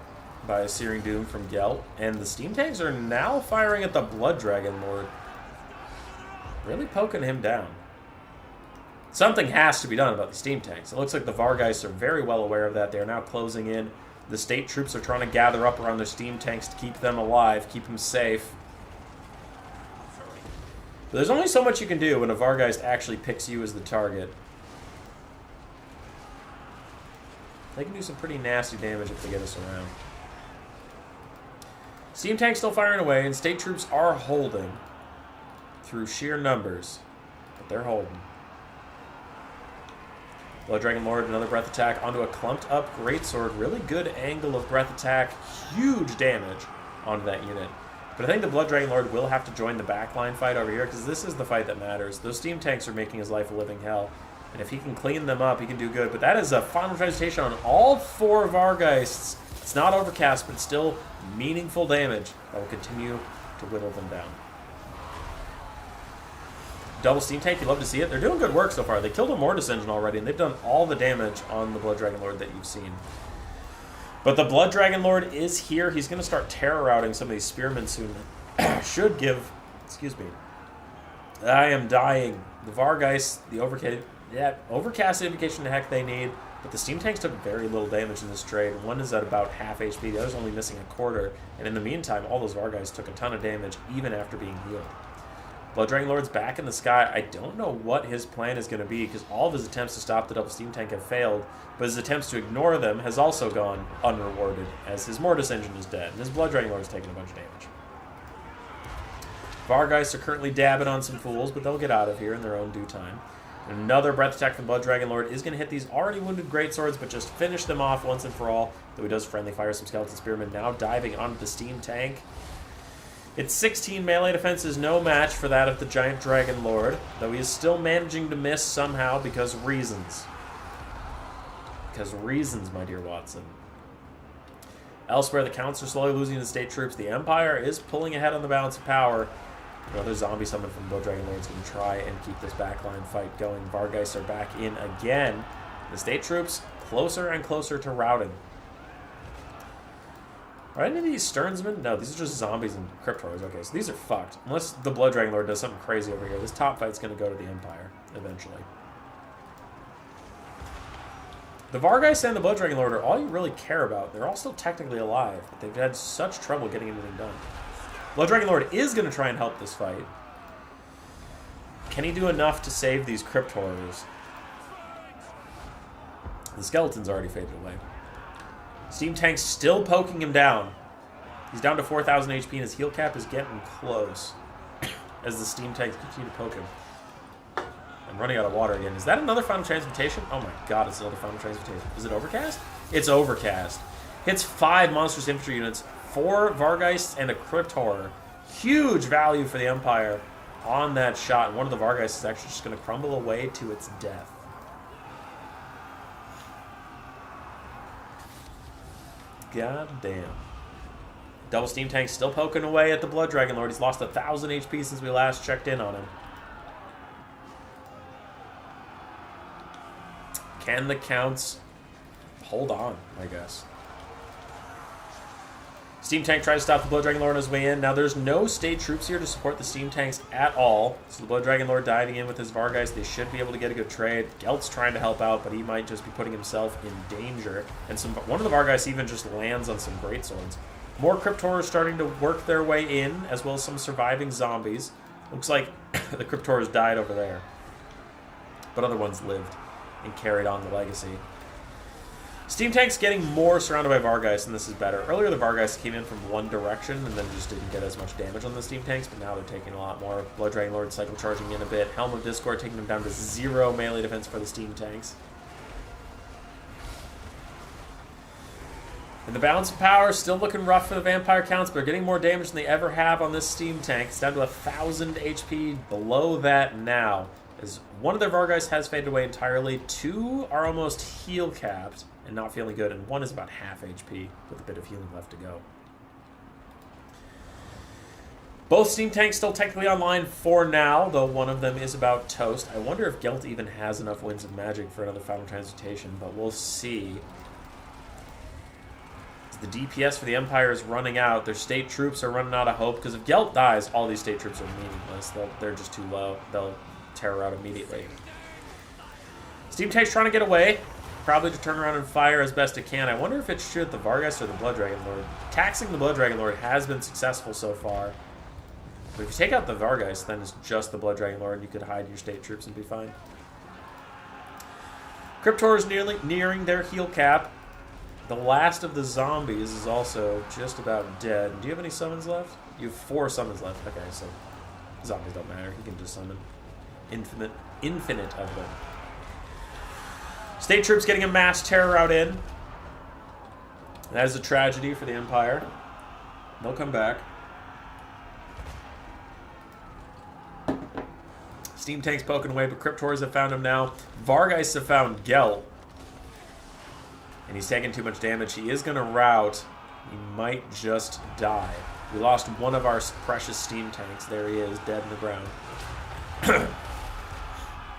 by a Searing Doom from Gelt. And the Steam Tanks are now firing at the Blood Dragon Lord. Really poking him down. Something has to be done about the Steam Tanks. It looks like the Vargheists are very well aware of that. They are now closing in. The State Troops are trying to gather up around their Steam Tanks to keep them alive, keep them safe. But there's only so much you can do when a Vargheist actually picks you as the target. They can do some pretty nasty damage if they get us around. Steam Tank's still firing away, and state troops are holding through sheer numbers. But they're holding. Blood Dragon Lord, another breath attack onto a clumped up greatsword. Really good angle of breath attack. Huge damage onto that unit. But I think the Blood Dragon Lord will have to join the backline fight over here, because this is the fight that matters. Those steam tanks are making his life a living hell. And if he can clean them up, he can do good. But that is a final transmutation on all 4 Vargeists. It's not overcast, but still meaningful damage that will continue to whittle them down. Double steam tank, you love to see it. They're doing good work so far. They killed a Mortis engine already, and they've done all the damage on the Blood Dragon Lord that you've seen. But the Blood Dragon Lord is here. He's going to start terror routing some of these spearmen soon. Should give... Excuse me. I am dying. The Vargeist, the overcast indication the heck they need, but the steam tanks took very little damage in this trade. One is at about half HP, the other's only missing a quarter, and in the meantime, all those Vargeists took a ton of damage, even after being healed. Blood Dragon Lord's back in the sky. I don't know what his plan is going to be, because all of his attempts to stop the double steam tank have failed, but his attempts to ignore them has also gone unrewarded, as his Mortis engine is dead, and his Blood Dragon Lord is taking a bunch of damage. Vargeists are currently dabbing on some fools, but they'll get out of here in their own due time. And another breath attack from Blood Dragon Lord is going to hit these already wounded greatswords, but just finish them off once and for all, though he does friendly fire some skeleton spearmen, now diving onto the steam tank. Its 16 melee defense is no match for that of the Giant Dragon Lord, though he is still managing to miss somehow because reasons. Because reasons, my dear Watson. Elsewhere, the Counts are slowly losing the state troops. The Empire is pulling ahead on the balance of power. Another zombie summon from Blood Dragon Lord is going to try and keep this backline fight going. Vargeists are back in again. The state troops closer and closer to routing. Are any of these Sternsmen? No, these are just zombies and Cryptors. Okay, so these are fucked. Unless the Blood Dragon Lord does something crazy over here, this top fight's going to go to the Empire, eventually. The Vargeists and the Blood Dragon Lord are all you really care about. They're all still technically alive, but they've had such trouble getting anything done. Blood Dragon Lord is going to try and help this fight. Can he do enough to save these Cryptors? The skeleton's already faded away. Steam Tank's still poking him down. He's down to 4,000 HP, and his heal cap is getting close as the Steam Tanks continue to poke him. I'm running out of water again. Is that another final transmutation? Oh my god, it's another final transmutation. Is it overcast? It's overcast. Hits 5 monstrous infantry units, 4 Vargeists, and a Cryptor. Huge value for the Empire on that shot. And one of the Vargeists is actually just going to crumble away to its death. God damn. Double Steam Tank still poking away at the Blood Dragon Lord. He's lost 1,000 HP since we last checked in on him. Can the Counts hold on, I guess? Steam Tank tries to stop the Blood Dragon Lord on his way in. Now, there's no state troops here to support the Steam Tanks at all. So the Blood Dragon Lord diving in with his Vargeist. They should be able to get a good trade. Gelt's trying to help out, but he might just be putting himself in danger. And one of the Vargeists even just lands on some greatswords. More Cryptors starting to work their way in, as well as some surviving zombies. Looks like the Cryptors died over there. But other ones lived and carried on the legacy. Steam Tank's getting more surrounded by Vargeists, and this is better. Earlier, the Vargeists came in from one direction and then just didn't get as much damage on the Steam Tanks, but now they're taking a lot more. Blood Dragon Lord cycle charging in a bit. Helm of Discord taking them down to 0 melee defense for the Steam Tanks. And the balance of power is still looking rough for the Vampire Counts, but they're getting more damage than they ever have on this Steam Tank. It's down to 1,000 HP below that now, as one of their Vargeists has faded away entirely. 2 are almost heal capped and not feeling good, and 1 is about half HP with a bit of healing left to go. Both Steam Tanks still technically online for now, though one of them is about toast. I wonder if Gelt even has enough Winds of Magic for another final transmutation, but we'll see. As the DPS for the Empire is running out, their state troops are running out of hope, because if Gelt dies, all these state troops are meaningless. They're just too low. They'll terror out immediately. Steam Tank's trying to get away. Probably to turn around and fire as best it can. I wonder if it's true that the Vargeist or the Blood Dragon Lord. Taxing the Blood Dragon Lord has been successful so far. But if you take out the Vargeist, then it's just the Blood Dragon Lord, and you could hide your state troops and be fine. Cryptor is nearing their heal cap. The last of the zombies is also just about dead. Do you have any summons left? You have 4 summons left. Okay, so zombies don't matter. You can just summon infinite of them. State troops getting a mass terror route in. That is a tragedy for the Empire. They'll come back. Steam tanks poking away, but Cryptors have found him now. Vargeists have found Gelt. And he's taking too much damage. He is going to rout. He might just die. We lost one of our precious steam tanks. There he is, dead in the ground.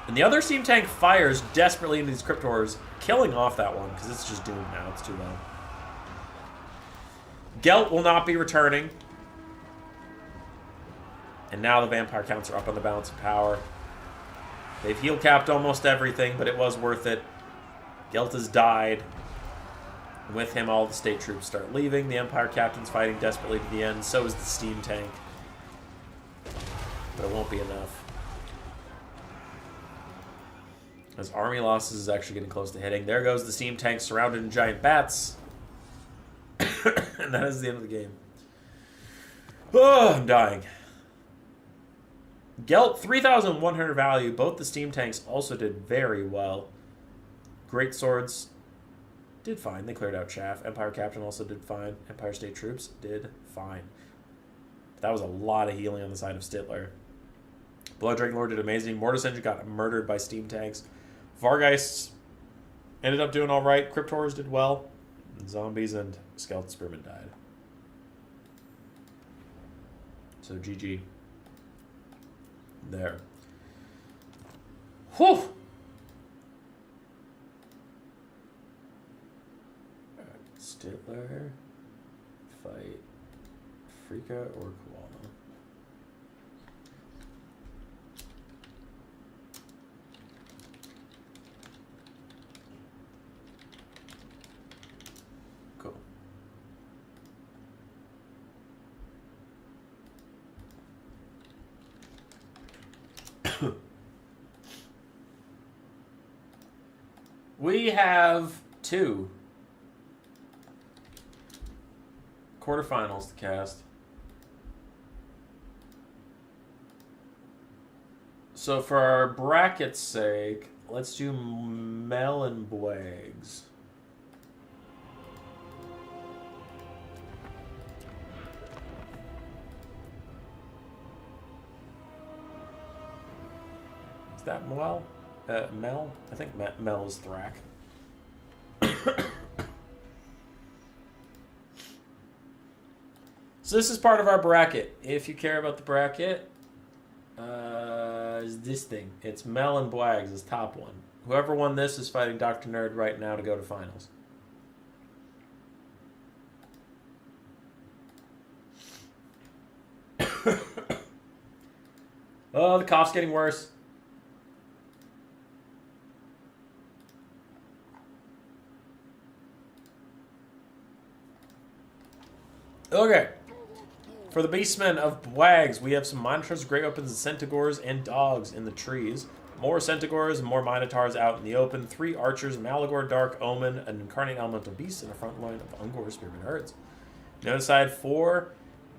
And the other steam tank fires desperately into these Cryptors, killing off that one, because it's just doomed now. It's too low. Gelt will not be returning. And now the vampire counts are up on the balance of power. They've heal capped almost everything, but it was worth it. Gelt has died. And with him, all the state troops start leaving. The Empire captain's fighting desperately to the end. So is the steam tank. But it won't be enough. As army losses is actually getting close to hitting. There goes the steam tank surrounded in giant bats. And that is the end of the game. Oh, I'm dying. Gelt, 3,100 value. Both the steam tanks also did very well. Great swords did fine. They cleared out chaff. Empire captain also did fine. Empire state troops did fine. That was a lot of healing on the side of Stitler. Blood Dragon Lord did amazing. Mortis Engine got murdered by steam tanks. Vargeists ended up doing all right. Cryptors did well. And zombies and Skeleton Spearmen died. So GG. There. Whew! Stitler, fight Frea or Koala. Cool. We have 2 quarterfinals to cast. So for our bracket's sake, let's do Mel and Bwags. Is that Mel? Mel? I think Mel is Thrak. So this is part of our bracket. If you care about the bracket, is this thing. It's Mel and Bwags is top one. Whoever won this is fighting Dr. Nerd right now to go to finals. Oh, the cough's getting worse. Okay. For the Beastmen of Bwags, we have some Minotaurs, Great Weapons, Centaurs, and Dogs in the trees. More Centaurs and more Minotaurs out in the open. 3 Archers, Malagor, Dark Omen, an Incarnate Elemental Beast, and a front line of Ungor Spearman Herds. On the other side, for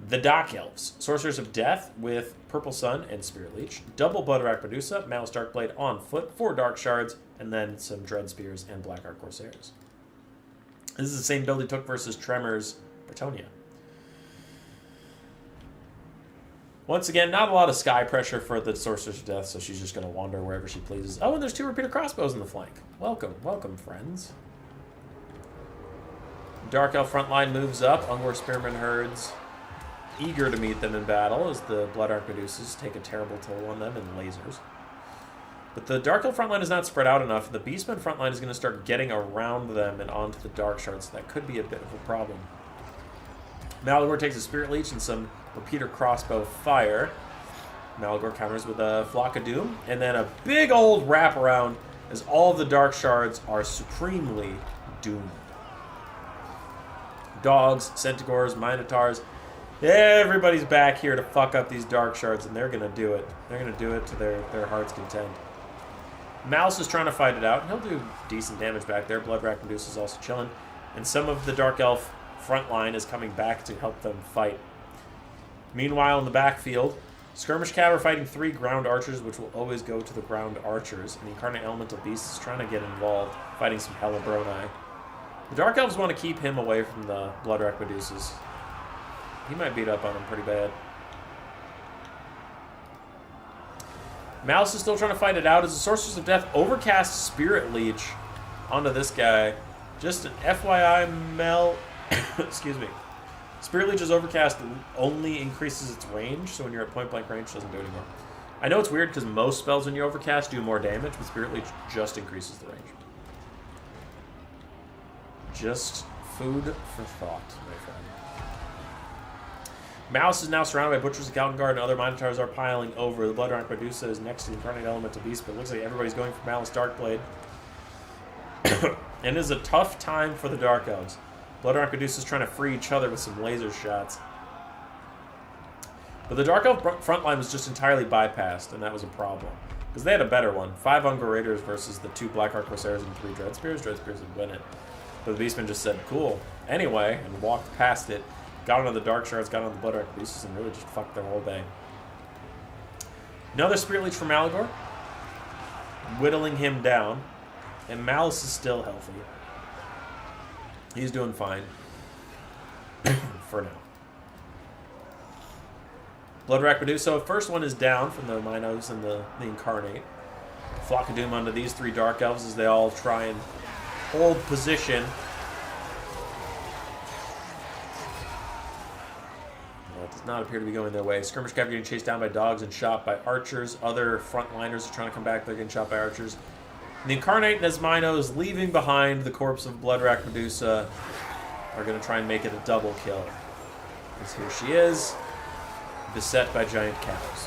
the Dock Elves, Sorcerers of Death with Purple Sun and Spirit Leech. Double Bloodwrack Medusa, Malice Darkblade on foot, 4 Dark Shards, and then some Dread Spears and Black Arc Corsairs. This is the same build he took versus Tremor's Bretonia. Once again, not a lot of sky pressure for the Sorceress of Death, so she's just going to wander wherever she pleases. Oh, and there's 2 repeater crossbows in the flank. Welcome, welcome, friends. Dark Elf front line moves up. Ungor Spearman Herds, eager to meet them in battle as the Blood Arc Medusas take a terrible toll on them and lasers. But the Dark Elf front line is not spread out enough. The Beastman front line is going to start getting around them and onto the Dark Shards, so that could be a bit of a problem. Malagor takes a Spirit Leech and some repeater crossbow fire. Malagor counters with a Flock of Doom, and then a big old wraparound as all of the Dark Shards are supremely doomed. Dogs, Centaurs, Minotaurs, everybody's back here to fuck up these Dark Shards, and they're going to do it. They're going to do it to their heart's content. Mouse is trying to fight it out, and he'll do decent damage back there. Bloodwrack Medusa's also chilling. and some of the Dark Elf front line is coming back to help them fight. Meanwhile, in the backfield, Skirmish Cav are fighting 3 ground archers, which will always go to the ground archers, and the Incarnate Elemental Beast is trying to get involved, fighting some Helibroni. The Dark Elves want to keep him away from the Bloodwrack Medusas. He might beat up on him pretty bad. Malice is still trying to fight it out as the Sorceress of Death overcast Spirit Leech onto this guy. Just an FYI, Mel... excuse me. Spirit Leech is overcast only increases its range, so when you're at point-blank range, it doesn't do anymore. I know it's weird because most spells when you overcast do more damage, but Spirit Leech just increases the range. Just food for thought, my friend. Mouse is now surrounded by Butchers, the Accountant Guard, and other Minotaurs are piling over. The Bloodwrack Medusa is next to the Incarnate Elemental Beast, but it looks like everybody's going for Malice Darkblade. And it is a tough time for the Dark Elves. Bloodwrack Medusa is trying to free each other with some laser shots. But the Dark Elf front line was just entirely bypassed, and that was a problem. Because they had a better one. 5 Unger Raiders versus the 2 Blackheart Corsairs and 3 Dread Spears. Dread Spears would win it. But the Beastman just said, cool. Anyway, and walked past it. Got onto the Dark Shards, got onto the Bloodwrack Beasts, and really just fucked their whole day. Another Spirit Leech for Malagor. Whittling him down. And Malice is still healthy. He's doing fine. For now. Bloodwrack Medusa. First one is down from the Minos and the Incarnate. Flock of Doom onto these 3 Dark Elves as they all try and hold position. That does not appear to be going their way. Skirmish Cav getting chased down by dogs and shot by archers. Other frontliners are trying to come back. They're getting shot by archers. And the Incarnate and his Minos, leaving behind the corpse of Bloodwrack Medusa, are going to try and make it a double kill. Because here she is, beset by giant cows.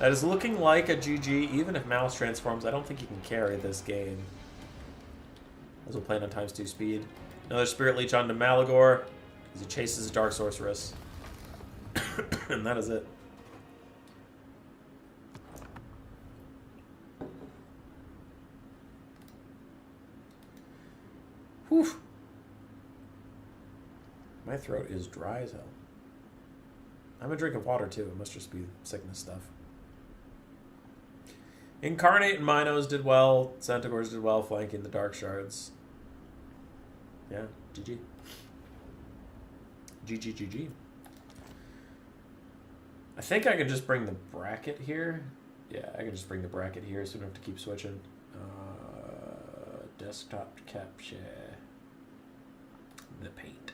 That is looking like a GG. Even if Mouse transforms, I don't think he can carry this game. As we're playing on ×2 speed. Another Spirit Leech onto Malagor as he chases a Dark Sorceress. And that is it. Whew. My throat is dry as hell. I'm a drink of water too. It must just be sickness stuff. Incarnate and Minos did well. Centaurs did well, flanking the Dark Shards. Yeah, GG. GG, GG. I think I can just bring the bracket here. Yeah, I can just bring the bracket here so we don't have to keep switching. Desktop capture. The paint.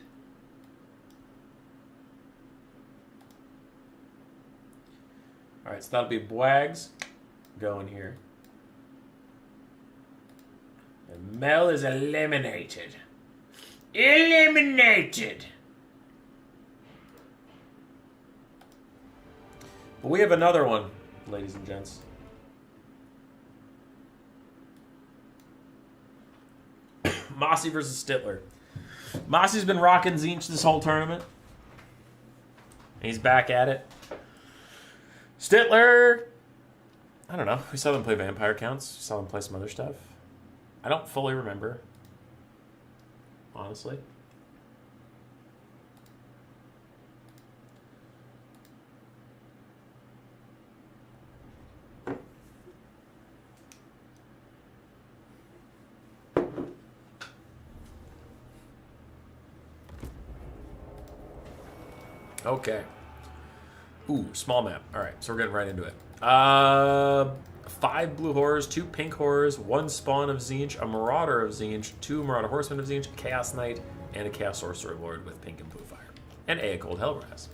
Alright, so that'll be Bwags going here. And Mel is eliminated. Eliminated! But we have another one, ladies and gents. Mossi versus Stitler. Mossi's been rocking Tzeentch this whole tournament. He's back at it. Stitler, I don't know. We saw them play Vampire Counts. We saw them play some other stuff. I don't fully remember, honestly. Okay. Ooh, small map. All right, so we're getting right into it. 5 blue horrors, 2 pink horrors, 1 spawn of Tzeentch, a marauder of Tzeentch, 2 marauder horsemen of Tzeentch, a chaos knight, and a chaos sorcerer lord with pink and blue fire, and a cold hellraz.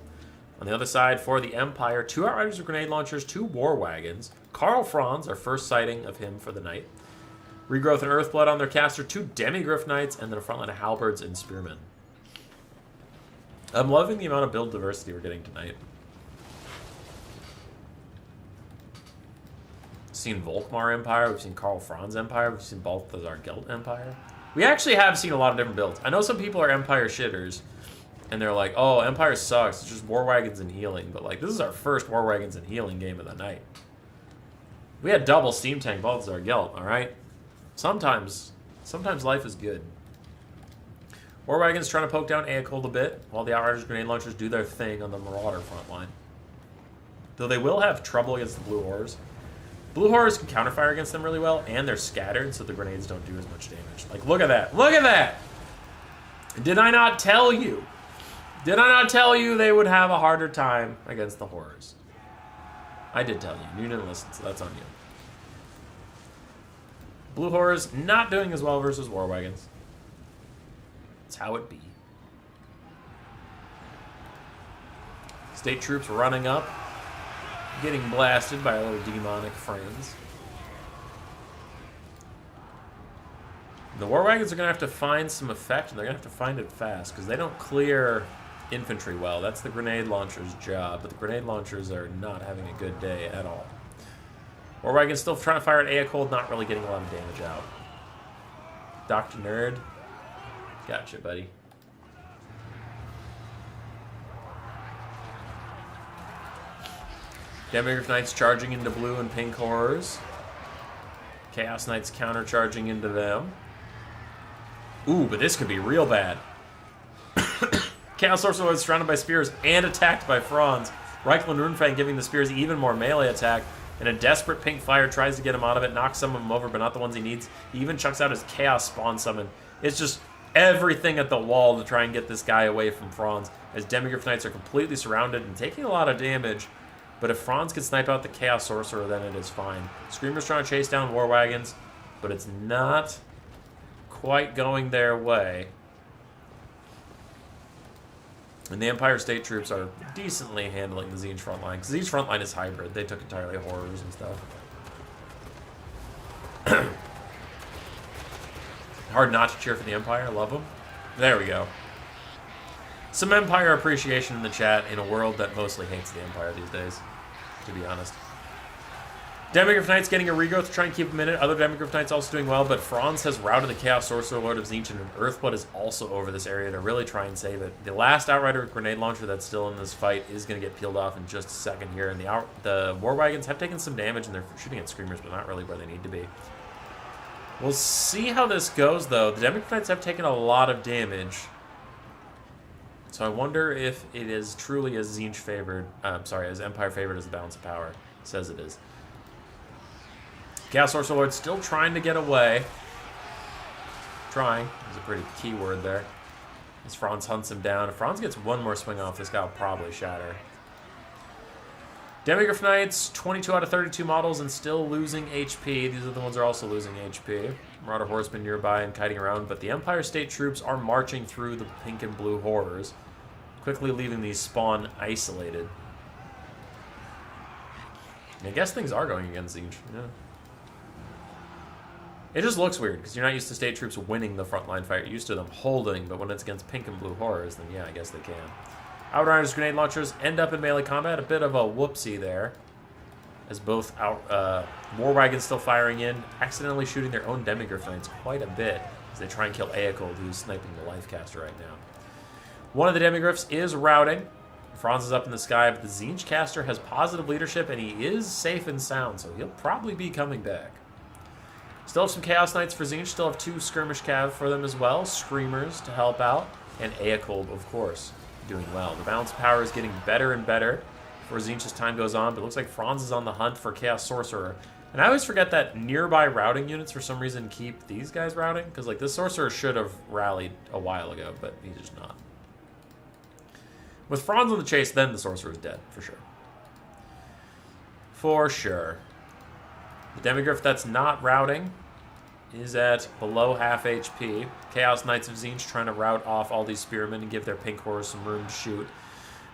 On the other side, for the Empire, 2 outriders with grenade launchers, 2 war wagons, Karl Franz, our first sighting of him for the night, regrowth and earthblood on their caster, 2 demigryph knights, and then a frontline of halberds and spearmen. I'm loving the amount of build diversity we're getting tonight. We've seen Volkmar Empire, we've seen Karl Franz Empire, we've seen Balthazar Gelt Empire. We actually have seen a lot of different builds. I know some people are Empire shitters, and they're like, oh, Empire sucks, it's just war wagons and healing. But like, this is our first war wagons and healing game of the night. We had double Steam Tank Balthazar Gelt, alright? Sometimes Sometimes life is good. War Wagon's trying to poke down Aecold a bit, while the Outriders Grenade Launchers do their thing on the Marauder front line. Though they will have trouble against the Blue Horrors. Blue Horrors can counterfire against them really well, and they're scattered, so the grenades don't do as much damage. Like, look at that. Look at that! Did I not tell you? Did I not tell you they would have a harder time against the Horrors? I did tell you. You didn't listen, so that's on you. Blue Horrors not doing as well versus War Wagons. That's how it be. State troops running up, getting blasted by our little demonic friends. The War Wagons are going to have to find some effect, and they're going to have to find it fast, because they don't clear infantry well. That's the grenade launcher's job, but the grenade launchers are not having a good day at all. War Wagon's still trying to fire at Aecold, not really getting a lot of damage out. Dr. Nerd. Gotcha, buddy. Demigryph Knights charging into blue and pink horrors. Chaos Knights counter-charging into them. Ooh, but this could be real bad. Chaos Sorcerer is surrounded by spears and attacked by Franz. Reichlin Runefang giving the spears even more melee attack. And a desperate pink fire tries to get him out of it, knocks some of them over, but not the ones he needs. He even chucks out his Chaos Spawn Summon. It's just everything at the wall to try and get this guy away from Franz, as Demigryph Knights are completely surrounded and taking a lot of damage. But if Franz can snipe out the Chaos Sorcerer, then it is fine. Screamer's trying to chase down War Wagons, but it's not quite going their way. And the Empire State troops are decently handling the Tzeentch front line, because Tzeentch front line is hybrid. They took entirely horrors and stuff. Hard not to cheer for the Empire. Love them. There we go. Some Empire appreciation in the chat in a world that mostly hates the Empire these days, to be honest. Demigryph Knights getting a regrowth to try and keep him in it. Other Demigryph Knights also doing well, but Franz has routed the Chaos Sorcerer Lord of Tzeentch, and an Earthblood is also over this area to really try and save it. The last Outrider Grenade Launcher that's still in this fight is going to get peeled off in just a second here, and the War Wagons have taken some damage, and they're shooting at Screamers, but not really where they need to be. We'll see how this goes, though. The Demigryph Knights have taken a lot of damage, so I wonder if it is truly as Tzeentch favored, as Empire favored as the Balance of Power says it is. Chaos Sorcerer Lord still trying to get away. Trying is a pretty key word there. As Franz hunts him down. If Franz gets one more swing off, this guy will probably shatter. Demigryph Knights, 22 out of 32 models and still losing HP. These are the ones that are also losing HP. Marauder Horsemen nearby and kiting around, but the Empire State troops are marching through the pink and blue horrors, quickly leaving these spawn isolated. And I guess things are going against Tzeentch. Yeah. It just looks weird, because you're not used to state troops winning the frontline fight. You're used to them holding, but when it's against pink and blue horrors, then yeah, I guess they can. Outriders Grenade Launchers end up in melee combat. A bit of a whoopsie there, as both War Wagons still firing in, accidentally shooting their own Demigryph Knights quite a bit, as they try and kill Aecold, who's sniping the Lifecaster right now. One of the Demigryphs is routing. Franz is up in the sky, but the Tzeentch caster has positive leadership, and he is safe and sound, so he'll probably be coming back. Still have some Chaos Knights for Tzeentch. Still have 2 Skirmish Cav for them as well. Screamers to help out. And Aecold, of course, doing well. The balance of power is getting better and better for Tzeentch as time goes on, but it looks like Franz is on the hunt for Chaos Sorcerer. And I always forget that nearby routing units, for some reason, keep these guys routing. Because, like, this Sorcerer should have rallied a while ago, but he's just not. With Franz on the chase, then the Sorcerer is dead, for sure. For sure. The Demigryph that's not routing is at below half HP. Chaos Knights of Tzeentch trying to rout off all these Spearmen and give their pink horrors some room to shoot.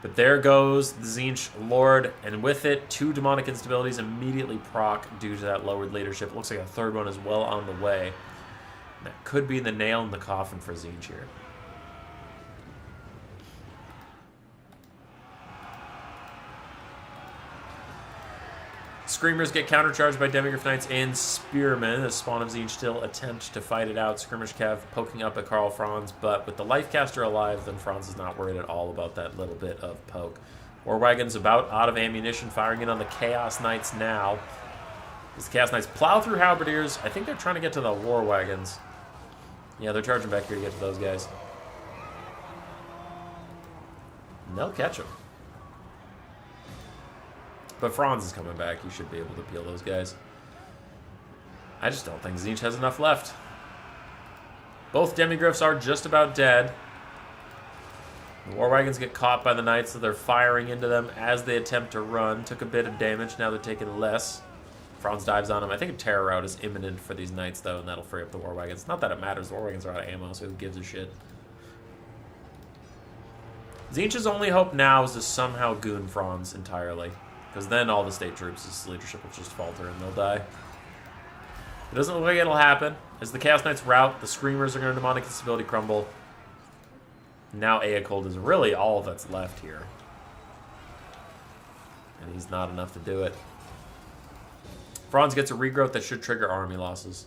But there goes the Tzeentch Lord, and with it, 2 demonic instabilities immediately proc due to that lowered leadership. It looks like a third one is well on the way. And that could be the nail in the coffin for Tzeentch here. Screamers get countercharged by Demigryph Knights and Spearmen as Spawn of Tzeentch still attempt to fight it out. Skirmish Cav poking up at Karl Franz, but with the Lifecaster alive, then Franz is not worried at all about that little bit of poke. War Wagon's about out of ammunition, firing in on the Chaos Knights now. As the Chaos Knights plow through Halberdiers, I think they're trying to get to the War Wagons. Yeah, they're charging back here to get to those guys. And they'll catch them. But Franz is coming back. He should be able to peel those guys. I just don't think Tzeentch has enough left. Both Demigryphs are just about dead. The War Wagons get caught by the Knights, so they're firing into them as they attempt to run. Took a bit of damage, now they're taking less. Franz dives on him. I think a terror rout is imminent for these Knights, though, and that'll free up the War Wagons. Not that it matters, the War Wagons are out of ammo, so who gives a shit. Tzeentch's only hope now is to somehow goon Franz entirely, because then all the state troops, his leadership will just falter and they'll die. It doesn't look like it'll happen. As the Chaos Knights rout, the Screamers are going to demonic instability crumble. Now Eocold is really all that's left here. And he's not enough to do it. Franz gets a regrowth that should trigger army losses.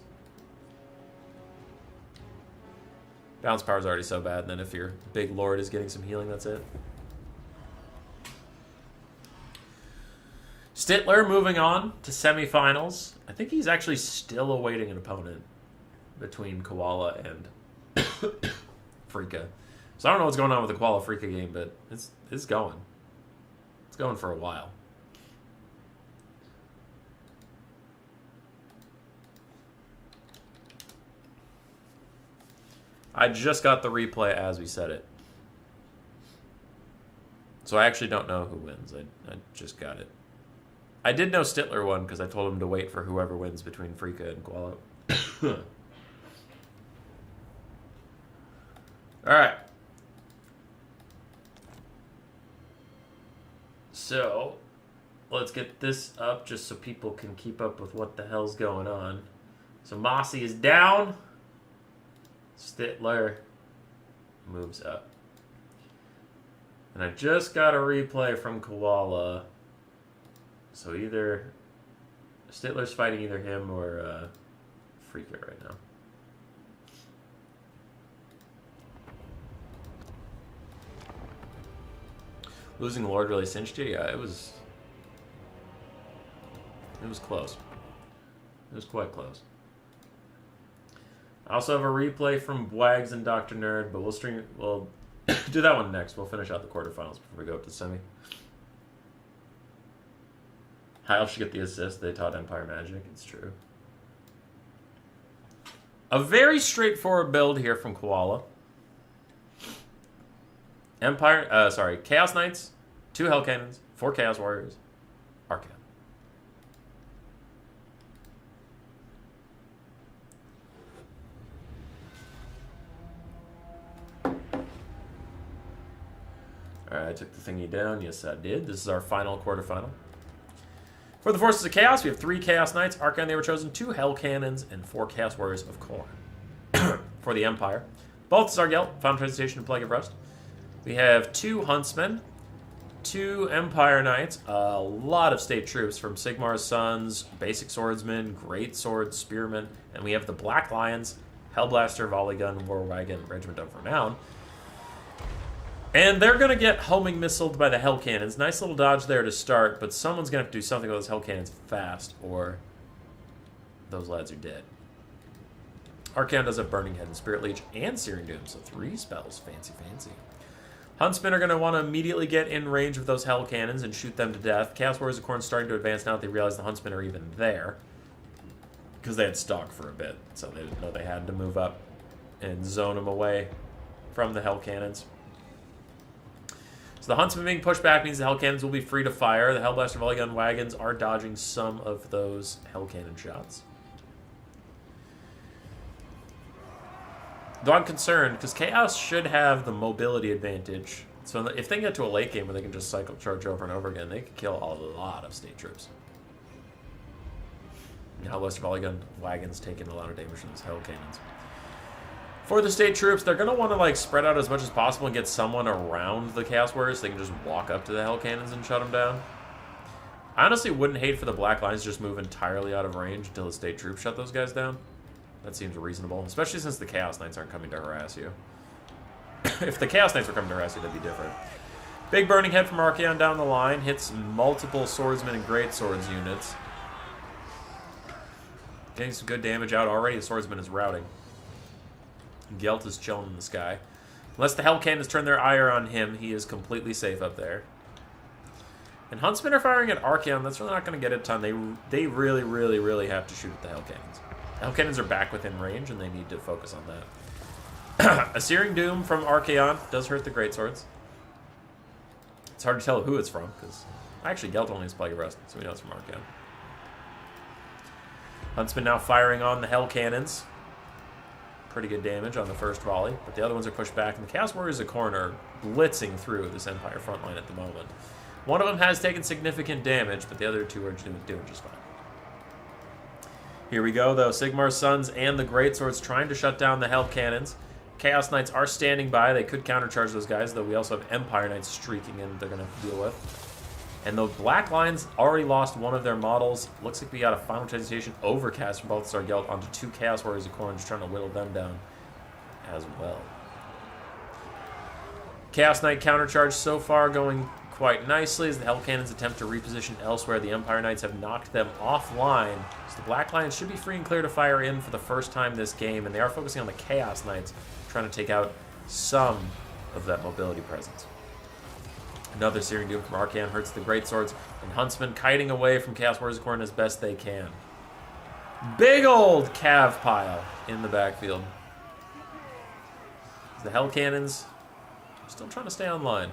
Bounce power is already so bad, and then if your big lord is getting some healing, that's it. Stitler moving on to semifinals. I think he's actually still awaiting an opponent between Koala and Frea. So I don't know what's going on with the Koala Frea game, but it's going. It's going for a while. I just got the replay as we said it. So I actually don't know who wins. I just got it. I did know Stitler won because I told him to wait for whoever wins between Frea and Koala. Alright. So, let's get this up just so people can keep up with what the hell's going on. So Mossi is down. Stitler moves up. And I just got a replay from Koala. So either Stitler's fighting either him or Frea right now. Losing Lord really cinched you? Yeah, it was close. It was quite close. I also have a replay from Wags and Dr. Nerd, but we'll do that one next. We'll finish out the quarterfinals before we go up to semi. Heil should get the assist. They taught Empire Magic. It's true. A very straightforward build here from Koala. Chaos Knights, 2 Hell Cannons, 4 Chaos Warriors, Arcan. Alright, I took the thingy down. Yes, I did. This is our final quarterfinal. For the Forces of Chaos, we have 3 Chaos Knights, Arcan they were chosen, 2 Hell Cannons, and 4 Chaos Warriors of Khorne. For the Empire, both Zargelt, Found Transitation, and Plague of Rust. We have 2 Huntsmen, 2 Empire Knights, a lot of state troops from Sigmar's Sons, Basic Swordsmen, Great Swords, Spearmen, and we have the Black Lions, Hellblaster, Volley Gun, War Wagon, Regiment of Renown. And they're going to get homing missiled by the Hell Cannons. Nice little dodge there to start, but someone's going to have to do something with those Hell Cannons fast, or those lads are dead. Arcan does have Burning Head and Spirit Leech and Searing Doom, so 3 spells. Fancy, fancy. Huntsmen are going to want to immediately get in range of those Hell Cannons and shoot them to death. Chaos Warriors of Khorne starting to advance now that they realize the Huntsmen are even there. Because they had stalked for a bit, so they didn't know they had to move up and zone them away from the Hell Cannons. So the Huntsmen being pushed back means the Hell Cannons will be free to fire. The Hellblaster Volley Gun wagons are dodging some of those Hell Cannon shots. Though I'm concerned, because Chaos should have the mobility advantage. So if they get to a late game where they can just cycle charge over and over again, they can kill a lot of state troops. Now Hellblaster Volley Gun wagons taking a lot of damage from those Hell Cannons. For the state troops, they're going to want to spread out as much as possible and get someone around the Chaos Warriors so they can just walk up to the Hell Cannons and shut them down. I honestly wouldn't hate for the Black Lions to just move entirely out of range until the state troops shut those guys down. That seems reasonable, especially since the Chaos Knights aren't coming to harass you. If the Chaos Knights were coming to harass you, that'd be different. Big Burning Head from Archaon down the line. Hits multiple Swordsmen and Great Swords units. Getting some good damage out already. The Swordsman is routing. Gelt is chilling in the sky. Unless the Hell Cannons turn their ire on him, he is completely safe up there. And Huntsmen are firing at Archaon. That's really not going to get a ton. They really, really, really have to shoot at the Hell Cannons. The Hell Cannons are back within range, and they need to focus on that. A Searing Doom from Archaon does hurt the Greatswords. It's hard to tell who it's from, because actually Gelt only has Plague of Rust, so we know it's from Archaon. Huntsman now firing on the Hell Cannons. Pretty good damage on the first volley, but the other ones are pushed back, and the Chaos Warriors of Khorne are blitzing through this Empire front line at the moment. One of them has taken significant damage, but the other two are doing just fine. Here we go, though. Sigmar's Sons and the Greatswords trying to shut down the Hell Cannons. Chaos Knights are standing by. They could countercharge those guys, though we also have Empire Knights streaking in they're going to deal with. And the Black Lions already lost one of their models. Looks like we got a Final Transmutation Overcast from Balthasar Gelt onto 2 Chaos Warriors of Khorne, just trying to whittle them down as well. Chaos Knight countercharge so far going quite nicely as the Hell Cannons attempt to reposition elsewhere. The Empire Knights have knocked them offline, so the Black Lions should be free and clear to fire in for the first time this game, and they are focusing on the Chaos Knights, trying to take out some of that mobility presence. Another Searing Doom from Archaon hurts the Greatswords, and Huntsmen kiting away from Chaos Warriors of Khorne as best they can. Big old cav pile in the backfield. The Hell Cannons are still trying to stay online.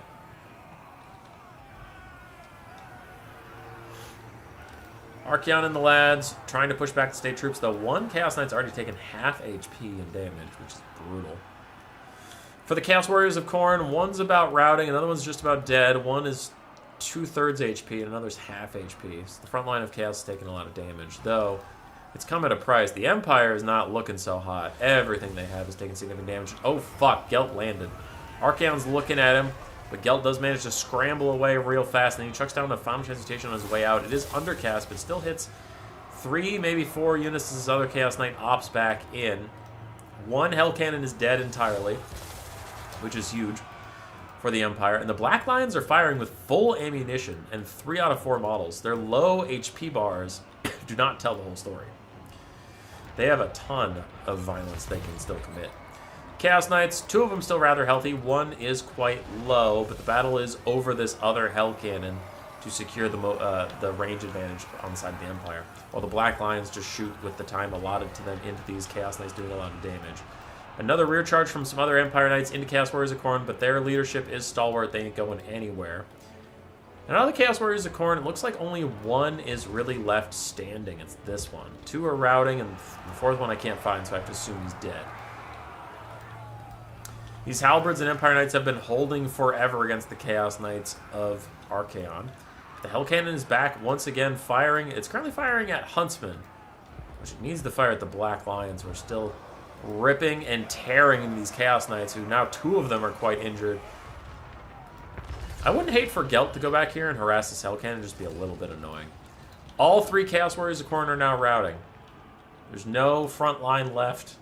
Archaon and the lads trying to push back the state troops, though one Chaos Knight's already taken half HP in damage, which is brutal. For the Chaos Warriors of Khorne, one's about routing, another one's just about dead. One is 2/3 HP, and another's half HP. So the front line of Chaos is taking a lot of damage, though it's come at a price. The Empire is not looking so hot. Everything they have is taking significant damage. Oh, fuck, Gelt landed. Archaon's looking at him, but Gelt does manage to scramble away real fast, and then he chucks down the Final Transmutation on his way out. It is undercast, but still hits 3, maybe 4 units as his other Chaos Knight opts back in. One Hell Cannon is dead entirely, which is huge for the Empire. And the Black Lions are firing with full ammunition and 3 out of 4 models. Their low HP bars do not tell the whole story. They have a ton of violence they can still commit. Chaos Knights, 2 of them still rather healthy. 1 is quite low, but the battle is over this other Hell Cannon to secure the range advantage on the side of the Empire, while the Black Lions just shoot with the time allotted to them into these Chaos Knights, doing a lot of damage. Another rear charge from some other Empire Knights into Chaos Warriors of Khorne, but their leadership is stalwart. They ain't going anywhere. And out of the Chaos Warriors of Khorne, it looks like only 1 is really left standing. It's this one. 2 are routing, and the 4th one I can't find, so I have to assume he's dead. These Halberds and Empire Knights have been holding forever against the Chaos Knights of Archaon. The Hell Cannon is back once again firing. It's currently firing at Huntsmen, which it needs to fire at the Black Lions, who are still ripping and tearing these Chaos Knights, who now 2 of them are quite injured. I wouldn't hate for Gelt to go back here and harass this Hell Cannon, just be a little bit annoying. All 3 Chaos Warriors of Khorne are now routing. There's no front line left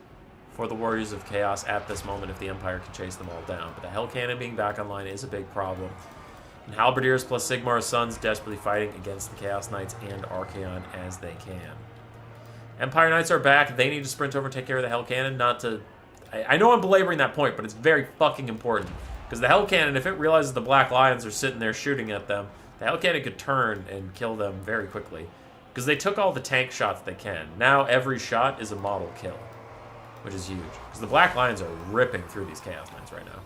for the Warriors of Chaos at this moment if the Empire can chase them all down. But the Hell Cannon being back online is a big problem. And Halberdiers plus Sigmar's Sons desperately fighting against the Chaos Knights and Archaon as they can. Empire Knights are back. They need to sprint over and take care of the Hell Cannon. Not to... I know I'm belaboring that point, but it's very fucking important. Because the Hell Cannon, if it realizes the Black Lions are sitting there shooting at them, the Hell Cannon could turn and kill them very quickly. Because they took all the tank shots they can. Now every shot is a model kill, which is huge. Because the Black Lions are ripping through these Chaos Knights right now.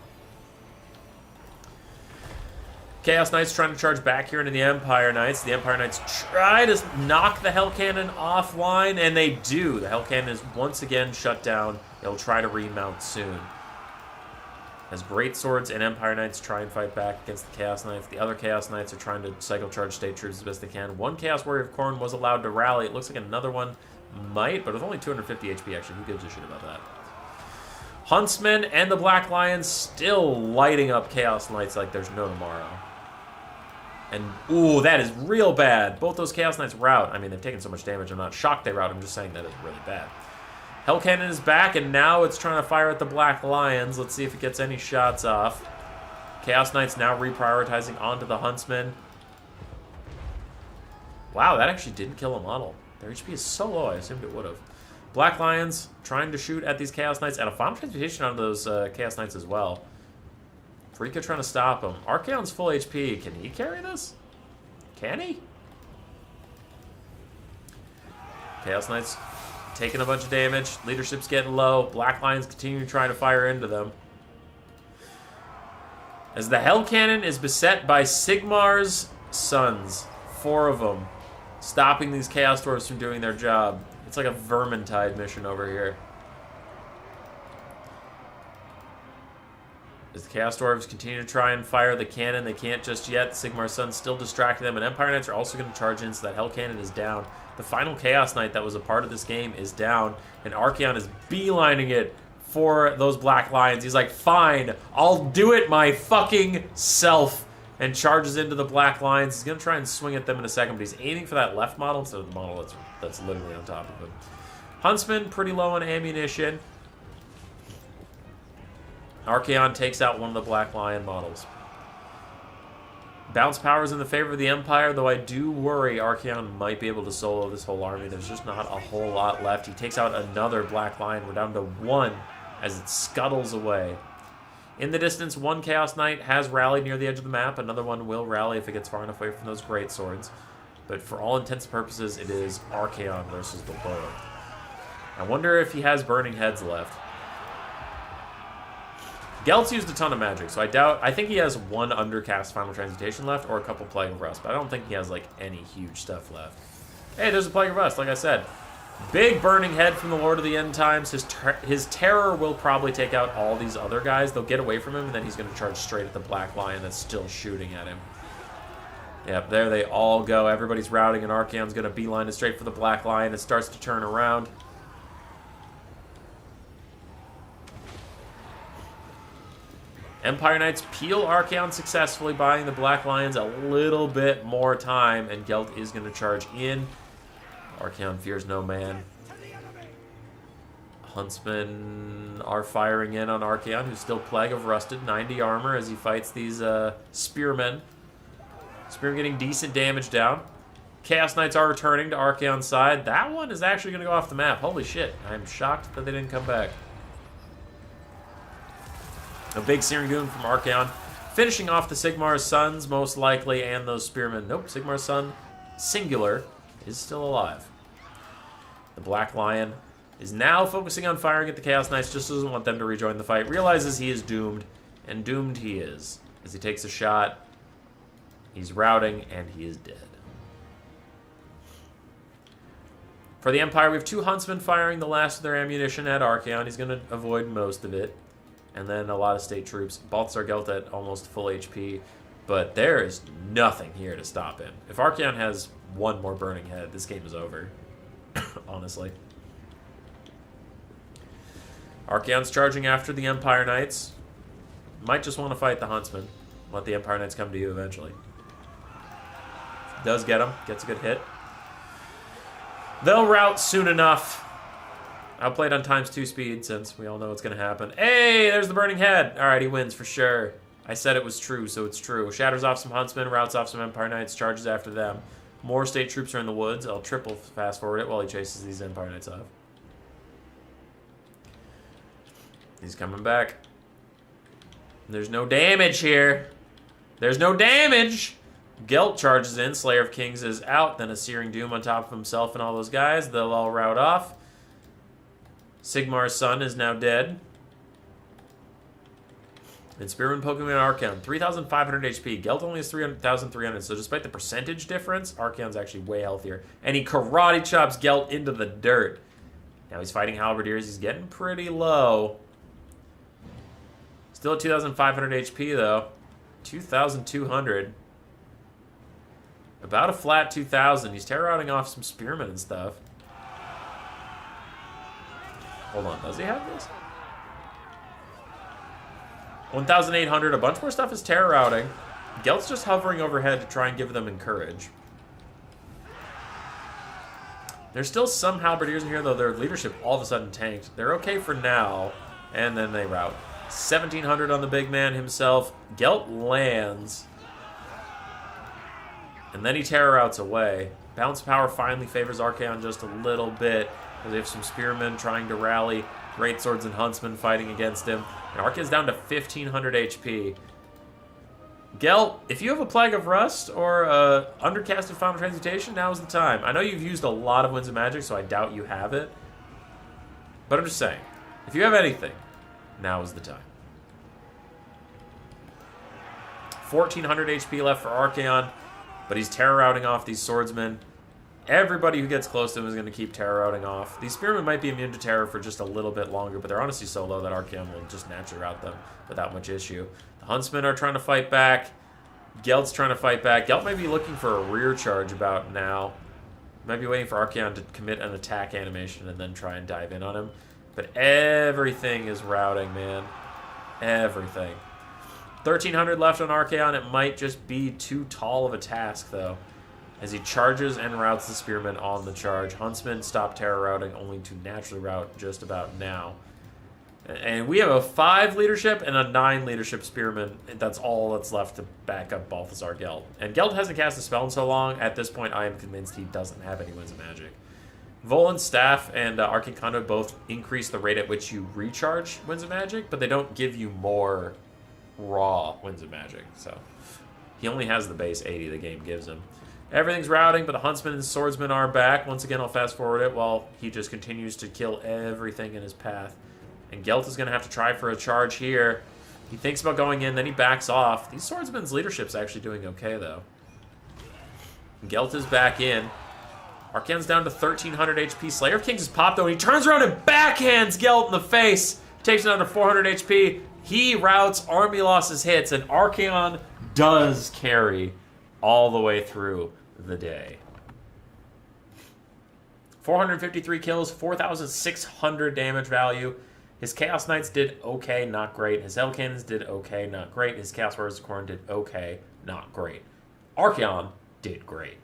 Chaos Knights trying to charge back here into the Empire Knights. The Empire Knights try to knock the Hell Cannon offline, and they do. The Hell Cannon is once again shut down. They'll try to remount soon. As Great Swords and Empire Knights try and fight back against the Chaos Knights, the other Chaos Knights are trying to cycle charge state troops as best they can. One Chaos Warrior of Khorne was allowed to rally. It looks like another one might, but with only 250 HP, actually, who gives a shit about that? Huntsmen and the Black Lions still lighting up Chaos Knights like there's no tomorrow. And, ooh, that is real bad. Both those Chaos Knights rout. I mean, they've taken so much damage, I'm not shocked they rout. I'm just saying that is really bad. Hell Cannon is back, and now it's trying to fire at the Black Lions. Let's see if it gets any shots off. Chaos Knights now reprioritizing onto the Huntsmen. Wow, that actually didn't kill a model. Their HP is so low, I assumed it would have. Black Lions trying to shoot at these Chaos Knights, and a Final Transmutation on those Chaos Knights as well. Freaka trying to stop him. Archaon's full HP. Can he carry this? Can he? Chaos Knights taking a bunch of damage. Leadership's getting low. Black Lions continue trying to fire into them. As the Hell Cannon is beset by Sigmar's sons. 4 of them. Stopping these Chaos Dwarves from doing their job. It's like a Vermintide mission over here. As the Chaos Dwarves continue to try and fire the cannon, they can't just yet. Sigmar's Sun's still distracting them, and Empire Knights are also going to charge in, so that Hell Cannon is down. The final Chaos Knight that was a part of this game is down, and Archaon is beelining it for those Black Lions. He's like, fine, I'll do it my fucking self, and charges into the Black Lions. He's going to try and swing at them in a second, but he's aiming for that left model instead of the model that's literally on top of him. Huntsman, pretty low on ammunition. Archaon takes out one of the Black Lion models. Bounce power is in the favor of the Empire, though I do worry Archaon might be able to solo this whole army. There's just not a whole lot left. He takes out another Black Lion. We're down to 1 as it scuttles away. In the distance, 1 Chaos Knight has rallied near the edge of the map. Another one will rally if it gets far enough away from those great swords. But for all intents and purposes, it is Archaon versus the world. I wonder if he has Burning Heads left. Gelt's used a ton of magic, so I think he has 1 Undercast Final Transmutation left or a couple Plague of Rust, but I don't think he has, like, any huge stuff left. Hey, there's a Plague of Rust, like I said. Big Burning Head from the Lord of the End Times. His Terror will probably take out all these other guys. They'll get away from him, and then he's going to charge straight at the Black Lion that's still shooting at him. Yep, there they all go. Everybody's routing, and Archaon's going to beeline it straight for the Black Lion. It starts to turn around. Empire Knights peel Archaon successfully, buying the Black Lions a little bit more time, and Gelt is going to charge in. Archaon fears no man. Huntsmen are firing in on Archaon, who's still Plague of Rusted, 90 armor as he fights these Spearmen. Spear getting decent damage down. Chaos Knights are returning to Archaon's side. That one is actually going to go off the map. Holy shit, I'm shocked that they didn't come back. A big Searing Doom from Archaon. Finishing off the Sigmar's Sons, most likely, and those Spearmen. Nope, Sigmar's Son, singular, is still alive. The Black Lion is now focusing on firing at the Chaos Knights, just doesn't want them to rejoin the fight. Realizes he is doomed, and doomed he is. As he takes a shot, he's routing, and he is dead. For the Empire, we have 2 Huntsmen firing the last of their ammunition at Archaon. He's going to avoid most of it. And then a lot of state troops. Balthasar Gelt at almost full HP. But there is nothing here to stop him. If Archaon has 1 more Burning Head, this game is over. Honestly. Archaon's charging after the Empire Knights. Might just want to fight the Huntsman. Let the Empire Knights come to you eventually. Does get him. Gets a good hit. They'll rout soon enough. Outplayed on ×2 speed, since we all know what's going to happen. Hey, there's the Burning Head. All right, he wins for sure. I said it was true, so it's true. Shatters off some Huntsmen, routes off some Empire Knights, charges after them. More state troops are in the woods. I'll triple fast forward it while he chases these Empire Knights off. He's coming back. There's no damage here. There's no damage! Gelt charges in. Slayer of Kings is out. Then a Searing Doom on top of himself and all those guys. They'll all rout off. Sigmar's Son is now dead. And Spearman Pokemon Archaon, 3,500 HP. Gelt only has 3,300, so despite the percentage difference, Archaon's actually way healthier. And he karate chops Gelt into the dirt. Now he's fighting Halberdiers. He's getting pretty low. Still at 2,500 HP, though. 2,200. About a flat 2,000. He's terror-routing off some Spearmen and stuff. Hold on, does he have this? 1,800, a bunch more stuff is terror routing. Gelt's just hovering overhead to try and give them encourage. There's still some Halberdiers in here, though their leadership all of a sudden tanked. They're okay for now, and then they rout. 1,700 on the big man himself. Gelt lands. And then he terror routs away. Bounce power finally favors Archaon just a little bit. They have some spearmen trying to rally. Great swords and huntsmen fighting against him. And Archaon's down to 1,500 HP. Gelt, if you have a Plague of Rust or undercasted Final Transmutation, now is the time. I know you've used a lot of Winds of Magic, so I doubt you have it. But I'm just saying, if you have anything, now is the time. 1,400 HP left for Archaon, but he's terror routing off these swordsmen. Everybody who gets close to him is going to keep terror routing off. These spearmen might be immune to terror for just a little bit longer, but they're honestly so low that Archaon will just naturally rout them without much issue. The huntsmen are trying to fight back. Gelt's trying to fight back. Gelt might be looking for a rear charge about now. Might be waiting for Archaon to commit an attack animation and then try and dive in on him. But everything is routing, man. Everything. 1,300 left on Archaon. It might just be too tall of a task, though, as he charges and routes the spearmen on the charge. Huntsmen stop terror routing, only to naturally rout just about now. And we have a 5 leadership and a 9 leadership spearman. That's all that's left to back up Balthazar Gelt. And Gelt hasn't cast a spell in so long. At this point, I am convinced he doesn't have any Winds of Magic. Volan's Staff and Arcane Conduit both increase the rate at which you recharge Winds of Magic, but they don't give you more raw Winds of Magic. So he only has the base 80 the game gives him. Everything's routing, but the huntsmen and swordsmen are back. Once again, I'll fast forward it while he just continues to kill everything in his path. And Gelt is going to have to try for a charge here. He thinks about going in, then he backs off. These swordsmen's leadership's actually doing okay, though. Gelt is back in. Archaon's down to 1,300 HP. Slayer of Kings is popped, though, and he turns around and backhands Gelt in the face. Takes him down to 400 HP. He routs, army losses hits, and Archaon does carry all the way through the day. 453 kills, 4,600 damage value. His Chaos Knights did okay, not great. His Hell Cannons did okay, not great. His Chaos Warriors of Khorne did okay, not great. Archaon did great.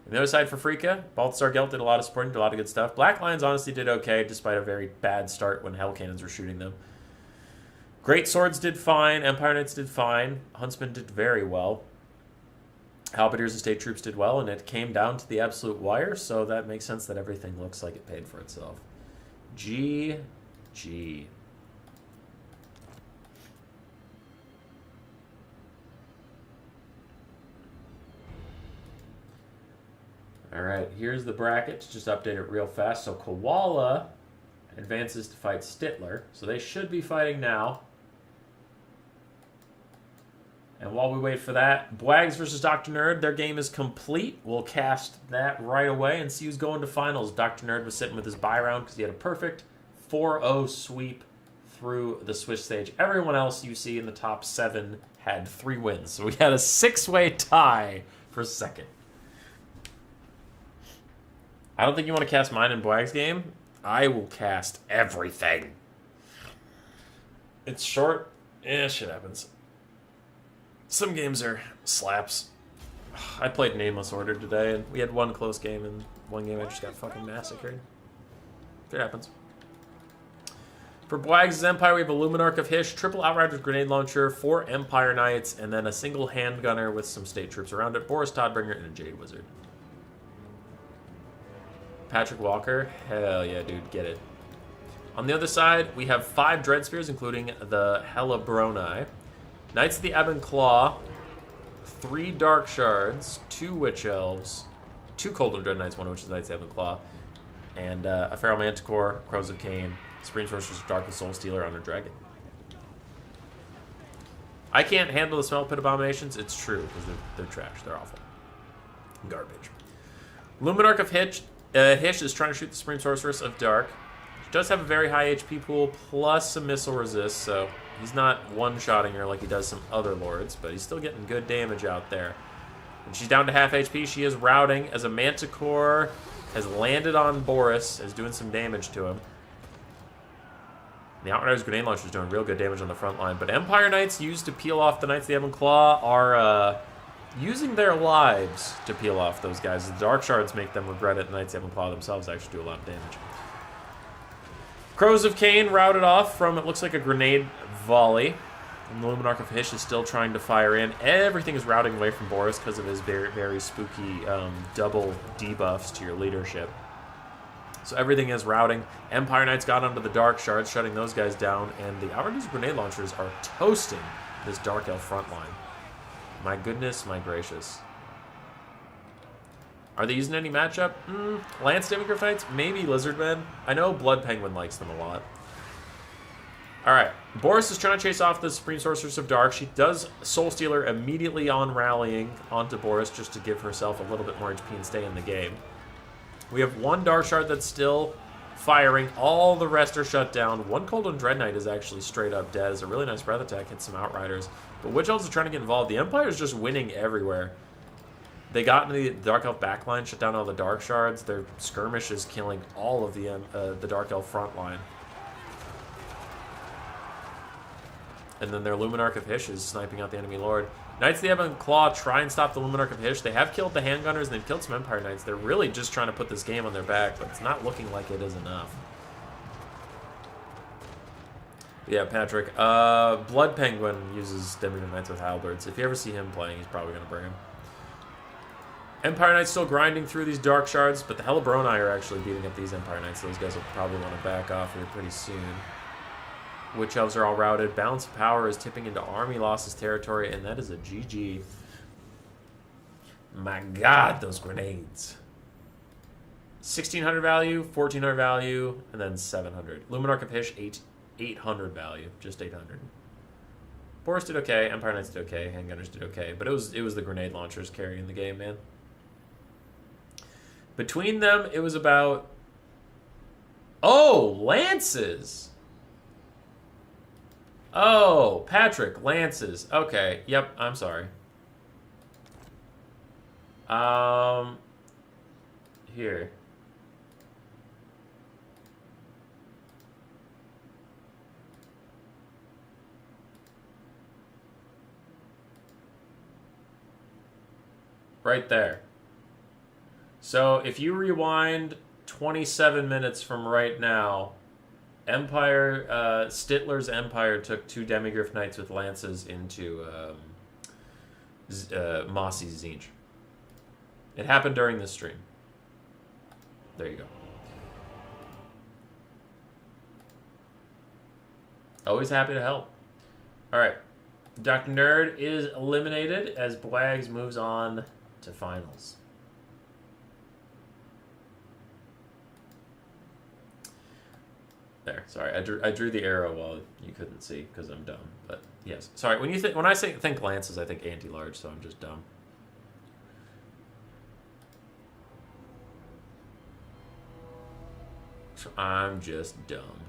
On the other side for Frea, Balthazar Gelt did a lot of supporting, did a lot of good stuff. Black Lions honestly did okay, despite a very bad start when Hell Cannons were shooting them. Great Swords did fine. Empire Knights did fine. Huntsmen did very well. Halberdiers and State Troops did well, and it came down to the absolute wire, so that makes sense that everything looks like it paid for itself. GG. All right, here's the bracket. Just update it real fast. So Koala advances to fight Stitler, so they should be fighting now. And while we wait for that, Bwags versus Dr. Nerd, their game is complete. We'll cast that right away and see who's going to finals. Dr. Nerd was sitting with his bye round because he had a perfect 4-0 sweep through the Swiss stage. Everyone else you see in the top 7 had 3 wins. So we had a 6-way tie for second. I don't think you want to cast mine in Bwag's game. I will cast everything. It's short. Shit happens. Some games are slaps. I played Nameless Order today, and we had one close game, and one game I just got fucking massacred. It happens. For Bwags' Empire, we have a Luminarch of Hysh, triple Outrider with Grenade Launcher, 4 Empire Knights, and then a single Handgunner with some State Troops around it, Boris Todbringer, and a Jade Wizard. Patrick Walker, hell yeah, dude, get it. On the other side, we have 5 Dread Spears, including the Helabroni. Knights of the Ebon and Claw, 3 Dark Shards, 2 Witch Elves, 2 Cold and Dread Knights, 1 of which is Knights of the Ebon and Claw, and a Feral Manticore, Crows of Cain, Supreme Sorceress, Dark and Soul Stealer on a Dragon. I can't handle the Smell Pit Abominations. It's true, because they're trash. They're awful. Garbage. Luminarch of Hysh. Hysh is trying to shoot the Supreme Sorceress of Dark. She does have a very high HP pool, plus some missile resist, so he's not one-shotting her like he does some other lords, but he's still getting good damage out there. And she's down to half HP. She is routing as a Manticore has landed on Boris, is doing some damage to him. The Outrider's Grenade Launcher is doing real good damage on the front line, but Empire Knights used to peel off the Knights of the Ebon Claw are using their lives to peel off those guys. The Dark Shards make them regret it. The Knights of the Ebon Claw themselves actually do a lot of damage. Crows of Cain routed off from, it looks like, a grenade volley. And the Luminarch of Hysh is still trying to fire in. Everything is routing away from Boris because of his very, very spooky double debuffs to your leadership. So everything is routing. Empire Knights got onto the Dark Shards, shutting those guys down, and the Outer grenade launchers are toasting this Dark Elf front line. My goodness, my gracious. Are they using any matchup? Lance Demigryph Knights? Maybe Lizardmen. I know Blood Penguin likes them a lot. Alright, Boris is trying to chase off the Supreme Sorceress of Dark. She does Soul Stealer immediately on rallying onto Boris just to give herself a little bit more HP and stay in the game. We have one Dark Shard that's still firing. All the rest are shut down. One Cold Dread Knight is actually straight up dead. It's a really nice breath attack, hits some Outriders. But Witch Elves are trying to get involved. The Empire is just winning everywhere. They got into the Dark Elf backline, shut down all the Dark Shards. Their skirmish is killing all of the Dark Elf front line. And then their Luminarch of Hysh is sniping out the enemy lord. Knights of the Ebon Claw try and stop the Luminarch of Hysh. They have killed the Handgunners and they've killed some Empire Knights. They're really just trying to put this game on their back, but it's not looking like it is enough. Yeah, Patrick. Blood Penguin uses Demigryph Knights with Halberds. If you ever see him playing, he's probably going to bring him. Empire Knights still grinding through these Dark Shards, but the Hellbroni are actually beating up these Empire Knights. Those guys will probably want to back off here pretty soon. Witch Elves are all routed. Balance of Power is tipping into Army Losses territory, and that is a GG. My God, those grenades. 1,600 value, 1,400 value, and then 700. Luminarch of Hysh, 800 value, just 800. Boris did okay, Empire Knights did okay, Handgunners did okay, but it was the grenade launchers carrying the game, man. Between them, it was about... Oh, Lances! Oh, Patrick, Lances. Okay, yep, I'm sorry. Here. Right there. So, if you rewind 27 minutes from right now... Empire, Stitler's Empire took 2 Demigryph Knights with Lances into Mossi's Zinj. It happened during this stream. There you go. Always happy to help. Alright. Dr. Nerd is eliminated as Blags moves on to finals. There, sorry, I drew the arrow while you couldn't see because I'm dumb. But yes, sorry. When I think Lances, I think anti-large, so I'm just dumb. So I'm just dumb.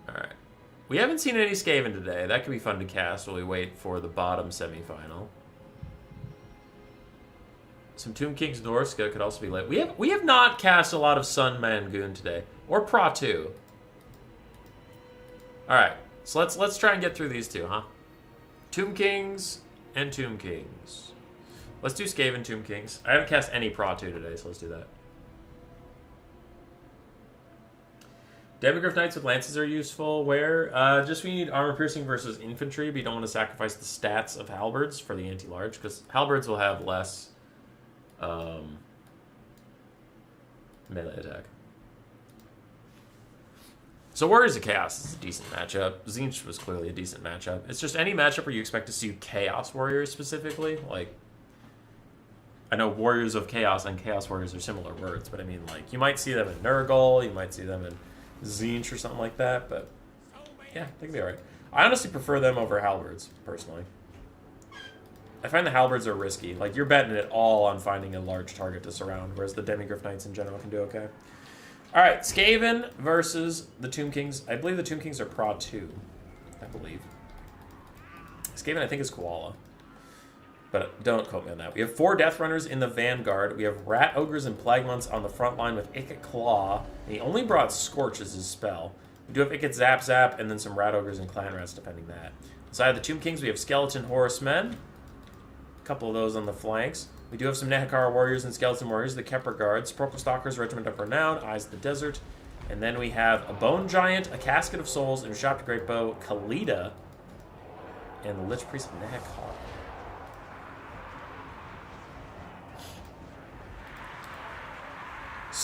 All right, we haven't seen any Skaven today. That could be fun to cast while we wait for the bottom semifinal. Some Tomb King's Norska could also be late. We have not cast a lot of Sunman Goon today. Or Pra 2. Alright, so let's try and get through these two, huh? Tomb Kings and Tomb Kings. Let's do Skaven Tomb Kings. I haven't cast any Pra 2 today, so let's do that. Demigryph Knights with Lances are useful. Where? Just we need Armor Piercing versus Infantry, but you don't want to sacrifice the stats of Halberds for the anti-large, because Halberds will have less melee attack. So Warriors of Chaos is a decent matchup. Zinj was clearly a decent matchup. It's just any matchup where you expect to see Chaos Warriors specifically. Like, I know Warriors of Chaos and Chaos Warriors are similar words, but I mean, like, you might see them in Nurgle, you might see them in Zinj or something like that, but yeah, they can be alright. I honestly prefer them over Halberds, personally. I find the Halberds are risky. Like, you're betting it all on finding a large target to surround, whereas the Demigryph Knights in general can do okay. Alright, Skaven versus the Tomb Kings. I believe the Tomb Kings are Pra 2. I believe. Skaven, I think, is Koala. But don't quote me on that. We have 4 Death Runners in the Vanguard. We have Rat Ogres and Plague Months on the front line with Ikit Claw. And he only brought Scorch as his spell. We do have Ikit Zap Zap and then some Rat Ogres and Clan Rats, depending that. Inside of the Tomb Kings, we have Skeleton Horsemen. A couple of those on the flanks. We do have some Nehekara Warriors and Skeleton Warriors, the Kepler Guards, Purple Stalkers, Regiment of Renown, Eyes of the Desert. And then we have a Bone Giant, a Casket of Souls, and a Sharp Great Bow, Khalida, and the Lich Priest of Nehekara.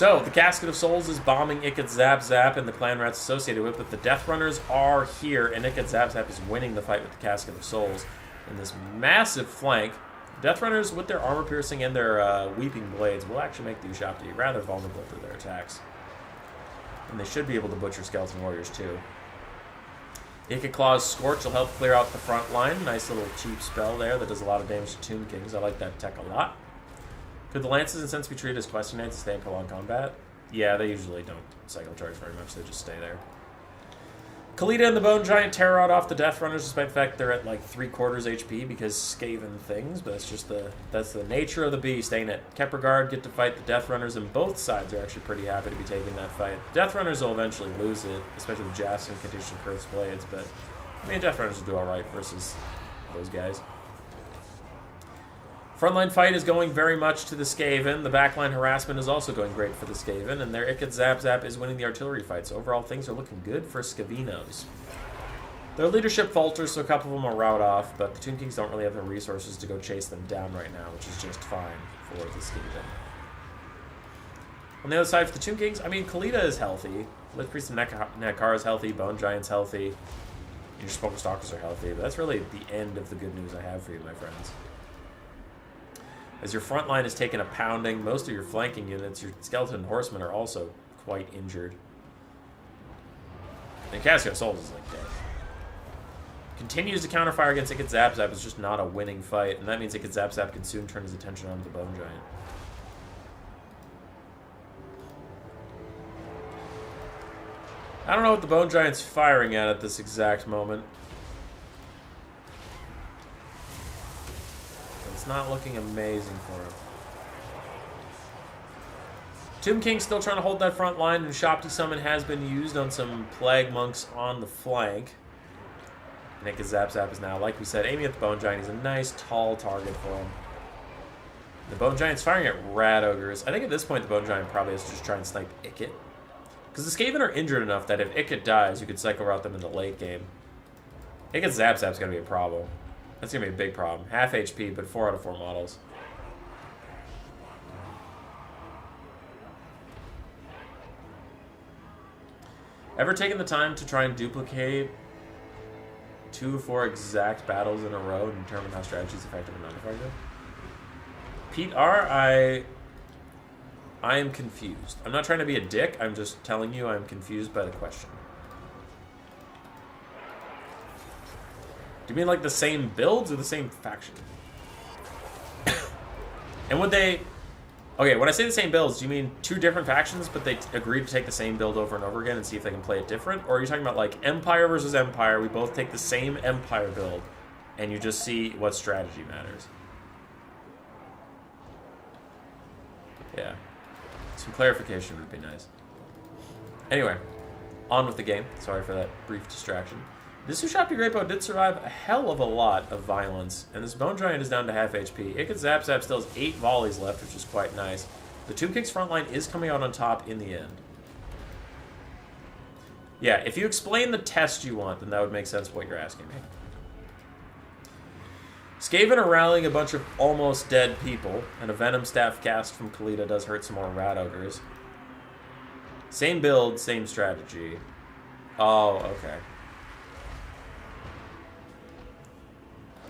So, the Casket of Souls is bombing Ikit Zap Zap and the clan rats associated with it, but the Death Runners are here, and Ikit Zap Zap is winning the fight with the Casket of Souls in this massive flank. Death Runners, with their armor piercing and their weeping blades, will actually make the Ushabti rather vulnerable to their attacks. And they should be able to butcher Skeleton Warriors, too. Ikit Claw's Scorch will help clear out the front line. Nice little cheap spell there that does a lot of damage to Tomb Kings. I like that tech a lot. Could the Lances and Sense be treated as questing knights to stay in prolonged combat? Yeah, they usually don't cycle charge very much. They just stay there. Kalita and the Bone Giant tear out off the Death Runners, despite the fact they're at like 3/4 HP because Skaven things, but that's the nature of the beast, ain't it? Kepragard get to fight the Death Runners, and both sides are actually pretty happy to be taking that fight. Death Runners will eventually lose it, especially with Jas and Condition Curse Blades, but I mean, Death Runners will do alright versus those guys. Frontline fight is going very much to the Skaven. The backline harassment is also going great for the Skaven, and their Ikit Zap Zap is winning the artillery fight. So overall, things are looking good for Skavinos. Their leadership falters, so a couple of them will rout off, but the Tomb Kings don't really have the resources to go chase them down right now, which is just fine for the Skaven. On the other side, for the Tomb Kings, I mean, Kalita is healthy. Lich Priest and Nekar is healthy. Bone Giant's healthy. Your Spoken Stalkers are healthy, but that's really the end of the good news I have for you, my friends. As your front line is taking a pounding, most of your flanking units, your Skeleton Horsemen, are also quite injured. And Casket of Souls is like dead. Continues to counterfire against Ikit Zap Zap. It's just not a winning fight, and that means Ikit Zap Zap can soon turn his attention onto the Bone Giant. I don't know what the Bone Giant's firing at this exact moment. It's not looking amazing for him. Tomb King's still trying to hold that front line, and Shopti Summon has been used on some Plague Monks on the flank. Ikit Zap Zap is now, like we said, aiming at the Bone Giant. He's a nice, tall target for him. The Bone Giant's firing at Rat Ogres. I think at this point the Bone Giant probably has to just try and snipe Ikit. Because the Skaven are injured enough that if Ikit dies, you could cycle route them in the late game. Ikit Zap Zap's going to be a problem. That's going to be a big problem. Half HP, but 4 out of 4 models. Ever taken the time to try and duplicate 2 or 4 exact battles in a row and determine how strategy is effective and not effective? Pete R., I am confused. I'm not trying to be a dick. I'm just telling you I'm confused by the question. Do you mean like the same builds or the same faction? And would they... Okay, when I say the same builds, do you mean 2 different factions, but they agreed to take the same build over and over again and see if they can play it different? Or are you talking about like Empire versus Empire, we both take the same Empire build, and you just see what strategy matters? Yeah. Some clarification would be nice. Anyway, on with the game. Sorry for that brief distraction. This Ushabti Greatbow did survive a hell of a lot of violence, and this Bone Giant is down to half HP. Ikit Zap Zap still has 8 volleys left, which is quite nice. The Tomb King's front line is coming out on top in the end. Yeah, if you explain the test you want, then that would make sense what you're asking me. Skaven are rallying a bunch of almost dead people, and a Venom Staff cast from Kalita does hurt some more Rat Ogres. Same build, same strategy. Oh, okay.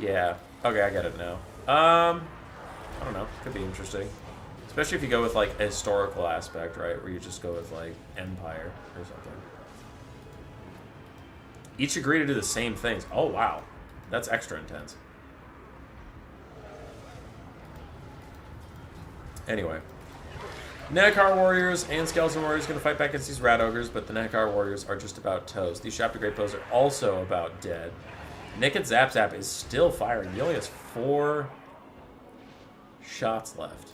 Yeah. Okay, I get it now. I don't know. Could be interesting. Especially if you go with, like, a historical aspect, right? Where you just go with, like, Empire or something. Each agree to do the same things. Oh, wow. That's extra intense. Anyway. Nekar Warriors and Skeleton Warriors going to fight back against these Rat Ogres, but the Nekar Warriors are just about toast. These Ushabti Greatbows are also about dead. Ikit Zap Zap is still firing. He only has 4 shots left.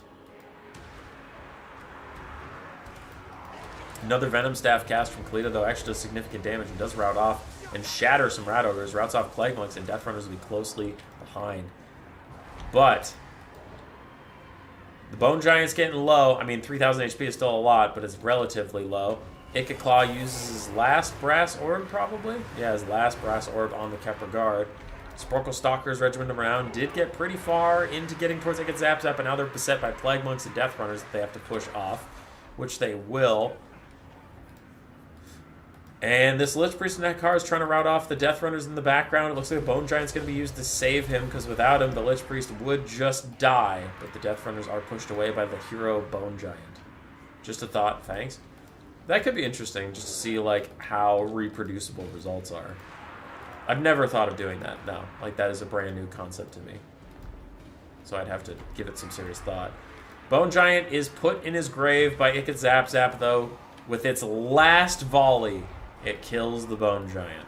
Another Venom Staff cast from Kalita, though, actually does significant damage and does rout off and shatter some Rat Ogres. Routs off Plague Monks, and Death Runners will be closely behind. But the Bone Giant's getting low. I mean, 3,000 HP is still a lot, but it's relatively low. Ikit Claw uses his last Brass Orb, probably? Yeah, his last Brass Orb on the Kepragard. Sporkle Stalkers regiment around did get pretty far into getting towards Ikit Zap Zap, but now they're beset by Plague Monks and Death Runners that they have to push off. which they will. And this Lich Priest in that car is trying to rout off the Death Runners in the background. It looks like a Bone Giant's going to be used to save him, because without him, the Lich Priest would just die. But the Death Runners are pushed away by the hero Bone Giant. Just a thought, thanks. That could be interesting, just to see like how reproducible results are. I've never thought of doing that, no. Like, that is a brand new concept to me. So I'd have to give it some serious thought. Bone Giant is put in his grave by Ikit Zap Zap, though. With its last volley, it kills the Bone Giant.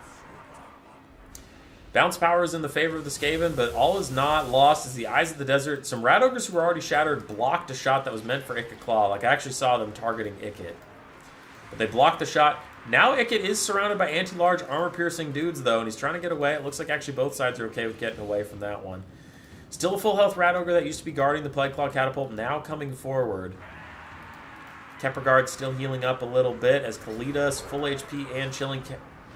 Bounce power is in the favor of the Skaven, but all is not lost as the Eyes of the Desert. Some Rat Ogres who were already shattered blocked a shot that was meant for Ikit Claw. Like, I actually saw them targeting Ikit. But they blocked the shot. Now Ikit is surrounded by anti-large armor-piercing dudes, though, and he's trying to get away. It looks like actually both sides are okay with getting away from that one. Still a full-health Rat Ogre that used to be guarding the Plague Claw Catapult, now coming forward. Kepperguard still healing up a little bit as Kalida's full HP and chilling.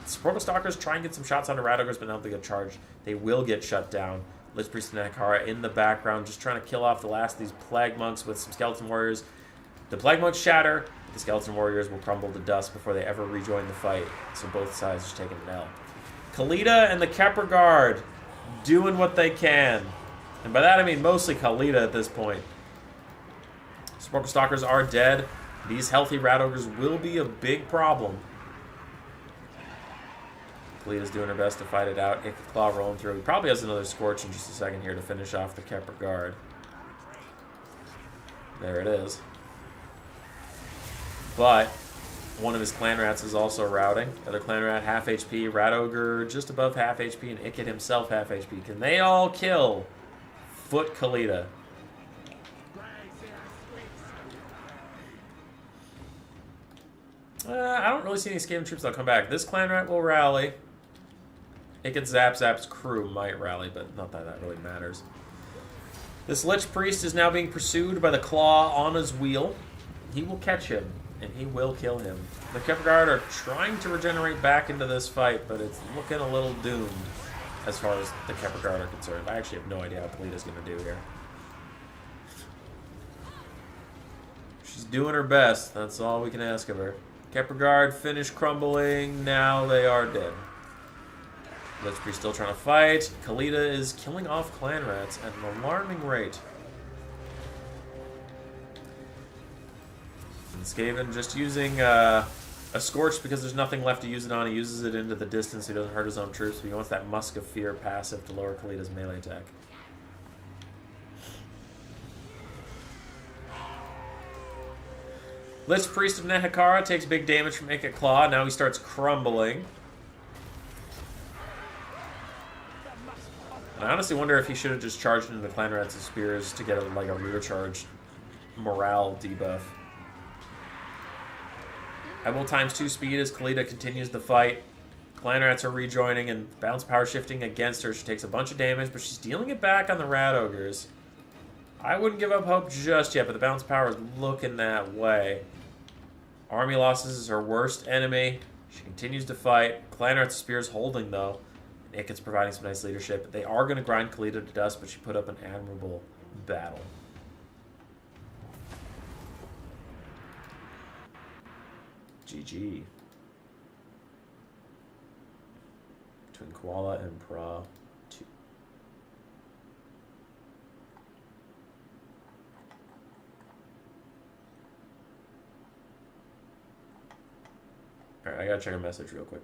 Protostalkers try and get some shots onto Rat Ogres, but now they get charged. They will get shut down. Lich Priest and Nakara in the background, just trying to kill off the last of these Plague Monks with some Skeleton Warriors. The Plague Monks shatter. The Skeleton Warriors will crumble to dust before they ever rejoin the fight. So both sides just taking an L. Kalida and the Kepperguard doing what they can. And by that I mean mostly Kalida at this point. Stalkers are dead. These healthy Rat Ogres will be a big problem. Kalida's doing her best to fight it out. Ikit Claw rolling through. He probably has another Scorch in just a second here to finish off the Kepperguard. There it is. But one of his clan rats is also routing. The other clan rat half HP, Rat Ogre just above half HP, and Ikit himself half HP. Can they all kill Foot Kalida? I don't really see any Skaven troops that'll come back. This clan rat will rally. Ikit Zap Zap's crew might rally, but not that really matters. This Lich Priest is now being pursued by the Claw on his wheel. He will catch him, and he will kill him. The Kepperguard are trying to regenerate back into this fight, but it's looking a little doomed as far as the Kepperguard are concerned. I actually have no idea what Kalida's going to do here. She's doing her best. That's all we can ask of her. Kepperguard finished crumbling. Now they are dead. Lich Priest still trying to fight. Kalida is killing off clan rats at an alarming rate. And Skaven just using a Scorch because there's nothing left to use it on. He uses it into the distance. He doesn't hurt his own troops, but he wants that Musk of Fear passive to lower Kalida's melee attack. Lich Priest of Nehekara takes big damage from Ikit Claw. Now he starts crumbling. I honestly wonder if he should have just charged into the Clan Rats' spears to get like a rear charge morale debuff. I will times 2 speed as Kalida continues the fight. Clan Rats are rejoining and bounce power shifting against her. She takes a bunch of damage, but she's dealing it back on the Rat Ogres. I wouldn't give up hope just yet, but the bounce power is looking that way. Army losses is her worst enemy. She continues to fight. Clan Rats' spears holding though. Ikit's providing some nice leadership. They are going to grind Kalida to dust, but she put up an admirable battle. GG. Between Koala and Pra 2. Alright, I gotta check a message real quick.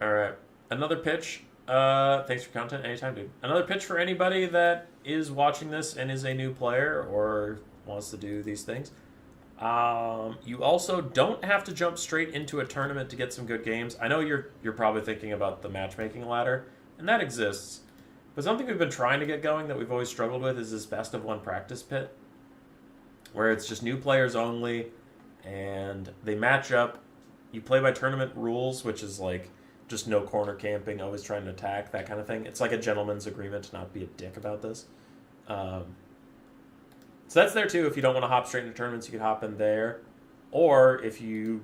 Alright, another pitch. Thanks for content. Anytime, dude. Another pitch for anybody that is watching this and is a new player or wants to do these things. You also don't have to jump straight into a tournament to get some good games. I know you're probably thinking about the matchmaking ladder, and that exists. But something we've been trying to get going that we've always struggled with is this best of 1 practice pit, where it's just new players only, and they match up. You play by tournament rules, which is like just no corner camping, always trying to attack, that kind of thing. It's like a gentleman's agreement to not be a dick about this. So that's there too. If you don't want to hop straight into tournaments, you can hop in there. Or if you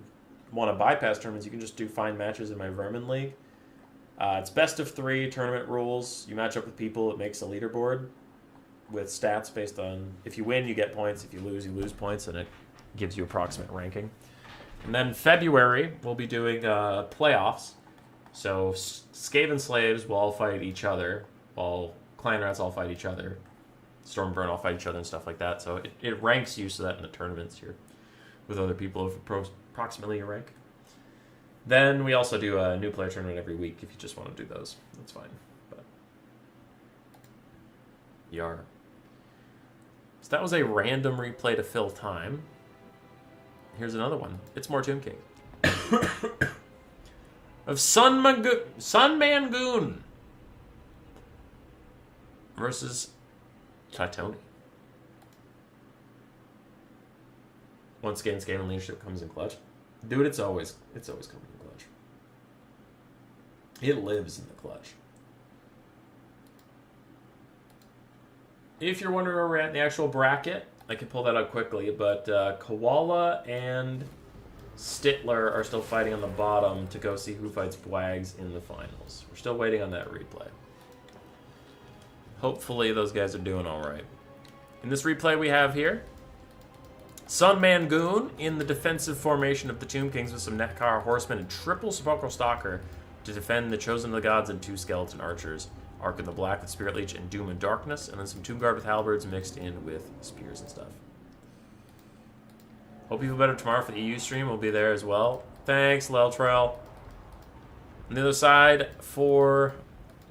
want to bypass tournaments, you can just do find matches in my Vermin League. It's best of 3 tournament rules. You match up with people. It makes a leaderboard with stats based on if you win, you get points. If you lose points, and it gives you approximate ranking. And then February, we'll be doing playoffs. So Skaven slaves will all fight each other, while clan rats all fight each other. Stormburn all fight each other and stuff like that. So it ranks you so that in the tournaments you're with other people of approximately your rank. Then we also do a new player tournament every week if you just want to do those. That's fine. But Yar. So that was a random replay to fill time. Here's another one. It's more Tomb King. Of Sunman Goon versus Titoni. Once again, Skaven leadership comes in clutch. Dude, it's always coming in clutch. It lives in the clutch. If you're wondering where we're at in the actual bracket, I can pull that up quickly, but Koala and Stitler are still fighting on the bottom to go see who fights Bwags in the finals. We're still waiting on that replay. Hopefully those guys are doing all right. In this replay we have here, Sunman Goon in the defensive formation of the Tomb Kings with some Netkar Horsemen and triple Sepulchral Stalker to defend the Chosen of the Gods and 2 Skeleton Archers. Arc in the Black with Spirit Leech and Doom and Darkness, and then some Tomb Guard with Halberds mixed in with Spears and stuff. Hope you feel better tomorrow for the EU stream. We'll be there as well. Thanks, Leltrail. On the other side, for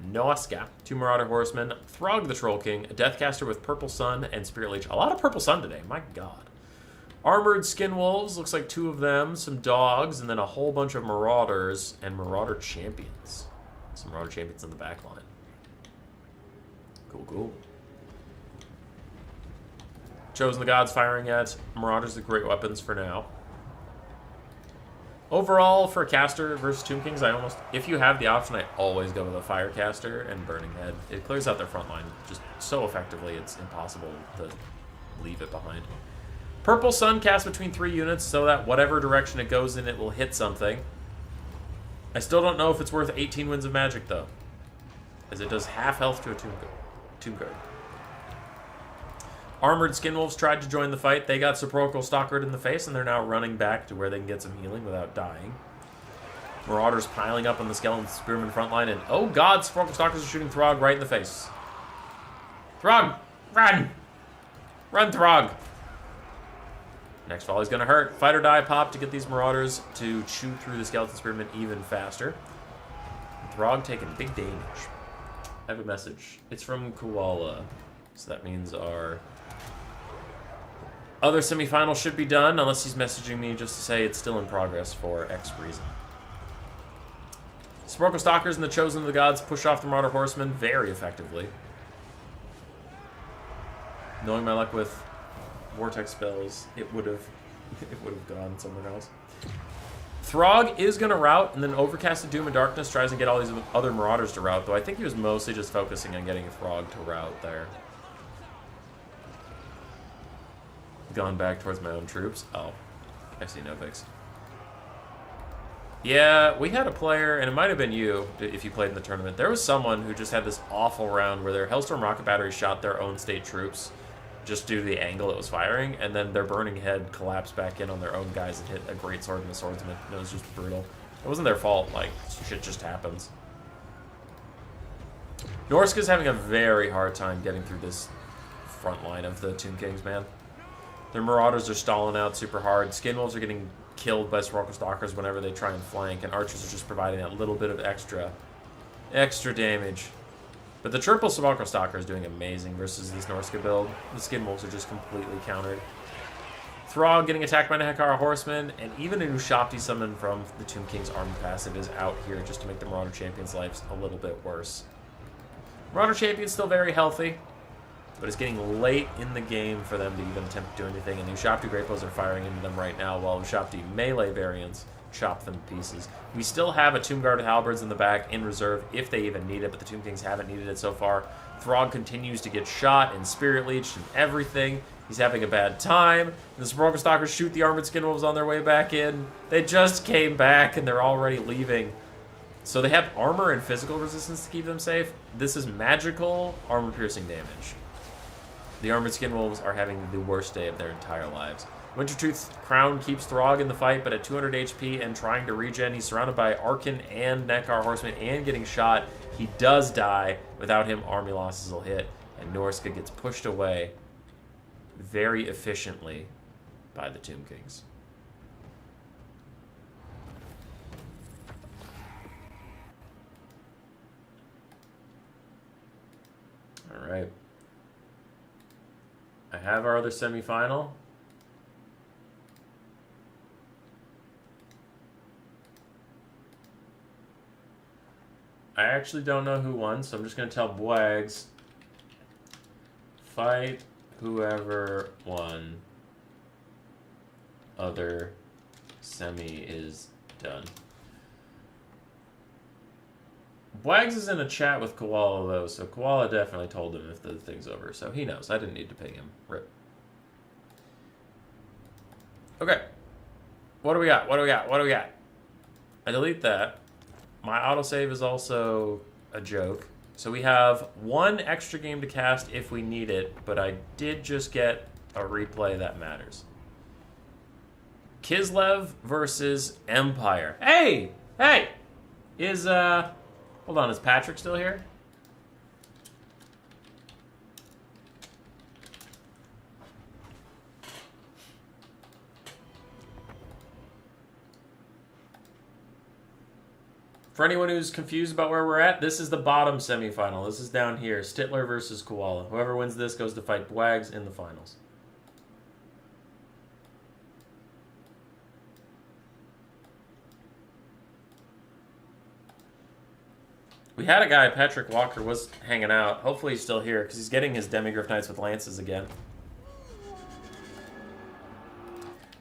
Noaska, 2 Marauder Horsemen, Throg the Troll King, a Deathcaster with Purple Sun and Spirit Leech. A lot of Purple Sun today, my god. Armored Skin Wolves, looks like 2 of them, some Dogs, and then a whole bunch of Marauders and Marauder Champions. Some Marauder Champions in the back line. Cool. Chosen the Gods firing at Marauders with great weapons for now. Overall, for a caster versus Tomb Kings, if you have the option, I always go with a Firecaster and Burning Head. It clears out their front line just so effectively, it's impossible to leave it behind. Purple Sun casts between 3 units so that whatever direction it goes in, it will hit something. I still don't know if it's worth 18 Winds of Magic, though, as it does half health to a Tomb Guard. Armored Skinwolves tried to join the fight. They got Sepulchral Stalkered in the face, and they're now running back to where they can get some healing without dying. Marauders piling up on the Skeleton Spearman front line, and oh god, Sepulchral Stalkers are shooting Throg right in the face. Throg! Run! Run, Throg! Next volley's gonna hurt. Fight or die pop to get these Marauders to chew through the Skeleton Spearman even faster. Throg taking big damage. I have a message. It's from Koala. So that means our other semifinal should be done, unless he's messaging me just to say it's still in progress for X reason. Sepulchral Stalkers and the Chosen of the Gods push off the Marauder Horsemen very effectively. Knowing my luck with Vortex spells, it would have gone somewhere else. Throg is going to route, and then Overcasted Doom and Darkness tries to get all these other Marauders to route, though I think he was mostly just focusing on getting Throg to route there. Gone back towards my own troops. Oh, I see Novix. Yeah, we had a player, and it might have been you, if you played in the tournament. There was someone who just had this awful round where their Hellstorm Rocket Battery shot their own state troops just due to the angle it was firing, and then their Burning Head collapsed back in on their own guys and hit a Great Sword and a Swordsman. It was just brutal. It wasn't their fault, like, shit just happens. Norska's having a very hard time getting through this front line of the Tomb Kings, man. Their Marauders are stalling out super hard. Skinwolves are getting killed by Sepulchral Stalkers whenever they try and flank, and Archers are just providing that little bit of extra damage. But the triple Sepulchral Stalker is doing amazing versus this Norska build. The Skinwolves are just completely countered. Throg getting attacked by Netkar Horsemen, and even a Ushapti summon from the Tomb King's armed passive is out here just to make the Marauder Champion's lives a little bit worse. Marauder Champion's still very healthy, but it's getting late in the game for them to even attempt to do anything, and the Ushapti Great Bows are firing into them right now, while Ushapti melee variants chop them to pieces. We still have a Tomb Guard with Halberds in the back in reserve if they even need it, but the Tomb Kings haven't needed it so far. Throg continues to get shot and spirit leeched and everything. He's having a bad time. And the Sparkle Stalkers shoot the Armored Skin Wolves on their way back in. They just came back and they're already leaving. So they have armor and physical resistance to keep them safe. This is magical armor-piercing damage. The Armored Skin Wolves are having the worst day of their entire lives. Wintertooth's crown keeps Throg in the fight, but at 200 HP and trying to regen, he's surrounded by Arkan and Nekar Horsemen and getting shot. He does die. Without him, army losses will hit, and Norska gets pushed away very efficiently by the Tomb Kings. All right. I have our other semifinal. I actually don't know who won, so I'm just going to tell Bwags, fight whoever won. Other semi is done. Bwags is in a chat with Koala, though, so Koala definitely told him if the thing's over, so he knows. I didn't need to ping him. Rip. Okay. What do we got? What do we got? What do we got? I delete that. My autosave is also a joke. So we have one extra game to cast if we need it, but I did just get a replay that matters. Kislev versus Empire. Hey! Hey! Hold on, is Patrick still here? For anyone who's confused about where we're at, this is the bottom semifinal. This is down here. Stitler versus Koala. Whoever wins this goes to fight Bwags in the finals. We had a guy, Patrick Walker, was hanging out. Hopefully he's still here, because he's getting his Demigryph Knights with lances again.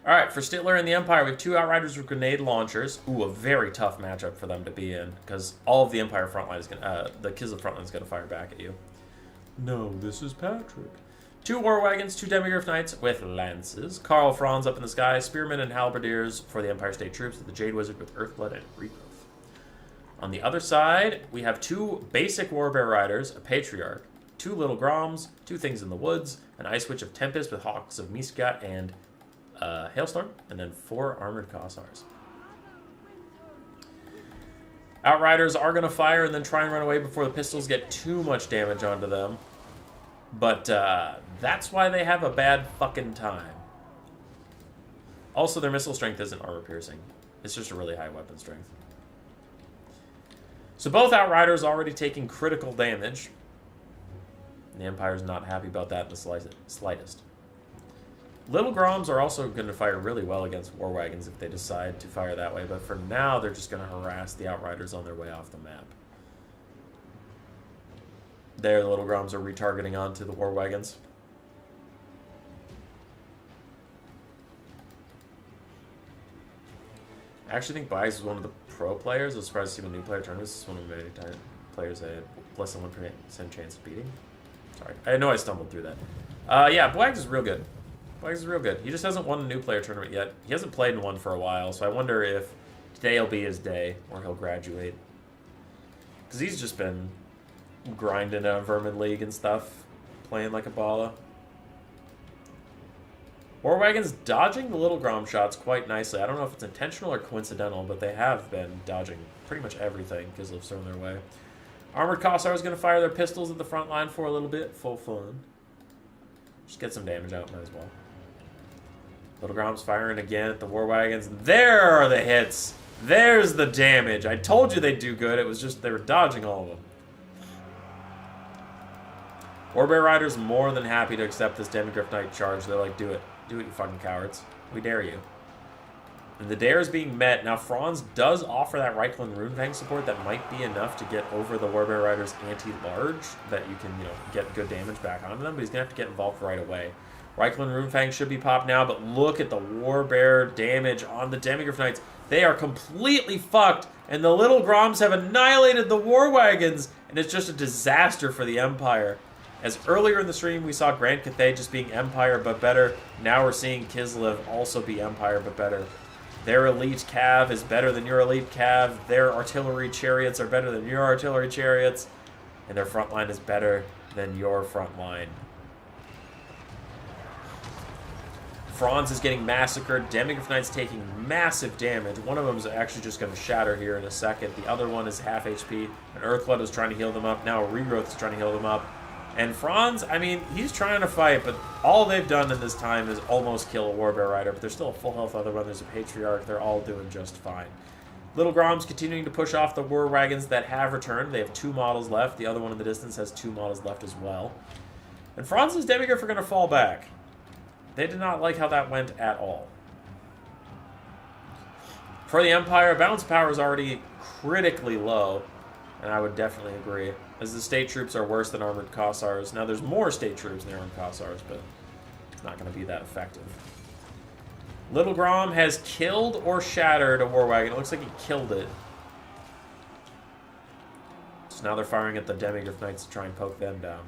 Alright, for Stitler and the Empire, we have two Outriders with grenade launchers. Ooh, a very tough matchup for them to be in, because all of the Empire frontline is going to, the Kislev frontline is going to fire back at you. No, this is Patrick. Two War Wagons, two Demigryph Knights with lances. Karl Franz up in the sky, Spearmen and Halberdiers for the Empire State Troops, with the Jade Wizard with Earthblood and Regrowth. On the other side, we have two basic Warbear Riders, a Patriarch, two Little Groms, two Things in the Woods, an Ice Witch of Tempest with Hawks of Miska and Hailstorm, and then four Armored Kossars. Outriders are going to fire and then try and run away before the pistols get too much damage onto them. But that's why they have a bad fucking time. Also, their missile strength isn't armor piercing. It's just a really high weapon strength. So both Outriders already taking critical damage. The Empire's not happy about that in the slightest. Little Groms are also going to fire really well against War Wagons if they decide to fire that way, but for now they're just going to harass the Outriders on their way off the map. There, the Little Groms are retargeting onto the War Wagons. I actually think Bias is one of the pro players. I was surprised to see him in new player tournaments. This is one of the many players I had less than 1% chance of beating. Sorry, I know I stumbled through that. Yeah, Bwags is real good. Bwags is real good. He just hasn't won a new player tournament yet. He hasn't played in one for a while, so I wonder if today will be his day, or he'll graduate. Because he's just been grinding a Vermin League and stuff, playing like a bala. War Wagons dodging the Little Grom shots quite nicely. I don't know if it's intentional or coincidental, but they have been dodging pretty much everything Kislev's thrown their way. Armored Kossar is going to fire their pistols at the front line for a little bit. Full fun. Just get some damage out, might as well. Little Grom's firing again at the War Wagons. There are the hits. There's the damage. I told you they'd do good. It was just they were dodging all of them. Warbear Rider's more than happy to accept this Demigryph Knight charge. They're like, do it. Do it, you fucking cowards. We dare you. And the dare is being met. Now, Franz does offer that Reikland Runefang support that might be enough to get over the Warbear Rider's anti-large, that you can, get good damage back onto them, but he's going to have to get involved right away. Reikland Runefang should be popped now, but look at the Warbear damage on the Demigryph Knights. They are completely fucked, and the little Groms have annihilated the war wagons, and it's just a disaster for the Empire. As earlier in the stream we saw Grand Cathay just being Empire but better, now we're seeing Kislev also be Empire but better. Their elite cav is better than your elite cav, their artillery chariots are better than your artillery chariots, and their front line is better than your front line. Franz is getting massacred. Demigryph Knight's taking massive damage. One of them is actually just going to shatter here in a second. The other one is half HP. An Earthblood is trying to heal them up. Now a Regrowth is trying to heal them up. And Franz, I mean, he's trying to fight, but all they've done in this time is almost kill a Warbear Rider. But there's still a full health other one. There's a Patriarch. They're all doing just fine. Little Grom's continuing to push off the war wagons that have returned. They have 2 models left. The other one in the distance has 2 models left as well. And Franz's Demigryph are going to fall back. They did not like how that went at all. For the Empire, balance power is already critically low, and I would definitely agree, as the state troops are worse than armored Kossars. Now, there's more state troops than armored Kossars, but it's not going to be that effective. Little Grom has killed or shattered a war wagon. It looks like he killed it. So now they're firing at the Demigryph Knights to try and poke them down.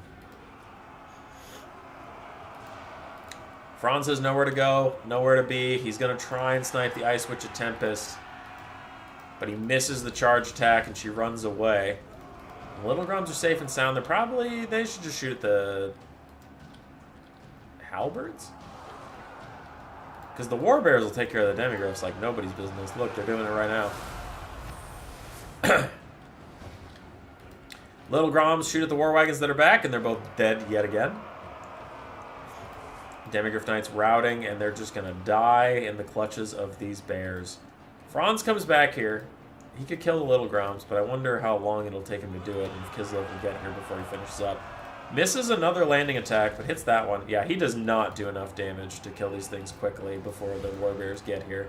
Franz has nowhere to go, nowhere to be. He's going to try and snipe the Ice Witch of Tempest. But he misses the charge attack and she runs away. The Little Groms are safe and sound. They should just shoot at the halberds? Because the Warbears will take care of the Demigryphs like nobody's business. Look, they're doing it right now. Little Groms shoot at the war wagons that are back, and they're both dead yet again. Demigryph Knights routing, and they're just going to die in the clutches of these bears. Franz comes back here. He could kill the Little Groms, but I wonder how long it'll take him to do it, and if Kislev will get here before he finishes up. Misses another landing attack, but hits that one. Yeah, he does not do enough damage to kill these things quickly before the Warbears get here.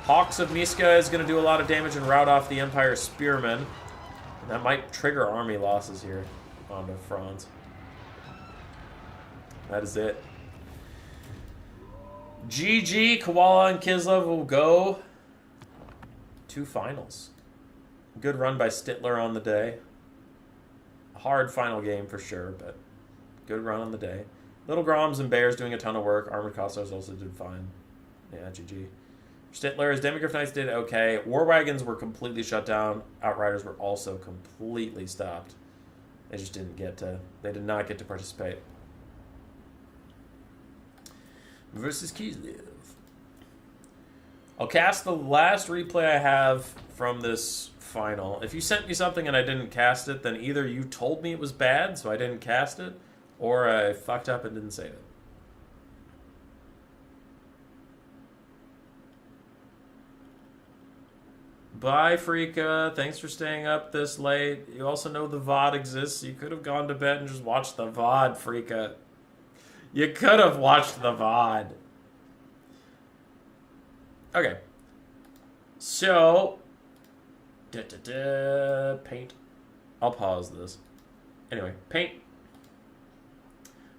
Hawks of Miska is going to do a lot of damage and rout off the Empire Spearmen. And that might trigger army losses here onto Franz. That is it. GG, Koala and Kislev will go to finals. Good run by Stitler on the day. A hard final game for sure, but good run on the day. Little Groms and Bears doing a ton of work. Armored Kossars also did fine. Yeah, GG. Stitler's Demigryph Knights did okay. War Wagons were completely shut down. Outriders were also completely stopped. They just didn't get to... They did not get to participate. Versus Kislev. I'll cast the last replay I have from this final. If you sent me something and I didn't cast it, then either you told me it was bad, so I didn't cast it, or I fucked up and didn't save it. Bye, Freaka. Thanks for staying up this late. You also know the VOD exists. You could have gone to bed and just watched the VOD, Freaka. You could have watched the VOD. Okay. So. Paint. I'll pause this. Anyway, paint.